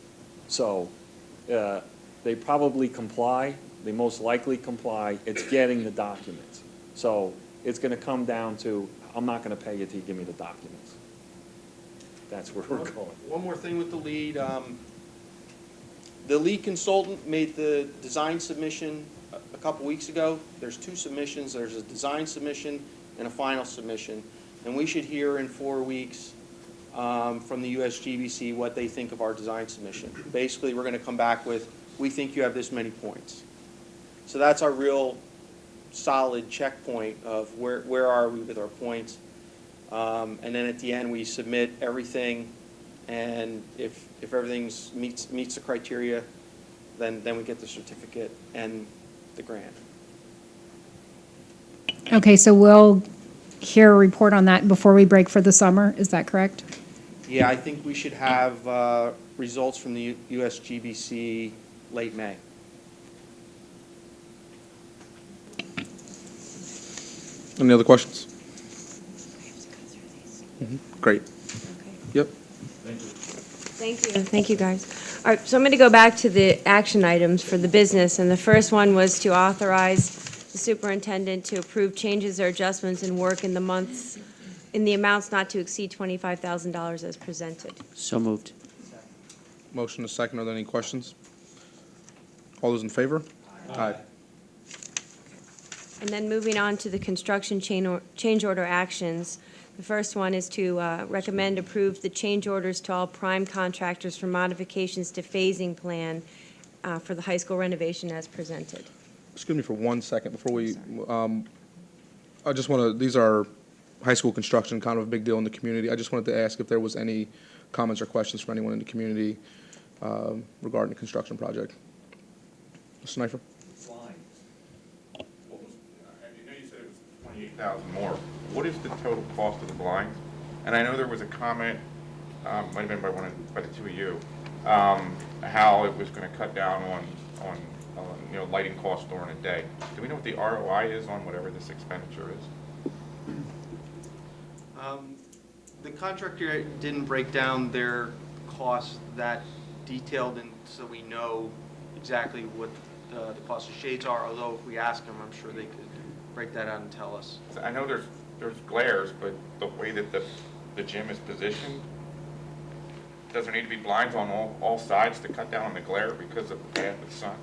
So they probably comply, they most likely comply, it's getting the documents. So it's going to come down to, I'm not going to pay you till you give me the documents. That's where we're going. one more thing with the lead. The lead consultant made the design submission a couple weeks ago. There's 2 submissions. There's a design submission and a final submission. And we should hear in 4 weeks from the USGBC what they think of our design submission. Basically, we're going to come back with, we think you have this many points. So that's our real solid checkpoint of where are we with our points. And then at the end, we submit everything, and if everything meets the criteria, then we get the certificate and the grant. Okay, so we'll hear a report on that before we break for the summer. Is that correct? Yeah, I think we should have results from the USGBC late May. Any other questions? Great. Yep. Thank you. Thank you, guys. All right, so I'm going to go back to the action items for the business, and the first one was to authorize the superintendent to approve changes or adjustments in work in the amounts not to exceed $25,000 as presented. So moved. Motion is second. Are there any questions? All those in favor? Aye. And then moving on to the construction change order actions. The first one is to recommend approve the change orders to all prime contractors for modifications to phasing plan for the high school renovation as presented. Excuse me for 1 second before we, I just want to, these are high school construction, kind of a big deal in the community. I just wanted to ask if there was any comments or questions from anyone in the community regarding the construction project. Mr. Snifer? I know you said it was 28,000 more. What is the total cost of the blinds? And I know there was a comment, might have been by the two of you, how it was going to cut down on lighting costs during the day. Do we know what the ROI is on whatever this expenditure is? The contractor didn't break down their costs that detailed, and so we know exactly what the cost of shades are, although if we ask them, I'm sure they could break that out and tell us. I know there's glares, but the way that the gym is positioned, does there need to be blinds on all sides to cut down on the glare because of the path of the sun?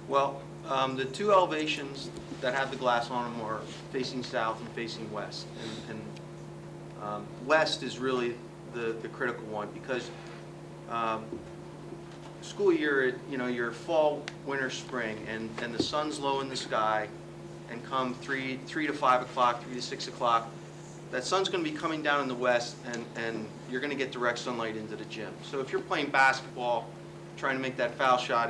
Well, the two elevations that have the glass on them are facing south and facing west. And west is really the critical one because school year, your fall, winter, spring, and the sun's low in the sky, and come 3 to 5 o'clock, 3 to 6 o'clock, that sun's going to be coming down in the west, and you're going to get direct sunlight into the gym. So if you're playing basketball, trying to make that foul shot,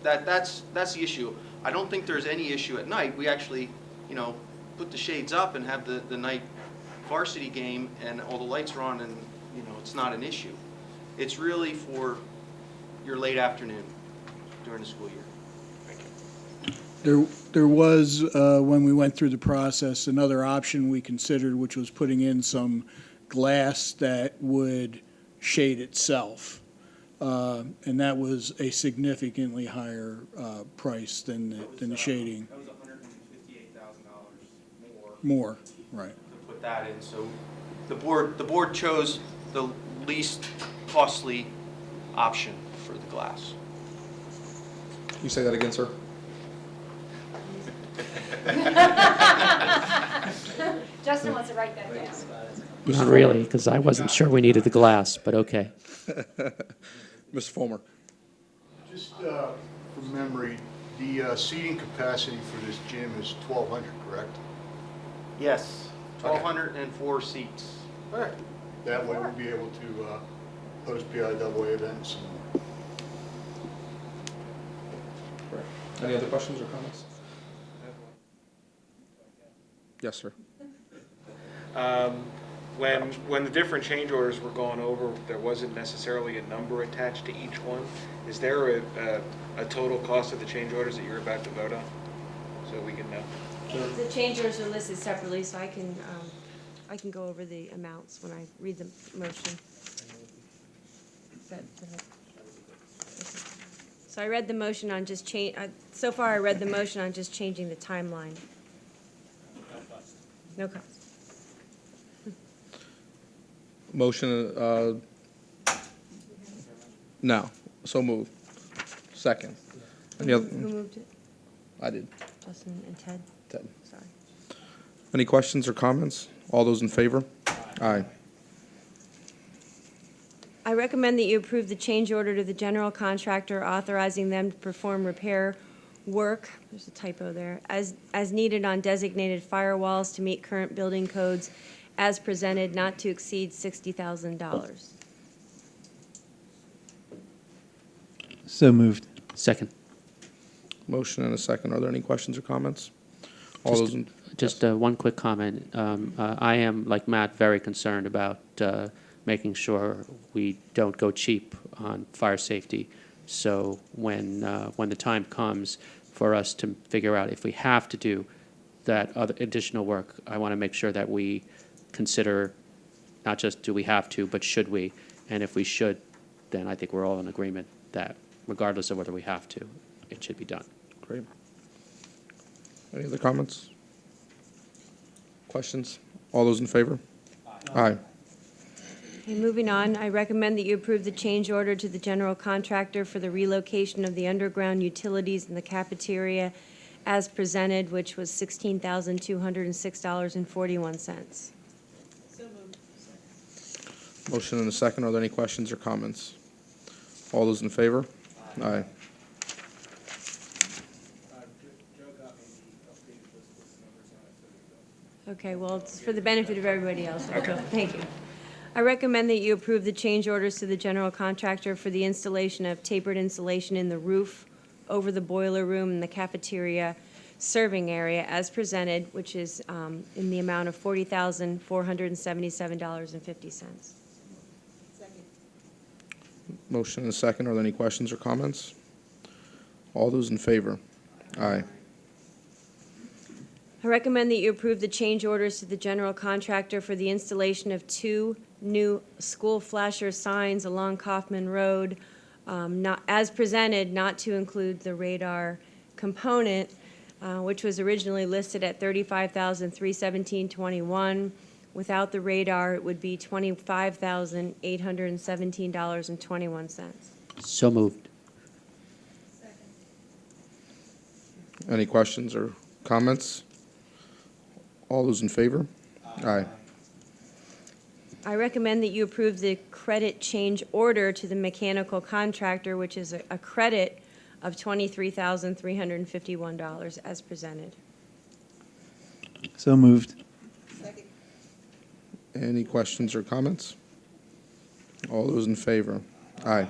that's the issue. I don't think there's any issue at night. We actually, put the shades up and have the night varsity game, and all the lights are on, and it's not an issue. It's really for your late afternoon during the school year. There was, when we went through the process, another option we considered, which was putting in some glass that would shade itself. And that was a significantly higher price than the shading. That was $158,000 More, right. to put that in. So the board chose the least costly option for the glass. Can you say that again, sir? Justin wants to write that down. Not really, because I wasn't sure we needed the glass, but okay. Mr. Fulmer? Just from memory, the seating capacity for this gym is 1,200, correct? Yes, 1,204 seats. All right. That way we'll be able to host PIAA events. Any other questions or comments? Yes, sir. When the different change orders were going over, there wasn't necessarily a number attached to each one. Is there a total cost of the change orders that you're about to vote on, so we can know? The change orders are listed separately, so I can go over the amounts when I read the motion. So I read the motion on just change, so far I read the motion on just changing the timeline. No cost. Motion, no. So moved. Second. Any other? Who moved it? I did. Justin and Ted? Ted. Sorry. Any questions or comments? All those in favor? Aye. I recommend that you approve the change order to the general contractor authorizing them to perform repair work, there's a typo there, as needed on designated firewalls to meet current building codes as presented, not to exceed $60,000. So moved. Second. Motion and a second. Are there any questions or comments? All those in, Just one quick comment. I am, like Matt, very concerned about making sure we don't go cheap on fire safety. So when the time comes for us to figure out if we have to do that other additional work, I want to make sure that we consider not just do we have to, but should we? And if we should, then I think we're all in agreement that regardless of whether we have to, it should be done. Great. Any other comments? Questions? All those in favor? Aye. Okay, moving on, I recommend that you approve the change order to the general contractor for the relocation of the underground utilities in the cafeteria as presented, which was $16,206.41. Motion and a second. Are there any questions or comments? All those in favor? Aye. Okay, well, it's for the benefit of everybody else. Okay. Thank you. I recommend that you approve the change orders to the general contractor for the installation of tapered insulation in the roof over the boiler room and the cafeteria serving area as presented, which is in the amount of $40,477.50. Motion and a second. Are there any questions or comments? All those in favor? Aye. I recommend that you approve the change orders to the general contractor for the installation of 2 new school flasher signs along Kaufman Road, not, as presented, not to include the radar component, which was originally listed at $35,317.21. Without the radar, it would be $25,817.21. So moved. Any questions or comments? All those in favor? Aye. I recommend that you approve the credit change order to the mechanical contractor, which is a credit of $23,351 as presented. So moved. Any questions or comments? All those in favor? Aye.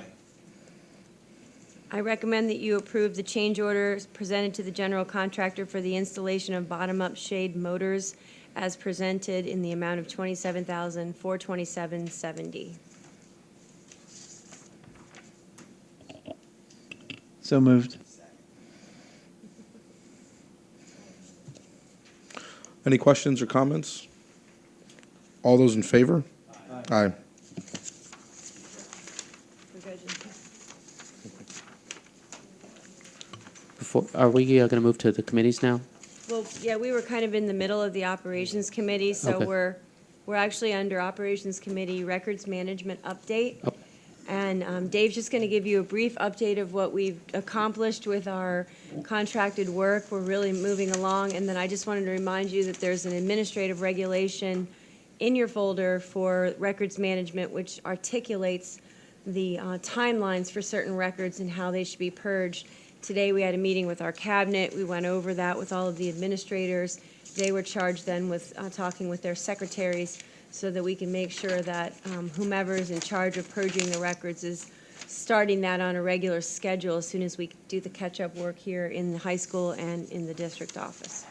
I recommend that you approve the change orders presented to the general contractor for the installation of bottom-up shade motors as presented in the amount of $27,427.70. So moved. Any questions or comments? All those in favor? Aye. Are we going to move to the committees now? Well, yeah, we were kind of in the middle of the Operations Committee, so Okay. we're actually under Operations Committee Records Management Update. Oh. And Dave's just going to give you a brief update of what we've accomplished with our contracted work. We're really moving along. And then I just wanted to remind you that there's an administrative regulation in your folder for records management, which articulates the timelines for certain records and how they should be purged. Today, we had a meeting with our cabinet. We went over that with all of the administrators. They were charged then with talking with their secretaries so that we can make sure that whomever is in charge of purging the records is starting that on a regular schedule as soon as we do the catch-up work here in the high school and in the district office.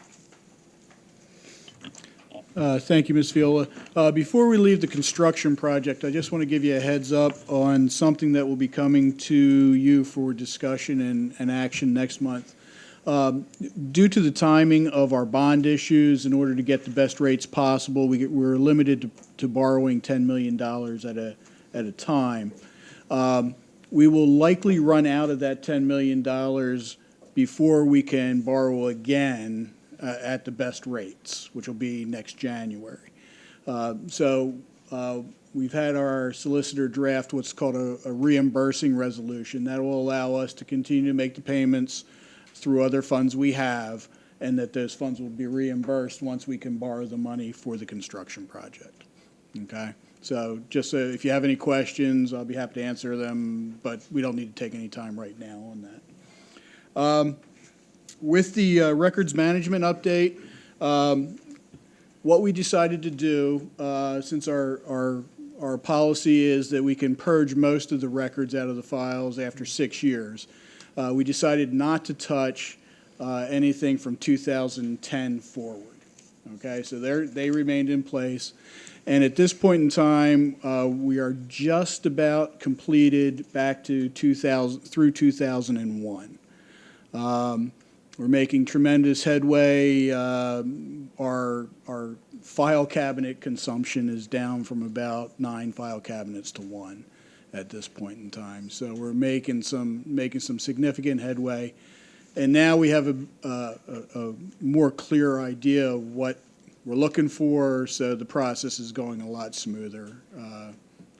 Thank you, Ms. Viola. Before we leave the construction project, I just want to give you a heads up on something that will be coming to you for discussion and action next month. Due to the timing of our bond issues, in order to get the best rates possible, we're limited to borrowing $10 million at a time. We will likely run out of that $10 million before we can borrow again at the best rates, which will be next January. We've had our solicitor draft what's called a reimbursing resolution. That will allow us to continue to make the payments through other funds we have, and that those funds will be reimbursed once we can borrow the money for the construction project. Okay? So just if you have any questions, I'll be happy to answer them, but we don't need to take any time right now on that. With the records management update, what we decided to do, since our policy is that we can purge most of the records out of the files after 6 years, we decided not to touch anything from 2010 forward. Okay, so they remained in place. And at this point in time, we are just about completed back to 2001. We're making tremendous headway. Our file cabinet consumption is down from about 9 file cabinets to 1 at this point in time. So we're making some significant headway, and now we have a more clear idea of what we're looking for. So the process is going a lot smoother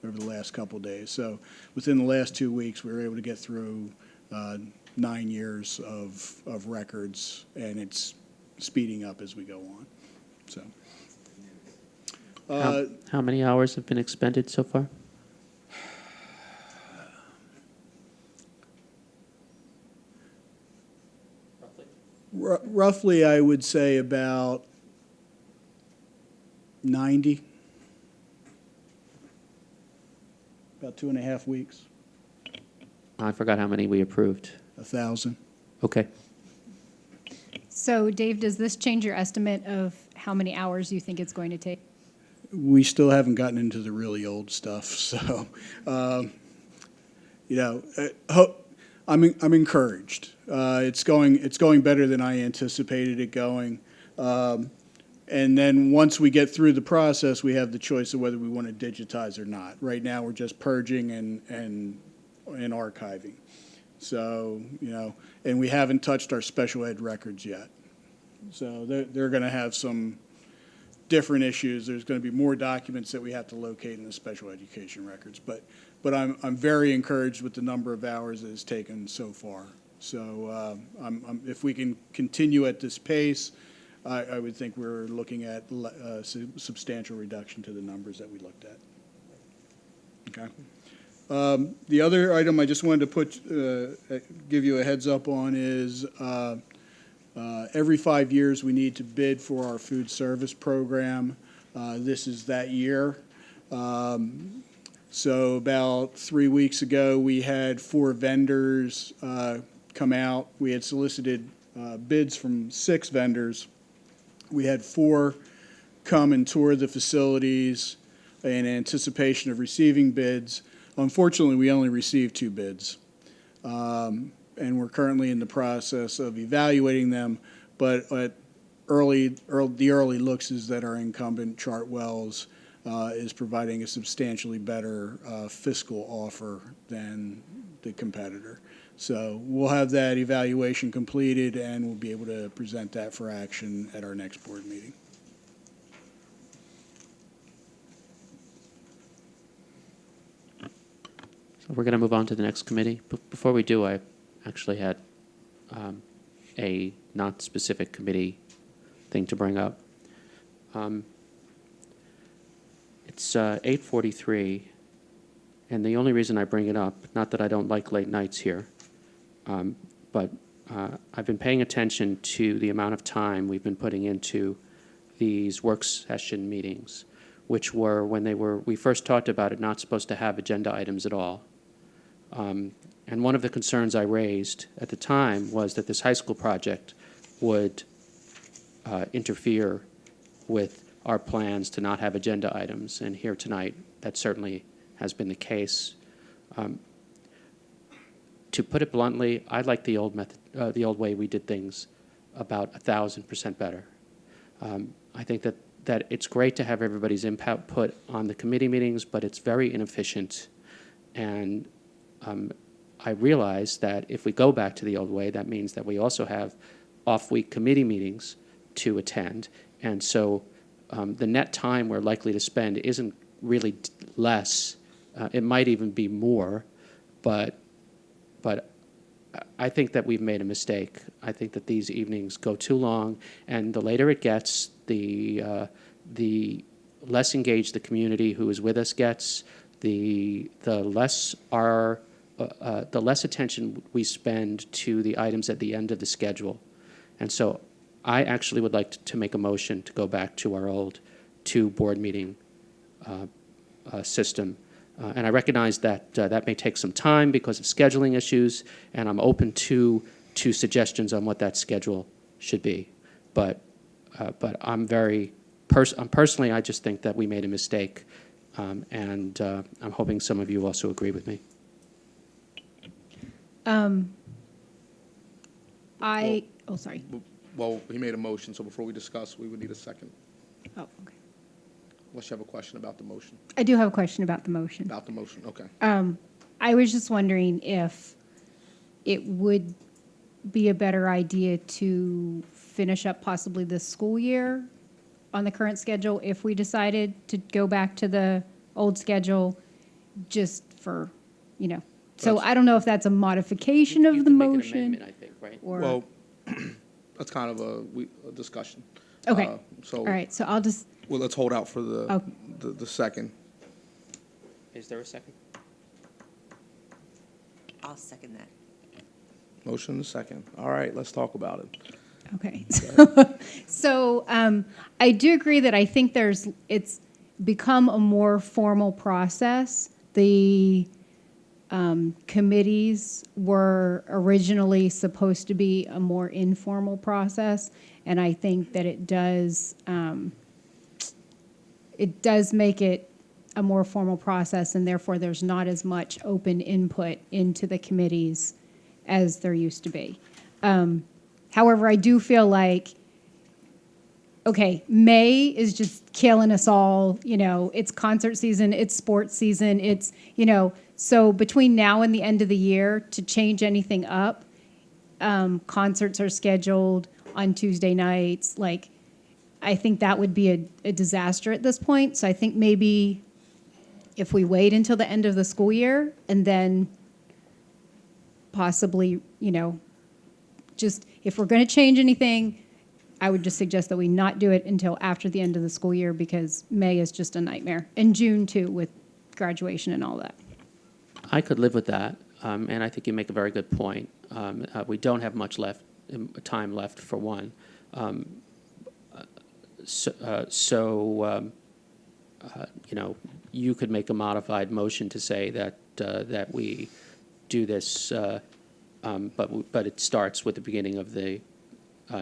over the last couple of days. So within the last 2 weeks, we were able to get through 9 years of records, and it's speeding up as we go on. So, How many hours have been expended so far? roughly, I would say about 90. About 2.5 weeks. I forgot how many we approved. 1,000. Okay. So Dave, does this change your estimate of how many hours you think it's going to take? We still haven't gotten into the really old stuff, so, I'm encouraged. It's going better than I anticipated it going. And then once we get through the process, we have the choice of whether we want to digitize or not. Right now, we're just purging and archiving. So, and we haven't touched our special ed records yet. So they're going to have some different issues. There's going to be more documents that we have to locate in the special education records. But I'm very encouraged with the number of hours that it's taken so far. So if we can continue at this pace, I would think we're looking at a substantial reduction to the numbers that we looked at. Okay. The other item I just wanted to give you a heads up on is every 5 years we need to bid for our food service program. This is that year. So about 3 weeks ago, we had 4 vendors come out. We had solicited bids from 6 vendors. We had 4 come and tour the facilities in anticipation of receiving bids. Unfortunately, we only received 2 bids. And we're currently in the process of evaluating them, but the early looks is that our incumbent, Chartwell's, is providing a substantially better fiscal offer than the competitor. So we'll have that evaluation completed, and we'll be able to present that for action at our next board meeting. So we're going to move on to the next committee. Before we do, I actually had a not specific committee thing to bring up. It's 8:43, and the only reason I bring it up, not that I don't like late nights here, but I've been paying attention to the amount of time we've been putting into these work session meetings, which were, when we first talked about it, not supposed to have agenda items at all. And one of the concerns I raised at the time was that this high school project would interfere with our plans to not have agenda items. And here tonight, that certainly has been the case. To put it bluntly, I like the old method, the old way we did things about 1,000% better. I think that it's great to have everybody's input put on the committee meetings, but it's very inefficient. And I realize that if we go back to the old way, that means that we also have off-week committee meetings to attend. And so the net time we're likely to spend isn't really less. It might even be more, but I think that we've made a mistake. I think that these evenings go too long, and the later it gets, the less engaged the community who is with us gets, the less attention we spend to the items at the end of the schedule. And so I actually would like to make a motion to go back to our old 2-board meeting system. And I recognize that that may take some time because of scheduling issues, and I'm open to suggestions on what that schedule should be. But personally, I just think that we made a mistake, and I'm hoping some of you also agree with me. Sorry. Well, he made a motion, so before we discuss, we would need a second. Oh, okay. Unless you have a question about the motion. I do have a question about the motion. About the motion, okay. I was just wondering if it would be a better idea to finish up possibly this school year on the current schedule if we decided to go back to the old schedule, just for, so I don't know if that's a modification of You the can make an motion. amendment, I think, right? Or, Well, that's kind of a discussion. okay, So, all right, so I'll just, well, let's hold out for Oh. the second. Is there a second? I'll second that. Motion and a second. All right, let's talk about it. okay. So I do agree that I think it's become a more formal process. The committees were originally supposed to be a more informal process, and I think that it does make it a more formal process, and therefore there's not as much open input into the committees as there used to be. However, I do feel like, okay, May is just killing us all. It's concert season, it's sports season, it's, so between now and the end of the year to change anything up, concerts are scheduled on Tuesday nights. Like, I think that would be a disaster at this point. So I think maybe if we wait until the end of the school year and then possibly, just if we're going to change anything, I would just suggest that we not do it until after the end of the school year, because May is just a nightmare. And June too, with graduation and all that. I could live with that, and I think you make a very good point. We don't have much time left for one. You could make a modified motion to say that we do this, but it starts with the beginning of the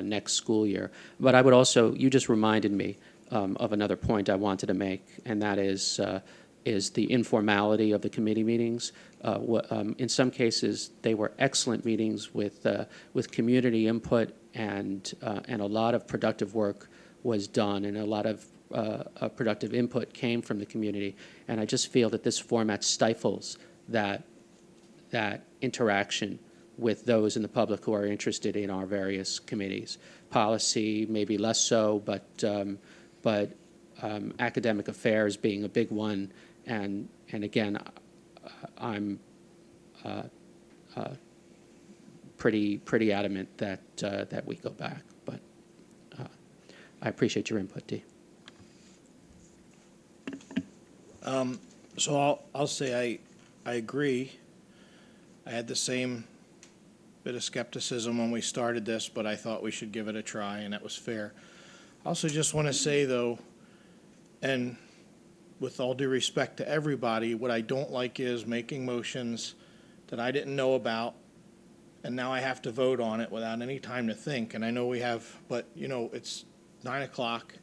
next school year. But I would also, you just reminded me of another point I wanted to make, and that is the informality of the committee meetings. In some cases, they were excellent meetings with community input, and a lot of productive work was done, and a lot of productive input came from the community. And I just feel that this format stifles that interaction with those in the public who are interested in our various committees. Policy, maybe less so, but academic affairs being a big one. And again, I'm pretty adamant that we go back. But I appreciate your input, Dee. So I'll say I agree. I had the same bit of skepticism when we started this, but I thought we should give it a try, and that was fair. I also just want to say, though, and with all due respect to everybody, what I don't like is making motions that I didn't know about, and now I have to vote on it without any time to think. And I know we have, but, it's 9 o'clock.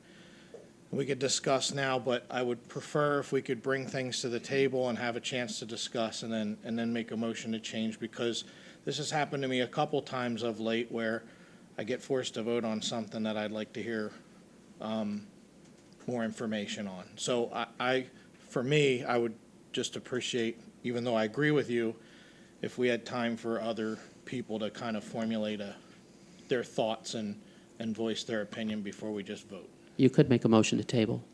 We could discuss now, but I would prefer if we could bring things to the table and have a chance to discuss and then make a motion to change, because this has happened to me a couple times of late where I get forced to vote on something that I'd like to hear more information on. So for me, I would just appreciate, even though I agree with you, if we had time for other people to kind of formulate their thoughts and voice their opinion before we just vote. You could make a motion to table,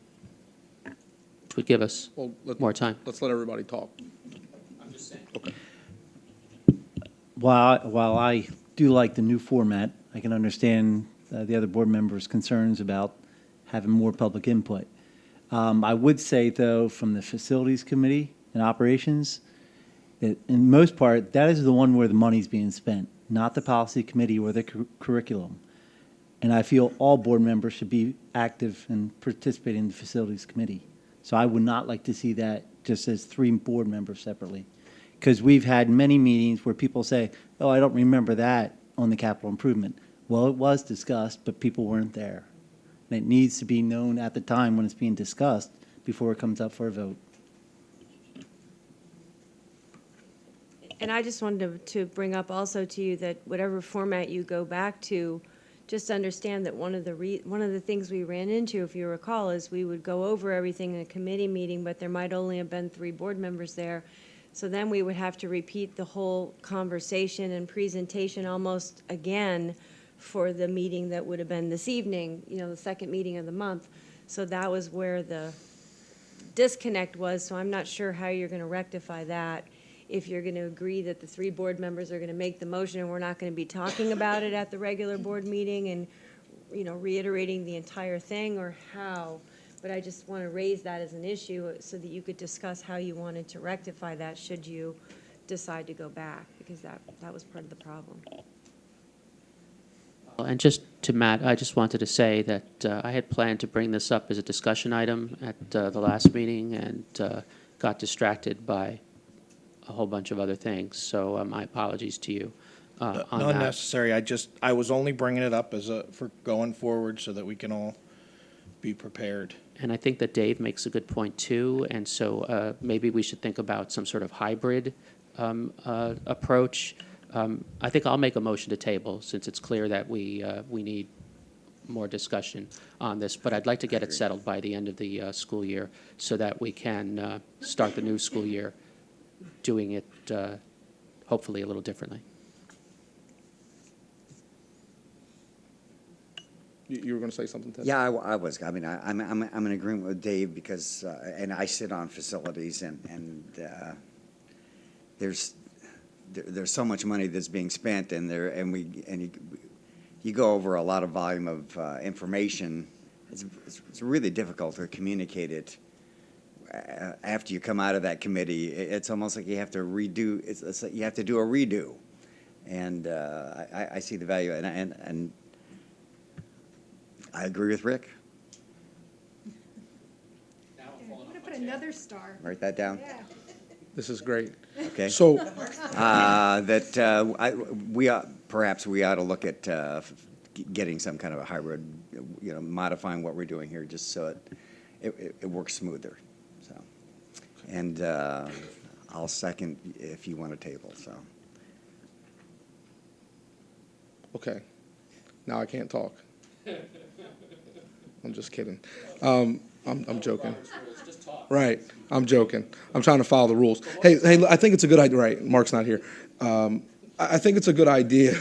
which would give us more time. Let's let everybody talk. I'm just saying. Okay. While I do like the new format, I can understand the other board members' concerns about having more public input. I would say, though, from the Facilities Committee and Operations, that in most part, that is the one where the money's being spent, not the Policy Committee or the curriculum. And I feel all board members should be active and participate in the Facilities Committee. So I would not like to see that just as 3 board members separately. Because we've had many meetings where people say, oh, I don't remember that on the capital improvement. Well, it was discussed, but people weren't there. And it needs to be known at the time when it's being discussed before it comes up for a vote. And I just wanted to bring up also to you that whatever format you go back to, just understand that one of the things we ran into, if you recall, is we would go over everything in a committee meeting, but there might only have been 3 board members there. So then we would have to repeat the whole conversation and presentation almost again for the meeting that would have been this evening, the second meeting of the month. So that was where disconnect was, so I'm not sure how you're going to rectify that. If you're going to agree that the 3 board members are going to make the motion and we're not going to be talking about it at the regular board meeting and, reiterating the entire thing, or how. But I just want to raise that as an issue so that you could discuss how you wanted to rectify that should you decide to go back, because that was part of the problem. And just to Matt, I just wanted to say that I had planned to bring this up as a discussion item at the last meeting and got distracted by a whole bunch of other things. So my apologies to you on Not that. necessary. I was only bringing it up for going forward so that we can all be prepared. And I think that Dave makes a good point too. And so maybe we should think about some sort of hybrid approach. I think I'll make a motion to table since it's clear that we need more discussion on this. But I'd like to get it settled by the end of the school year so that we can start the new school year doing it hopefully a little differently. You were going to say something, Ted? Yeah, I was. I mean, I'm in agreement with Dave because, and I sit on facilities, and there's so much money that's being spent, and you go over a lot of volume of information. It's really difficult to communicate it after you come out of that committee. It's almost like you have to redo. It's like you have to do a redo, and I see the value, and I agree with Rick. I'm going to put another star. Write that down. Yeah. This is great. Okay. So perhaps we ought to look at getting some kind of a hybrid, modifying what we're doing here just so it works smoother. So, and I'll second if you want to table. So. Okay. Now I can't talk. I'm just kidding. I'm joking. Right. I'm joking. I'm trying to follow the rules. Hey, I think it's a good idea. Right. Mark's not here. I think it's a good idea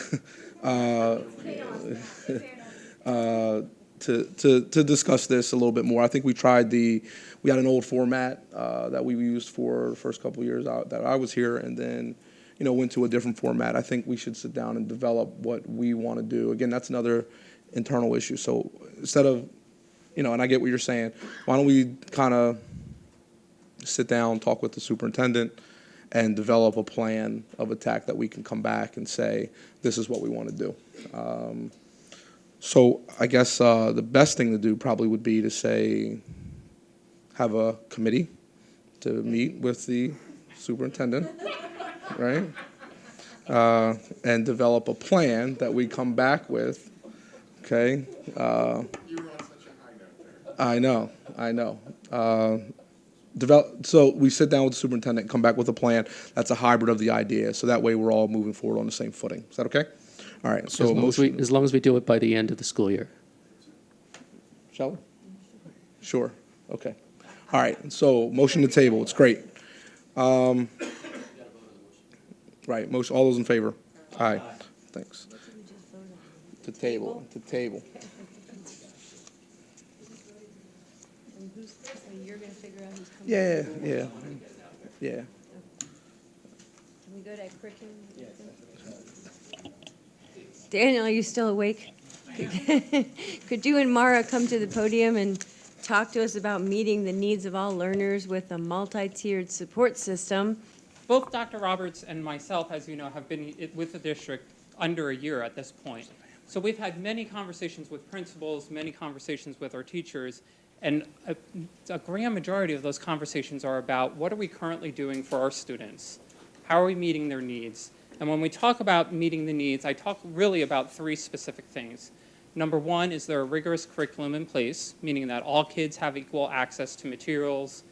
to discuss this a little bit more. I think we had an old format that we used for the first couple of years that I was here, and then went to a different format. I think we should sit down and develop what we want to do. Again, that's another internal issue. So instead of, and I get what you're saying, why don't we kind of sit down, talk with the superintendent, and develop a plan of attack that we can come back and say, this is what we want to do. So I guess the best thing to do probably would be to say, have a committee to meet with the superintendent, right? And develop a plan that we come back with, okay? I know. So we sit down with the superintendent and come back with a plan that's a hybrid of the idea, so that way we're all moving forward on the same footing. Is that okay? All right, so As long as we do it by the end of the school year. Shall we? Sure, okay. All right, so motion to table, it's great. Right, all those in favor? Aye. Thanks. To table. You're going to figure out who's coming? Yeah. Can we go to curriculum? Daniel, are you still awake? Could you and Mara come to the podium and talk to us about meeting the needs of all learners with a multi-tiered support system? Both Dr. Roberts and myself, as you know, have been with the district under a year at this point. So we've had many conversations with principals, many conversations with our teachers, and a grand majority of those conversations are about what are we currently doing for our students? How are we meeting their needs? And when we talk about meeting the needs, I talk really about 3 specific things. Number 1, is there a rigorous curriculum in place, meaning that all kids have equal access to materials,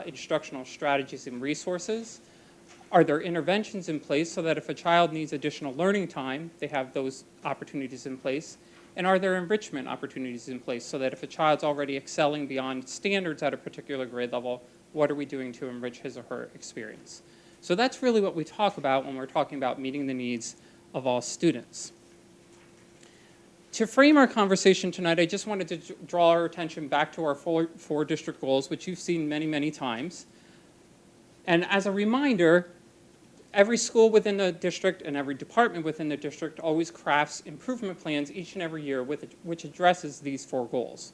instructional strategies, and resources? Are there interventions in place so that if a child needs additional learning time, they have those opportunities in place? And are there enrichment opportunities in place so that if a child's already excelling beyond standards at a particular grade level, what are we doing to enrich his or her experience? So that's really what we talk about when we're talking about meeting the needs of all students. To frame our conversation tonight, I just wanted to draw our attention back to our four district goals, which you've seen many, many times. And as a reminder, every school within the district and every department within the district always crafts improvement plans each and every year which addresses these 4 goals.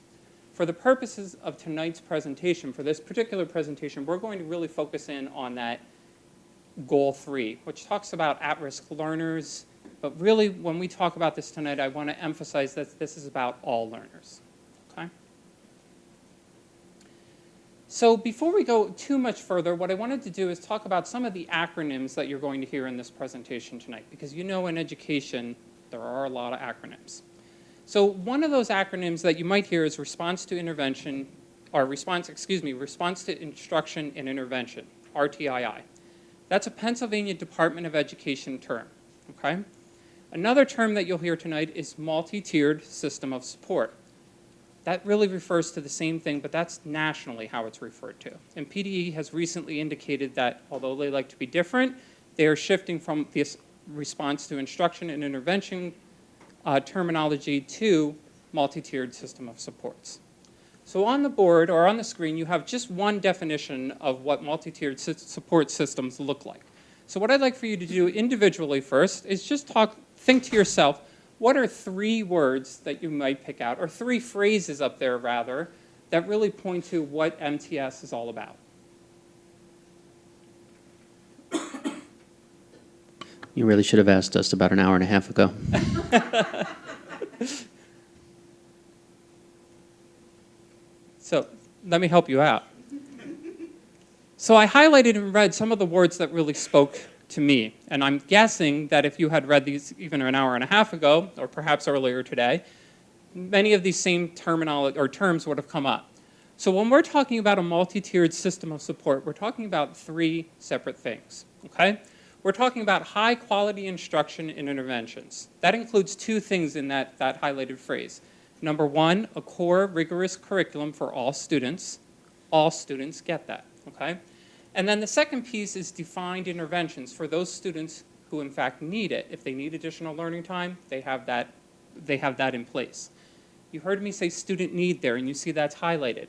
For the purposes of tonight's presentation, for this particular presentation, we're going to really focus in on that goal 3, which talks about at-risk learners. But really, when we talk about this tonight, I want to emphasize that this is about all learners. Okay? So before we go too much further, what I wanted to do is talk about some of the acronyms that you're going to hear in this presentation tonight, because you know in education, there are a lot of acronyms. So one of those acronyms that you might hear is response to intervention, or response to instruction and intervention, RTII. That's a Pennsylvania Department of Education term, okay? Another term that you'll hear tonight is multi-tiered system of support. That really refers to the same thing, but that's nationally how it's referred to. And PDE has recently indicated that although they like to be different, they are shifting from this response to instruction and intervention terminology to multi-tiered system of supports. So on the board or on the screen, you have just one definition of what multi-tiered support systems look like. So what I'd like for you to do individually first is just think to yourself, what are 3 words that you might pick out, or 3 phrases up there, rather, that really point to what MTS is all about? You really should have asked us about an hour and a half ago. So let me help you out. So I highlighted and read some of the words that really spoke to me. And I'm guessing that if you had read these even an hour and a half ago, or perhaps earlier today, many of these same terminology or terms would have come up. So when we're talking about a multi-tiered system of support, we're talking about 3 separate things, okay? We're talking about high quality instruction and interventions. That includes 2 things in that highlighted phrase. Number 1, a core rigorous curriculum for all students. All students get that, okay? And then the second piece is defined interventions for those students who in fact need it. If they need additional learning time, they have that in place. You heard me say student need there, and you see that's highlighted.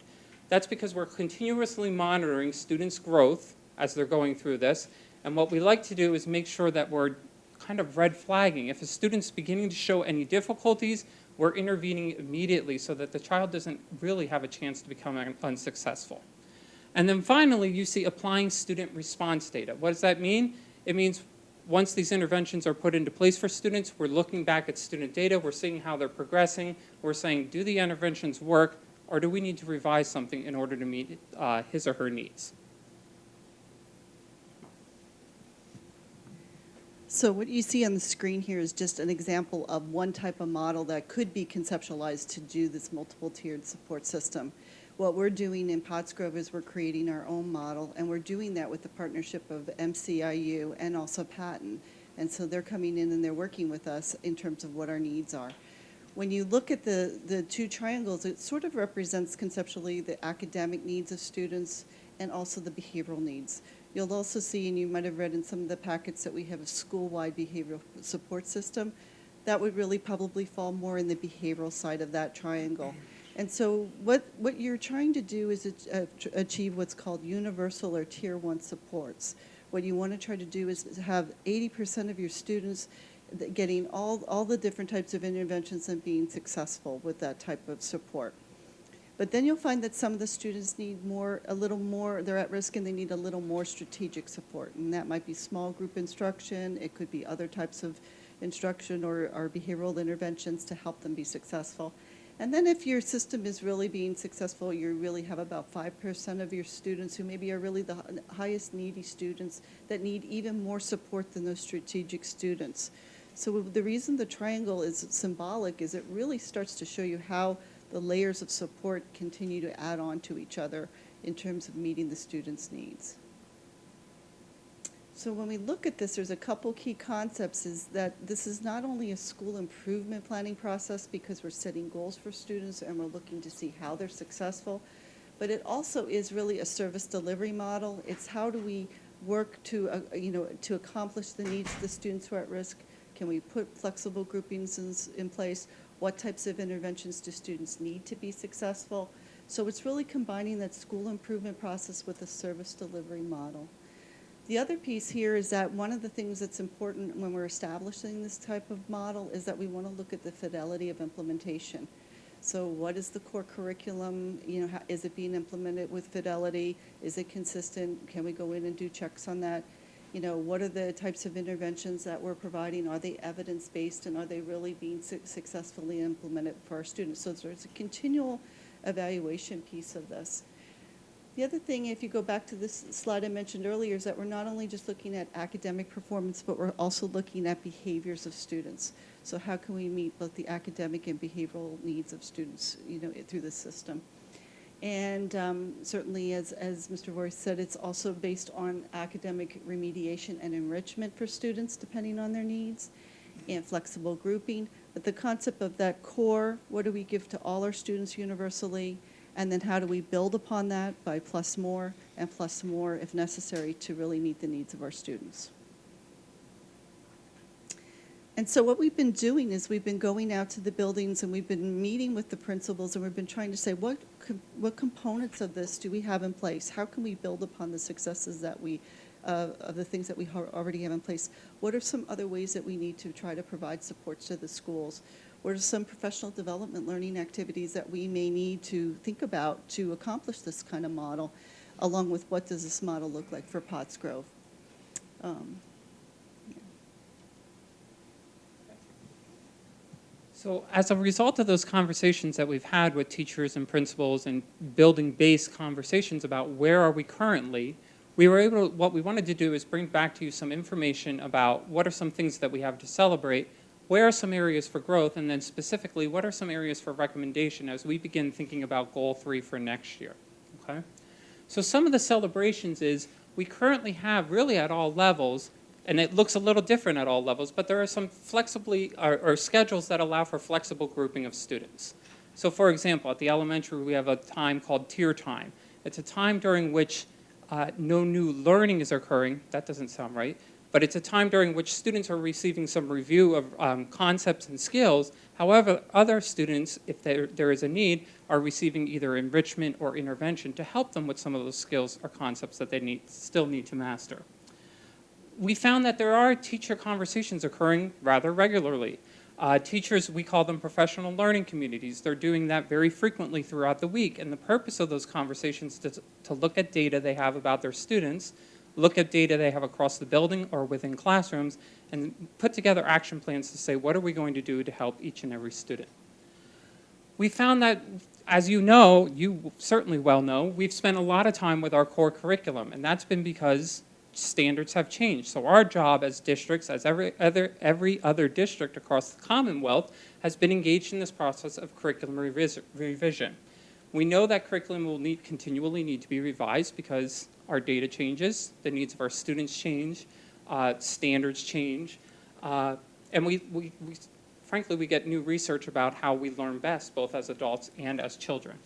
That's because we're continuously monitoring students' growth as they're going through this. And what we like to do is make sure that we're kind of red flagging. If a student's beginning to show any difficulties, we're intervening immediately so that the child doesn't really have a chance to become unsuccessful. And then finally, you see applying student response data. What does that mean? It means once these interventions are put into place for students, we're looking back at student data, we're seeing how they're progressing, we're saying, do the interventions work, or do we need to revise something in order to meet his or her needs? So what you see on the screen here is just an example of one type of model that could be conceptualized to do this multiple tiered support system. What we're doing in Pottsgrove is we're creating our own model, and we're doing that with the partnership of MCIU and also Patton. And so they're coming in and they're working with us in terms of what our needs are. When you look at the 2 triangles, it sort of represents conceptually the academic needs of students and also the behavioral needs. You'll also see, and you might have read in some of the packets, that we have a school-wide behavioral support system. That would really probably fall more in the behavioral side of that triangle. And so what you're trying to do is achieve what's called universal or tier 1 supports. What you want to try to do is have 80% of your students getting all the different types of interventions and being successful with that type of support. But then you'll find that some of the students need a little more, they're at risk and they need a little more strategic support. And that might be small group instruction, it could be other types of instruction or behavioral interventions to help them be successful. And then if your system is really being successful, you really have about 5% of your students who maybe are really the highest needy students that need even more support than those strategic students. So the reason the triangle is symbolic is it really starts to show you how the layers of support continue to add on to each other in terms of meeting the students' needs. So when we look at this, there's a couple key concepts, is that this is not only a school improvement planning process because we're setting goals for students and we're looking to see how they're successful, but it also is really a service delivery model. It's how do we work to accomplish the needs of the students who are at risk. Can we put flexible groupings in place, What types of interventions do students need to be successful? So it's really combining that school improvement process with a service delivery model. The other piece here is that one of the things that's important when we're establishing this type of model is that we want to look at the fidelity of implementation. So what is the core curriculum? Is it being implemented with fidelity? Is it consistent? Can we go in and do checks on that? What are the types of interventions that we're providing? Are they evidence-based, and are they really being successfully implemented for our students? So there's a continual evaluation piece of this. The other thing, if you go back to this slide I mentioned earlier, is that we're not only just looking at academic performance, but we're also looking at behaviors of students. So how can we meet both the academic and behavioral needs of students, through the system? And certainly, as Mr. Royce said, it's also based on academic remediation and enrichment for students, depending on their needs, and flexible grouping. But the concept of that core, what do we give to all our students universally? And then how do we build upon that by plus more if necessary to really meet the needs of our students? And so what we've been doing is we've been going out to the buildings and we've been meeting with the principals, and we've been trying to say, what components of this do we have in place? How can we build upon the successes that of the things that we already have in place? What are some other ways that we need to try to provide supports to the schools? What are some professional development learning activities that we may need to think about to accomplish this kind of model, along with what does this model look like for Pottsgrove? So as a result of those conversations that we've had with teachers and principals and building-based conversations about where are we currently, we were able to, what we wanted to do is bring back to you some information about what are some things that we have to celebrate, where are some areas for growth, and then specifically, what are some areas for recommendation as we begin thinking about Goal 3 for next year, okay? So some of the celebrations is we currently have really at all levels, and it looks a little different at all levels, but there are some or schedules that allow for flexible grouping of students. So for example, at the elementary, we have a time called tier time. It's a time during which no new learning is occurring. That doesn't sound right. But it's a time during which students are receiving some review of concepts and skills. However, other students, if there is a need, are receiving either enrichment or intervention to help them with some of those skills or concepts that they still need to master. We found that there are teacher conversations occurring rather regularly. Teachers, we call them professional learning communities. They're doing that very frequently throughout the week. And the purpose of those conversations is to look at data they have about their students, look at data they have across the building or within classrooms, and put together action plans to say, what are we going to do to help each and every student? We found that, as you know, you certainly well know, we've spent a lot of time with our core curriculum, and that's been because standards have changed. So our job as districts, as every other district across the Commonwealth, has been engaged in this process of curriculum revision. We know that curriculum will continually need to be revised because our data changes, the needs of our students change, standards change, and frankly, we get new research about how we learn best, both as adults and as children.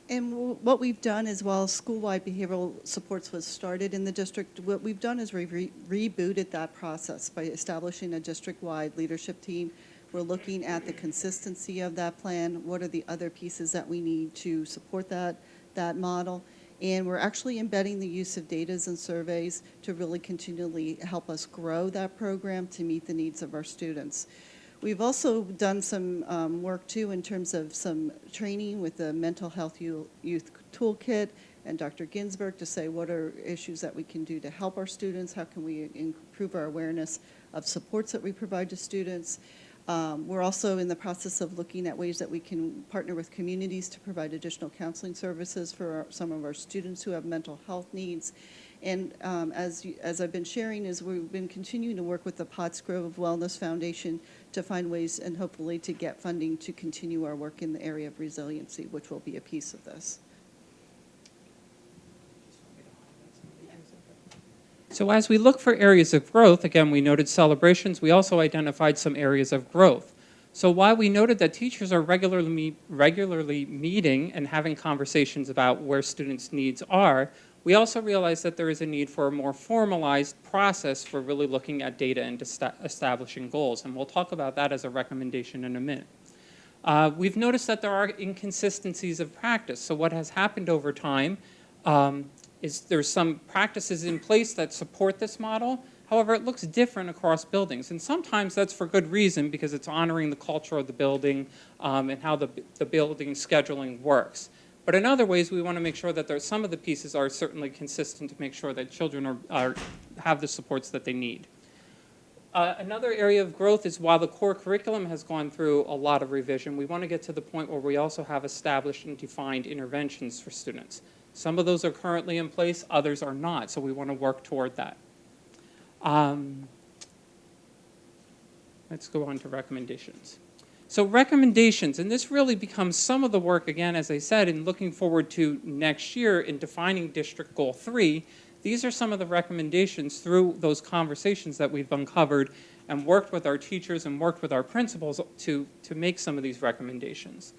And what we've done is, while school-wide behavioral supports was started in the district, what we've done is rebooted that process by establishing a district-wide leadership team. We're looking at the consistency of that plan. What are the other pieces that we need to support that model? And we're actually embedding the use of data and surveys to really continually help us grow that program to meet the needs of our students. We've also done some work, too, in terms of some training with the Mental Health Youth Toolkit and Dr. Ginsberg to say what are issues that we can do to help our students, how can we improve our awareness of supports that we provide to students. We're also in the process of looking at ways that we can partner with communities to provide additional counseling services for some of our students who have mental health needs. And as I've been sharing, is we've been continuing to work with the Pottsgrove Wellness Foundation to find ways and hopefully to get funding to continue our work in the area of resiliency, which will be a piece of this. So as we look for areas of growth, again, we noted celebrations, we also identified some areas of growth. So while we noted that teachers are regularly meeting and having conversations about where students' needs are, We also realize that there is a need for a more formalized process for really looking at data and establishing goals, and we'll talk about that as a recommendation in a minute. We've noticed that there are inconsistencies of practice. So what has happened over time is there's some practices in place that support this model. However, it looks different across buildings. And sometimes that's for good reason because it's honoring the culture of the building and how the building scheduling works. But in other ways, we want to make sure that some of the pieces are certainly consistent to make sure that children have the supports that they need. Another area of growth is while the core curriculum has gone through a lot of revision, we want to get to the point where we also have established and defined interventions for students. Some of those are currently in place, others are not, so we want to work toward that. Let's go on to recommendations. So recommendations, and this really becomes some of the work, again, as I said, in looking forward to next year in defining District Goal 3. These are some of the recommendations through those conversations that we've uncovered and worked with our teachers and worked with our principals to make some of these recommendations.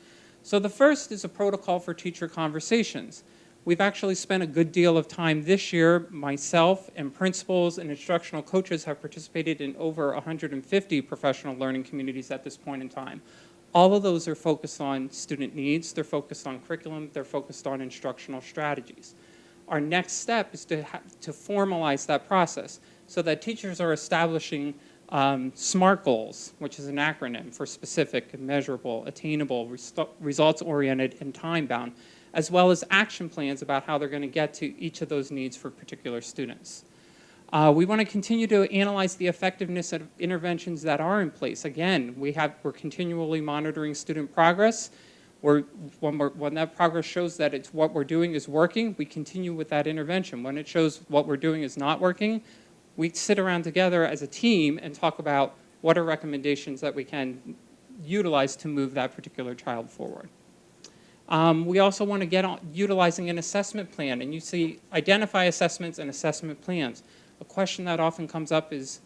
So the first is a protocol for teacher conversations. We've actually spent a good deal of time this year. Myself and principals and instructional coaches have participated in over 150 professional learning communities at this point in time. All of those are focused on student needs, they're focused on curriculum, they're focused on instructional strategies. Our next step is to formalize that process so that teachers are establishing SMART goals, which is an acronym for specific, measurable, attainable, results-oriented, and time-bound, as well as action plans about how they're going to get to each of those needs for particular students. We want to continue to analyze the effectiveness of interventions that are in place. Again, we're continually monitoring student progress. When that progress shows that it's what we're doing is working, we continue with that intervention. When it shows what we're doing is not working, we sit around together as a team and talk about what are recommendations that we can utilize to move that particular child forward. We also want to get on utilizing an assessment plan, and you see identify assessments and assessment plans. A question that often comes up is,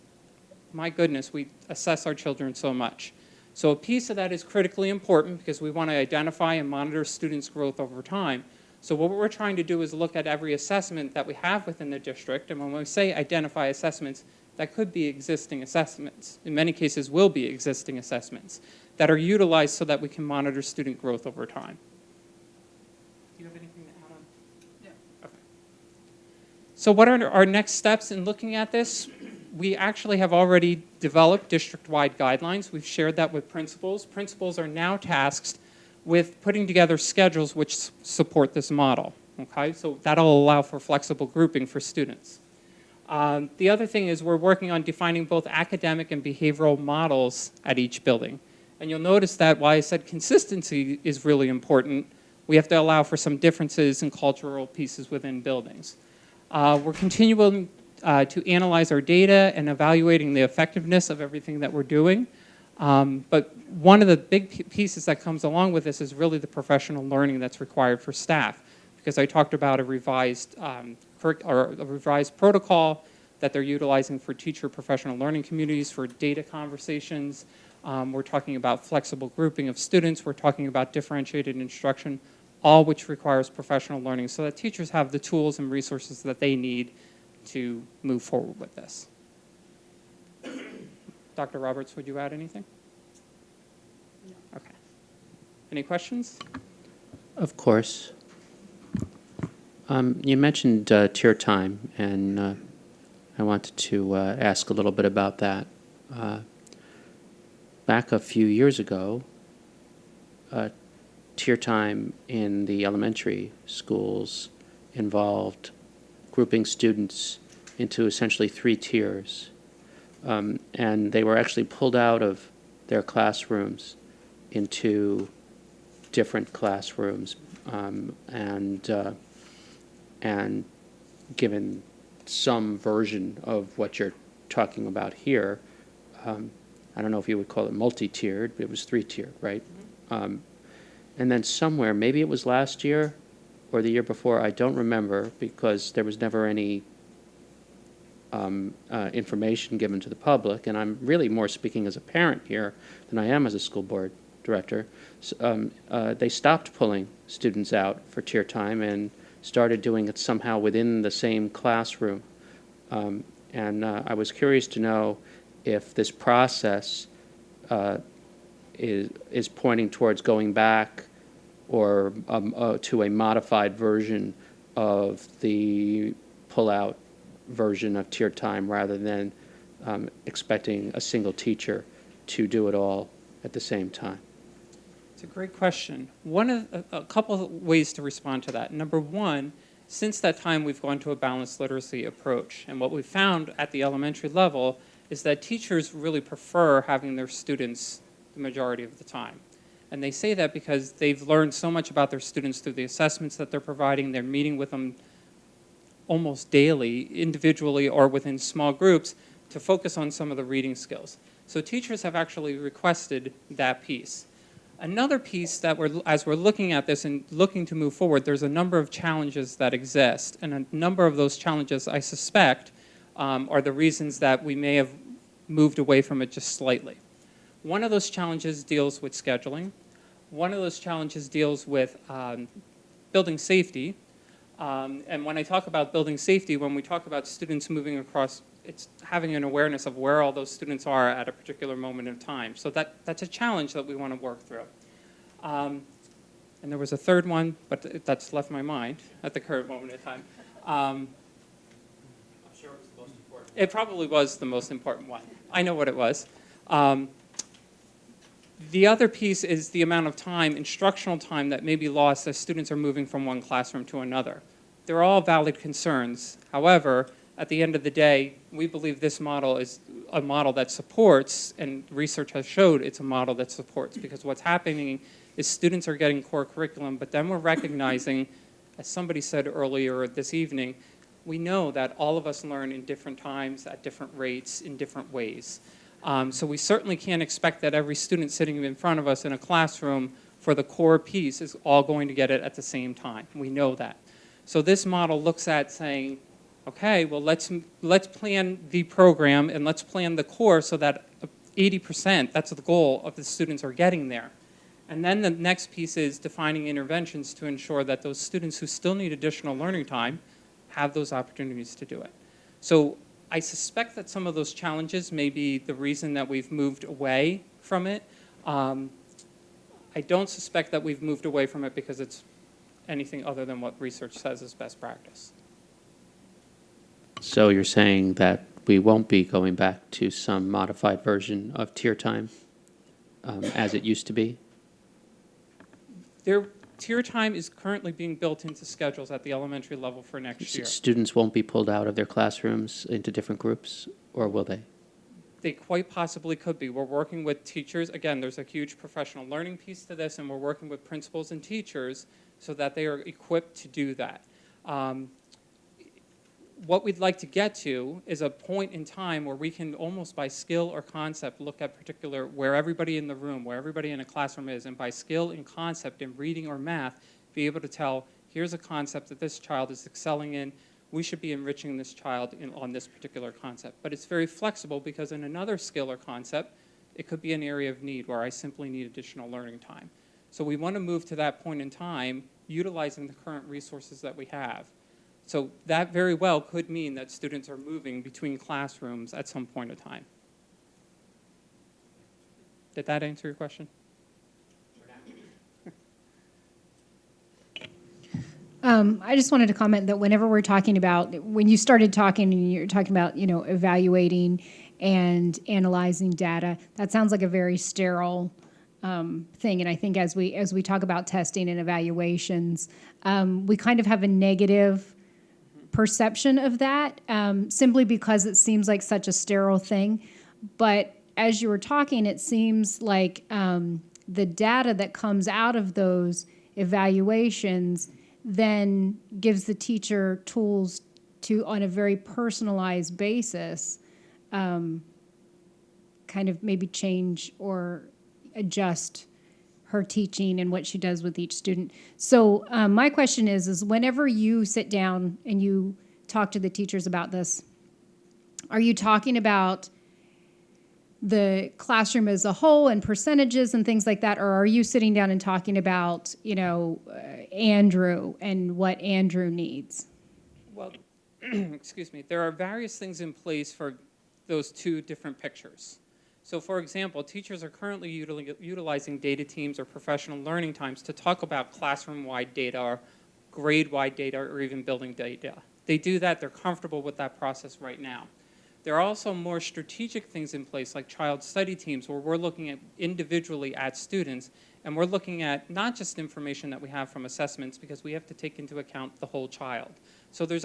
my goodness, we assess our children so much. So a piece of that is critically important because we want to identify and monitor students' growth over time. So what we're trying to do is look at every assessment that we have within the district, and when we say identify assessments, that could be existing assessments. In many cases will be existing assessments that are utilized so that we can monitor student growth over time. Do you have anything to add on? Yeah. Okay. So what are our next steps in looking at this? We actually have already developed district-wide guidelines. We've shared that with principals. Principals are now tasked with putting together schedules which support this model. Okay, so that'll allow for flexible grouping for students. The other thing is we're working on defining both academic and behavioral models at each building. And you'll notice that while I said consistency is really important, we have to allow for some differences in cultural pieces within buildings. We're continuing to analyze our data and evaluating the effectiveness of everything that we're doing. But one of the big pieces that comes along with this is really the professional learning that's required for staff. Because I talked about a revised protocol that they're utilizing for teacher professional learning communities, for data conversations. We're talking about flexible grouping of students. We're talking about differentiated instruction, all which requires professional learning so that teachers have the tools and resources that they need to move forward with this. Dr. Roberts, would you add anything? No. Okay. Any questions? Of course. You mentioned tier time, and I wanted to ask a little bit about that. Back a few years ago, tier time in the elementary schools involved grouping students into essentially 3 tiers. And they were actually pulled out of their classrooms into different classrooms and given some version of what you're talking about here. I don't know if you would call it multi-tiered, but it was 3-tiered, right? Mm-hmm. And then somewhere, maybe it was last year or the year before, I don't remember because there was never any information given to the public, and I'm really more speaking as a parent here than I am as a school board director. They stopped pulling students out for tier time, and started doing it somehow within the same classroom. I was curious to know if this process is pointing towards going back or to a modified version of the pull-out version of tier time rather than expecting a single teacher to do it all at the same time. It's a great question. A couple of ways to respond to that. Number one, since that time, we've gone to a balanced literacy approach. And what we found at the elementary level is that teachers really prefer having their students the majority of the time. And they say that because they've learned so much about their students through the assessments that they're providing. They're meeting with them almost daily, individually or within small groups, to focus on some of the reading skills. So teachers have actually requested that piece. Another piece that as we're looking at this and looking to move forward, there's a number of challenges that exist. And a number of those challenges, I suspect, are the reasons that we may have moved away from it just slightly. One of those challenges deals with scheduling. One of those challenges deals with building safety. And when I talk about building safety, when we talk about students moving across, it's having an awareness of where all those students are at a particular moment in time. So that's a challenge that we want to work through. And there was a third one, but that's left my mind at the current moment in time. I'm sure it was the most important. It probably was the most important one. I know what it was. The other piece is the amount of time, instructional time, that may be lost as students are moving from one classroom to another. They're all valid concerns. However, at the end of the day, we believe this model is a model that supports, and research has showed it's a model that supports, because what's happening is students are getting core curriculum, but then we're recognizing, as somebody said earlier this evening, we know that all of us learn in different times, at different rates, in different ways. So we certainly can't expect that every student sitting in front of us in a classroom for the core piece is all going to get it at the same time. We know that. So this model looks at saying, okay, well, let's plan the program and let's plan the core so that 80%, that's the goal, of the students are getting there. And then the next piece is defining interventions to ensure that those students who still need additional learning time have those opportunities to do it. So I suspect that some of those challenges may be the reason that we've moved away from it. I don't suspect that we've moved away from it because it's anything other than what research says is best practice. So you're saying that we won't be going back to some modified version of tier time as it used to be? Tier time is currently being built into schedules at the elementary level for next year. Students won't be pulled out of their classrooms into different groups, or will they? They quite possibly could be. We're working with teachers. Again, there's a huge professional learning piece to this, and we're working with principals and teachers so that they are equipped to do that. What we'd like to get to is a point in time where we can almost by skill or concept look at particular where everybody in the room, where everybody in a classroom is, and by skill and concept in reading or math, be able to tell, here's a concept that this child is excelling in, we should be enriching this child on this particular concept. But it's very flexible because in another skill or concept, it could be an area of need where I simply need additional learning time. So we want to move to that point in time utilizing the current resources that we have. So that very well could mean that students are moving between classrooms at some point in time. Did that answer your question? I just wanted to comment that whenever we're talking about, when you started talking and you're talking about, evaluating and analyzing data, that sounds like a very sterile thing. And I think as we talk about testing and evaluations, we kind of have a negative perception of that, simply because it seems like such a sterile thing. But as you were talking, it seems like the data that comes out of those evaluations then gives the teacher tools to, on a very personalized basis, kind of maybe change or adjust her teaching and what she does with each student. So my question is whenever you sit down and you talk to the teachers about this, are you talking about the classroom as a whole and percentages and things like that? Or are you sitting down and talking about, Andrew and what Andrew needs? Well, excuse me, there are various things in place for those two different pictures. So for example, teachers are currently utilizing data teams or professional learning times to talk about classroom-wide data or grade-wide data or even building data. They do that, they're comfortable with that process right now. There are also more strategic things in place like child study teams where we're looking at individually at students and we're looking at not just information that we have from assessments because we have to take into account the whole child. So there's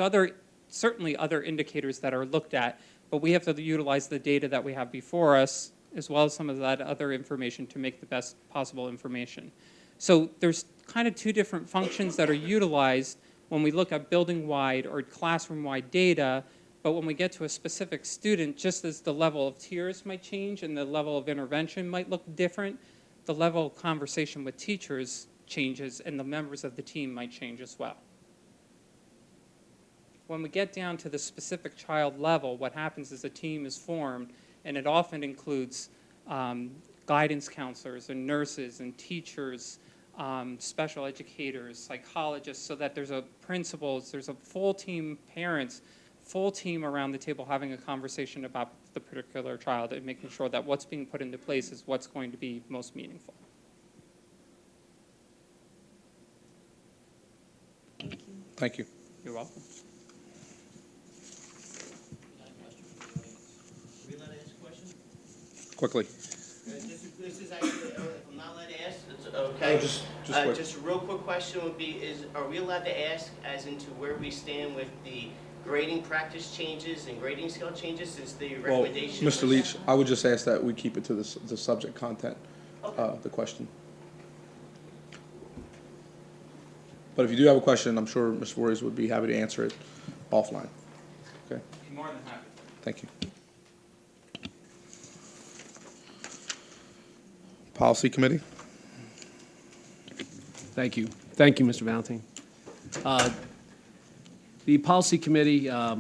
certainly other indicators that are looked at, but we have to utilize the data that we have before us as well as some of that other information to make the best possible information. So there's kind of two different functions that are utilized when we look at building-wide or classroom-wide data, but when we get to a specific student, just as the level of tiers might change and the level of intervention might look different, the level of conversation with teachers changes and the members of the team might change as well. When we get down to the specific child level, what happens is a team is formed, and it often includes guidance counselors and nurses and teachers, special educators, psychologists, so that there's principals, there's a full team, parents, full team around the table having a conversation about the particular child and making sure that what's being put into place is what's going to be most meaningful. Thank you. You're welcome. Quickly. This is actually, if I'm not allowed to ask, it's okay. No, just quick. Just a real quick question would be, are we allowed to ask as into where we stand with the grading practice changes and grading scale changes since the Well, recommendation? Mr. Leach, I would just ask that we keep it to the subject content, the question. But if you do have a question, I'm sure Ms. Voorhees would be happy to answer it offline. Okay? More than happy. Thank you. Policy Committee? Thank you. Thank you, Mr. Valentine. The Policy Committee, our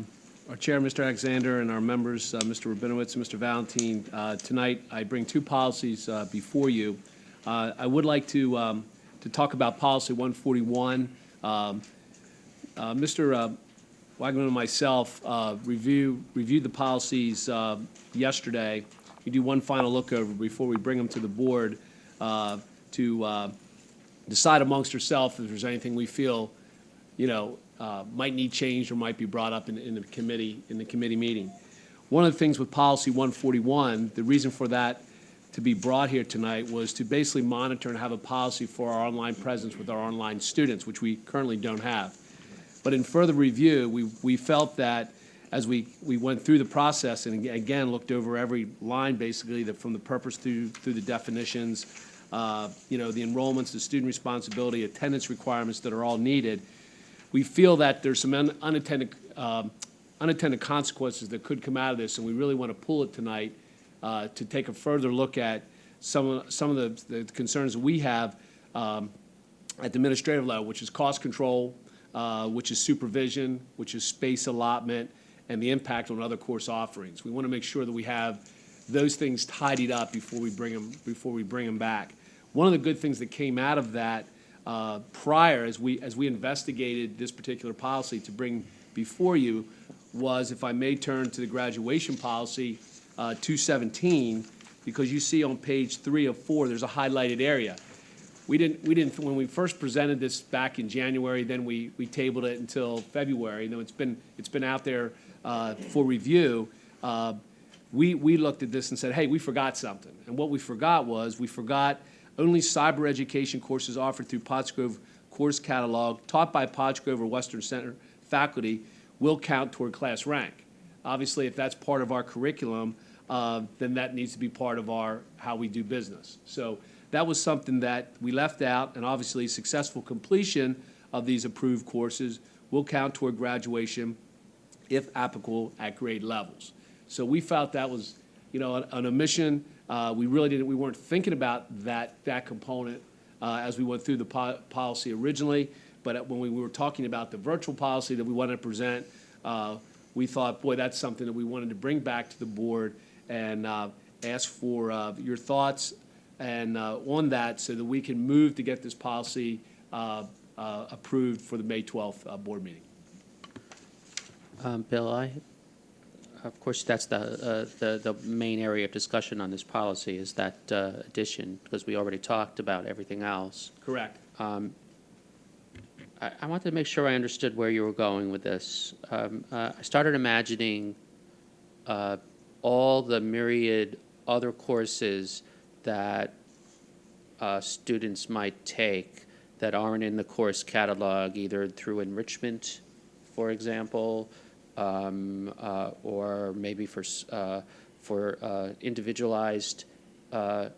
Chair, Mr. Alexander, and our members, Mr. Rabinowitz and Mr. Valentine, tonight I bring two policies before you. I would like to talk about Policy 141. Mr. Wagner and myself reviewed the policies yesterday. We do one final look over before we bring them to the board to decide amongst ourselves if there's anything we feel, might need changed or might be brought up in the committee meeting. One of the things with Policy 141, the reason for that to be brought here tonight was to basically monitor and have a policy for our online presence with our online students, which we currently don't have. But in further review, we felt that as we went through the process and again looked over every line basically from the purpose through the definitions, the enrollments, the student responsibility, attendance requirements that are all needed, we feel that there's some unintended consequences that could come out of this, and we really want to pull it tonight to take a further look at some of the concerns that we have at the administrative level, which is cost control, which is supervision, which is space allotment, and the impact on other course offerings. We want to make sure that we have those things tidied up before we bring them back. One of the good things that came out of that prior, as we investigated this particular policy to bring before you, was, if I may turn to the graduation policy 217, because you see on page 3 of 4, there's a highlighted area. We didn't when we first presented this back in January, then we tabled it until February. Now it's been out there for review. We looked at this and said, hey, we forgot something. And what we forgot was only cyber education courses offered through Pottsgrove course catalog taught by Pottsgrove or Western Center faculty will count toward class rank. Obviously, if that's part of our curriculum, then that needs to be part of how we do business. So that was something that we left out, and obviously successful completion of these approved courses will count toward graduation if applicable at grade levels. So we felt that was, an omission. We weren't thinking about that component as we went through the policy originally, but when we were talking about the virtual policy that we wanted to present, we thought, boy, that's something that we wanted to bring back to the board and ask for your thoughts and on that so that we can move to get this policy approved for the May 12th board meeting. Bill, of course, that's the main area of discussion on this policy is that addition, because we already talked about everything else. Correct. I wanted to make sure I understood where you were going with this. I started imagining all the myriad other courses that students might take that aren't in the course catalog, either through enrichment, for example, or maybe for individualized, for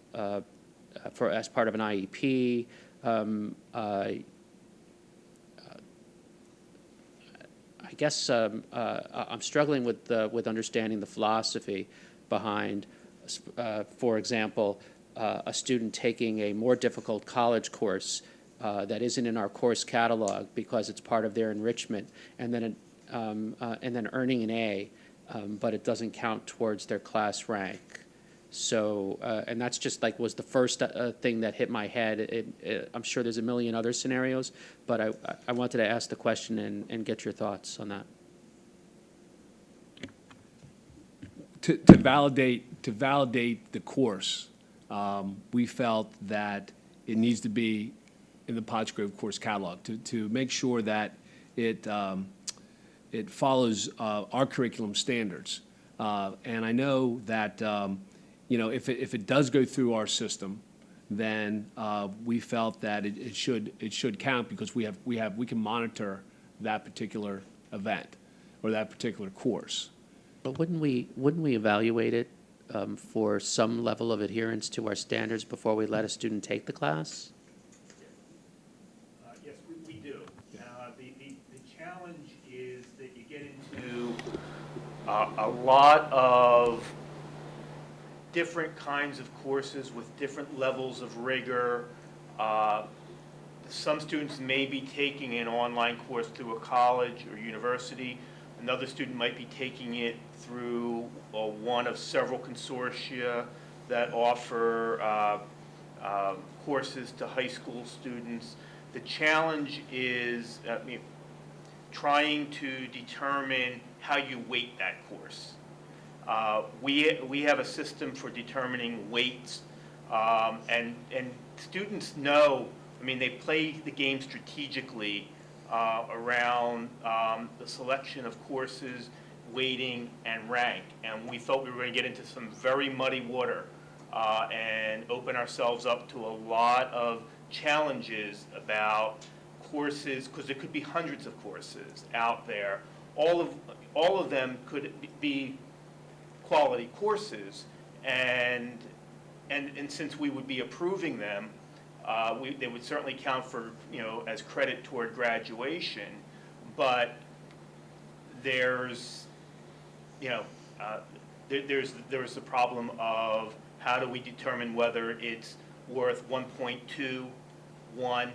as part of an IEP. I guess I'm struggling with understanding the philosophy behind, for example, a student taking a more difficult college course that isn't in our course catalog because it's part of their enrichment, and then earning an A, but it doesn't count towards their class rank. So, and that's just like was the first thing that hit my head. I'm sure there's a million other scenarios, but I wanted to ask the question and get your thoughts on that. To validate the course, we felt that it needs to be in the Pottsgrove course catalog to make sure that it follows our curriculum standards. And I know that if it does go through our system, then we felt that it should count because we can monitor that particular event or that particular course. But wouldn't we evaluate it for some level of adherence to our standards before we let a student take the class? Yes, we do. The challenge is that you get into a lot of different kinds of courses with different levels of rigor. Some students may be taking an online course through a college or university. Another student might be taking it through one of several consortia that offer courses to high school students. The challenge is trying to determine how you weight that course. We have a system for determining weights, and students know, they play the game strategically around the selection of courses, weighting, and rank. And we thought we were going to get into some very muddy water and open ourselves up to a lot of challenges about courses, because there could be hundreds of courses out there. All of them could be quality courses, and since we would be approving them, they would certainly count for, as credit toward graduation, but there's the problem of how do we determine whether it's worth 1.2, 1,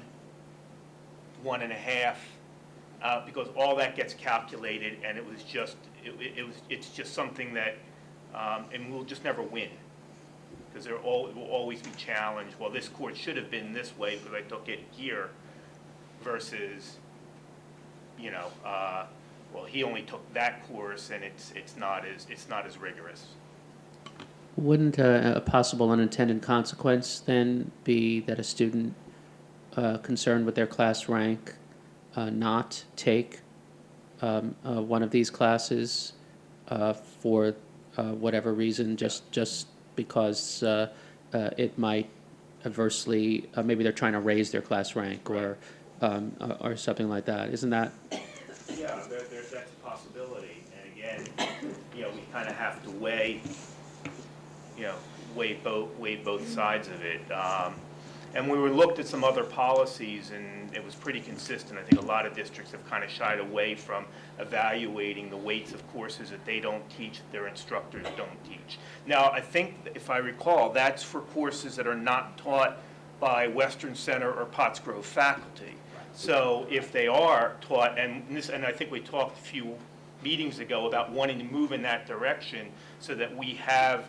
1.5, because all that gets calculated, and it's just something that, and we'll just never win. Because it will always be challenged. Well, this course should have been this way because I took it here, versus, well, he only took that course and it's not as rigorous. Wouldn't a possible unintended consequence then be that a student concerned with their class rank not take one of these classes for whatever reason, just because it might adversely, maybe they're trying to raise their class rank or something like that. Isn't that? Yeah, that's a possibility. And again, we kind of have to weigh both sides of it. And we looked at some other policies, and it was pretty consistent. I think a lot of districts have kind of shied away from evaluating the weights of courses that they don't teach, that their instructors don't teach. Now, I think, if I recall, that's for courses that are not taught by Western Center or Pottsgrove faculty. So if they are taught, and I think we talked a few meetings ago about wanting to move in that direction so that we have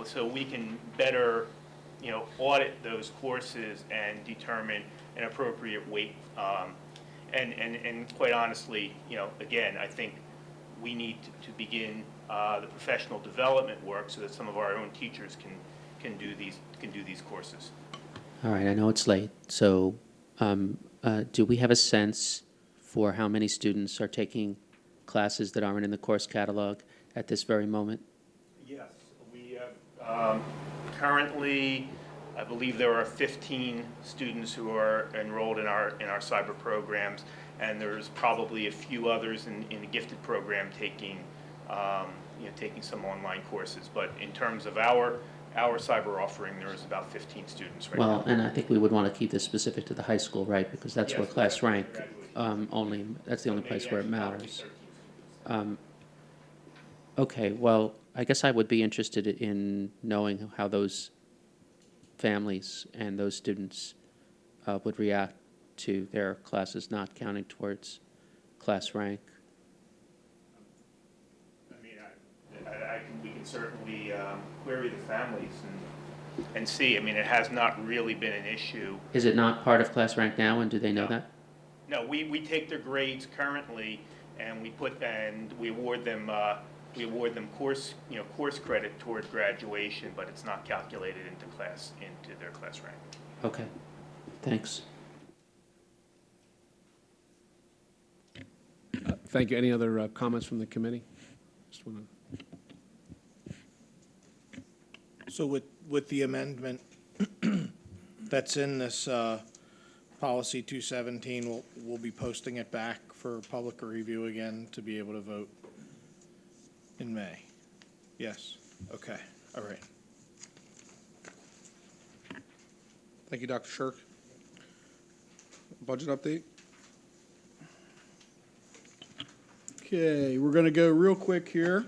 so we can better, audit those courses and determine an appropriate weight. And quite honestly, again, I think we need to begin the professional development work so that some of our own teachers can do these courses. All right, I know it's late, so do we have a sense for how many students are taking classes that aren't in the course catalog at this very moment? Yes, we have, currently, I believe there are 15 students who are enrolled in our cyber programs, and there's probably a few others in the gifted program taking some online courses. But in terms of our cyber offering, there is about 15 students right now. Well, and I think we would want to keep this specific to the high school, right? Because that's Yes, where class rank graduation. that's the only place where it Maybe matters. actually Okay, well, I guess I would be interested in knowing how those families and those students would react to their classes not counting towards class rank. I mean, we can certainly query the families and see. I mean, it has not really been an issue. Is it not part of class rank now, and do they know that? No, we take their grades currently, and we award them course credit toward graduation, but it's not calculated into their class rank. Okay, thanks. Thank you. Any other comments from the committee? Just wanna... So with the amendment that's in this policy 217, we'll be posting it back for public review again to be able to vote in May. Yes. Okay. All right. Thank you, Dr. Shirk. Budget update? Okay, we're going to go real quick here.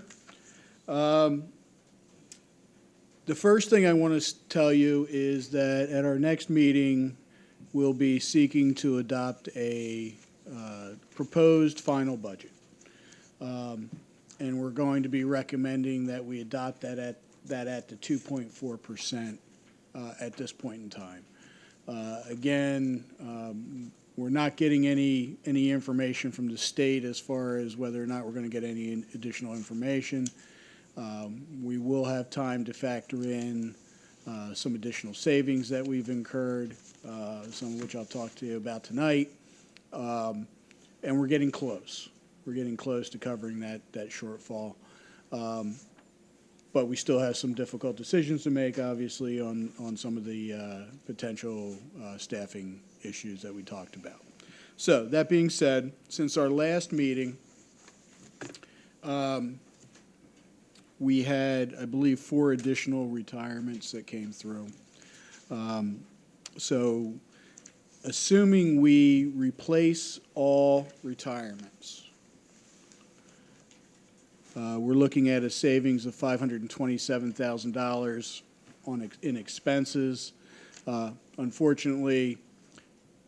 The first thing I want to tell you is that at our next meeting, we'll be seeking to adopt a proposed final budget. And we're going to be recommending that we adopt that at the 2.4% at this point in time. Again, we're not getting any information from the state as far as whether or not we're going to get any additional information. We will have time to factor in some additional savings that we've incurred, some of which I'll talk to you about tonight. And we're getting close. We're getting close to covering that shortfall. But we still have some difficult decisions to make, obviously, on some of the potential staffing issues that we talked about. So that being said, since our last meeting, we had, I believe, 4 additional retirements that came through. So assuming we replace all retirements, we're looking at a savings of $527,000 in expenses. Unfortunately,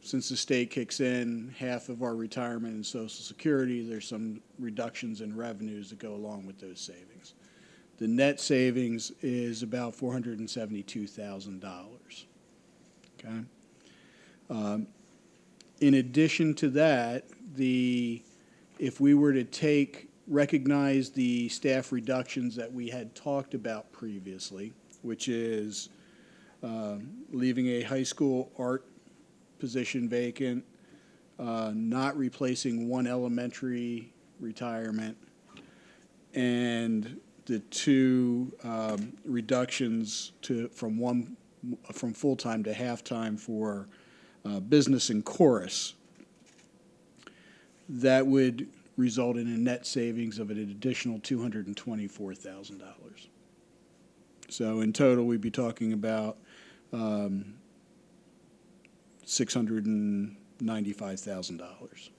since the state kicks in half of our retirement and Social Security, there's some reductions in revenues that go along with those savings. The net savings is about $472,000. Okay. In addition to that, if we were to recognize the staff reductions that we had talked about previously, which is leaving a high school art position vacant, not replacing one elementary retirement, and the 2 reductions from full-time to half-time for business and chorus, that would result in a net savings of an additional $224,000. So in total, we'd be talking about $695,000.